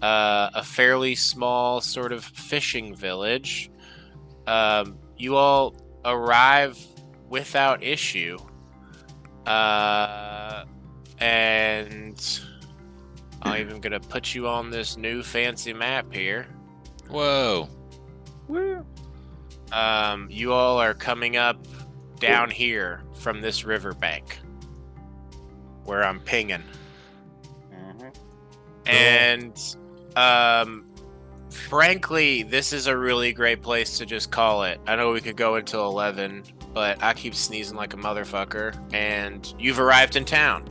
[SPEAKER 2] A fairly small sort of fishing village. You all arrive without issue. And I'm even gonna put you on this new fancy map here.
[SPEAKER 1] Whoa.
[SPEAKER 5] Woo.
[SPEAKER 2] You all are coming up down here from this riverbank where I'm pinging. And frankly, this is a really great place to just call it. I know we could go until 11, but I keep sneezing like a motherfucker, and you've arrived in town.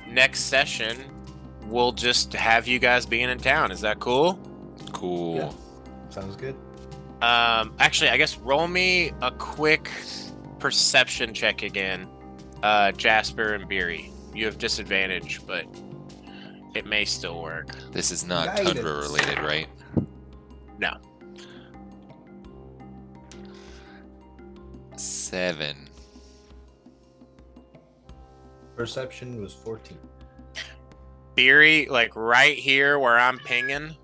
[SPEAKER 2] Next session, we'll just have you guys being in town. Is that cool?
[SPEAKER 1] Cool.
[SPEAKER 7] Yeah. Sounds good.
[SPEAKER 2] Actually, I guess roll me a quick perception check again, Jasper and Beery. You have disadvantage, but it may still work.
[SPEAKER 1] This is not
[SPEAKER 7] Guidance.
[SPEAKER 1] Tundra related, right?
[SPEAKER 2] No.
[SPEAKER 1] 7.
[SPEAKER 7] Perception was 14.
[SPEAKER 2] Beery, like right here where I'm pinging,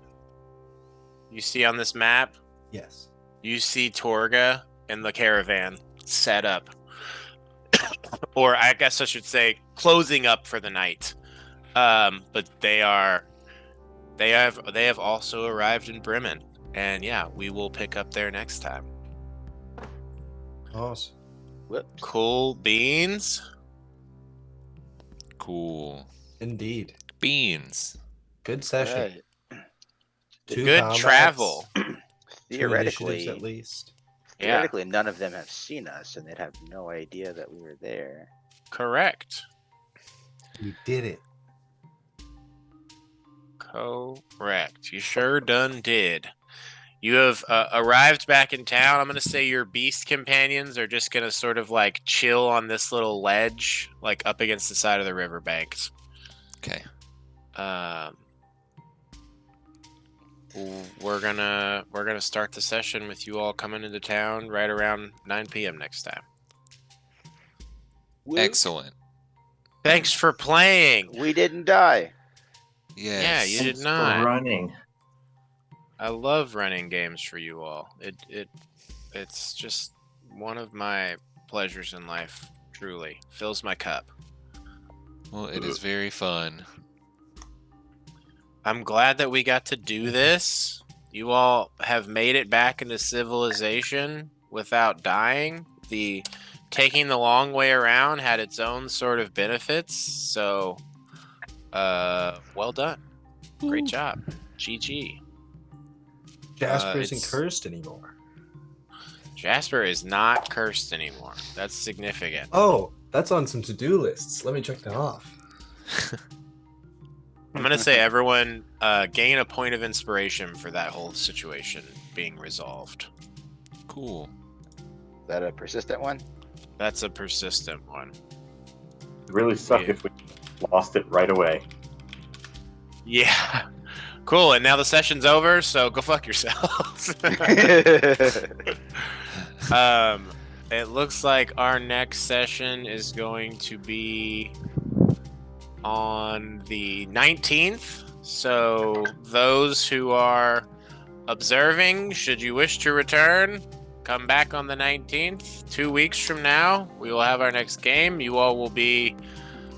[SPEAKER 2] you see on this map,
[SPEAKER 7] Yes.
[SPEAKER 2] you see Torga and the caravan set up. Or I guess I should say closing up for the night. But they have also arrived in Bremen. And yeah, we will pick up there next time.
[SPEAKER 3] Awesome.
[SPEAKER 5] Whoops.
[SPEAKER 2] Cool beans.
[SPEAKER 1] Cool.
[SPEAKER 7] Indeed.
[SPEAKER 1] Beans.
[SPEAKER 7] Good session.
[SPEAKER 5] Right.
[SPEAKER 7] Two
[SPEAKER 2] Good
[SPEAKER 7] combats,
[SPEAKER 2] travel.
[SPEAKER 7] 2
[SPEAKER 5] Theoretically,
[SPEAKER 7] initiatives at least.
[SPEAKER 5] theoretically, none of them have seen us, and they'd have no idea that we were there.
[SPEAKER 2] Correct.
[SPEAKER 7] You did it.
[SPEAKER 10] Correct. You sure done did. You have arrived back in town. I'm going to say your beast companions are just going to sort of like chill on this little ledge, like up against the side of the riverbanks.
[SPEAKER 1] Okay.
[SPEAKER 10] We're gonna start the session with you all coming into town right around 9 p.m. next time.
[SPEAKER 1] Excellent.
[SPEAKER 10] Thanks for playing.
[SPEAKER 5] We didn't die.
[SPEAKER 1] Yes.
[SPEAKER 10] Yeah, you did
[SPEAKER 8] Thanks
[SPEAKER 10] not.
[SPEAKER 8] for running.
[SPEAKER 10] I love running games for you all. It's just one of my pleasures in life. Truly fills my cup.
[SPEAKER 1] Well, it is very fun.
[SPEAKER 10] I'm glad that we got to do this. You all have made it back into civilization without dying. The taking the long way around had its own sort of benefits. So, well done. Great job. GG.
[SPEAKER 7] Jasper isn't cursed anymore.
[SPEAKER 10] Jasper is not cursed anymore. That's significant.
[SPEAKER 7] Oh, that's on some to-do lists. Let me check that off.
[SPEAKER 10] I'm going to say everyone gain a point of inspiration for that whole situation being resolved.
[SPEAKER 1] Cool.
[SPEAKER 5] Is that a persistent one?
[SPEAKER 10] That's a persistent one.
[SPEAKER 8] It'd really suck if we lost it right away.
[SPEAKER 10] Yeah. Cool. And now the session's over, so go fuck yourselves. It looks like our next session is going to be on the 19th. So those who are observing, should you wish to return, come back on the 19th. 2 weeks from now, we will have our next game. You all will be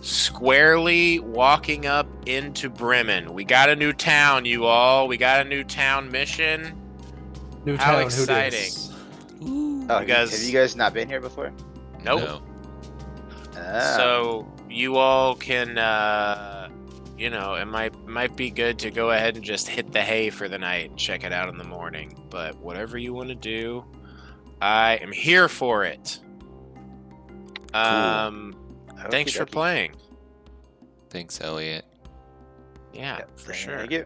[SPEAKER 10] squarely walking up into Bremen. We got a new town, you all. We got a new town mission.
[SPEAKER 7] New
[SPEAKER 10] How
[SPEAKER 7] town,
[SPEAKER 10] exciting.
[SPEAKER 5] Oh,
[SPEAKER 10] You guys-
[SPEAKER 5] have you guys not been here before?
[SPEAKER 10] Nope.
[SPEAKER 1] No.
[SPEAKER 5] Ah.
[SPEAKER 10] So you all can, it might be good to go ahead and just hit the hay for the night and check it out in the morning. But whatever you want to do, I am here for it. Thanks for
[SPEAKER 5] Okey-dokey.
[SPEAKER 10] playing.
[SPEAKER 1] Thanks, Elliot.
[SPEAKER 10] Yeah, for sure.
[SPEAKER 5] Thank you.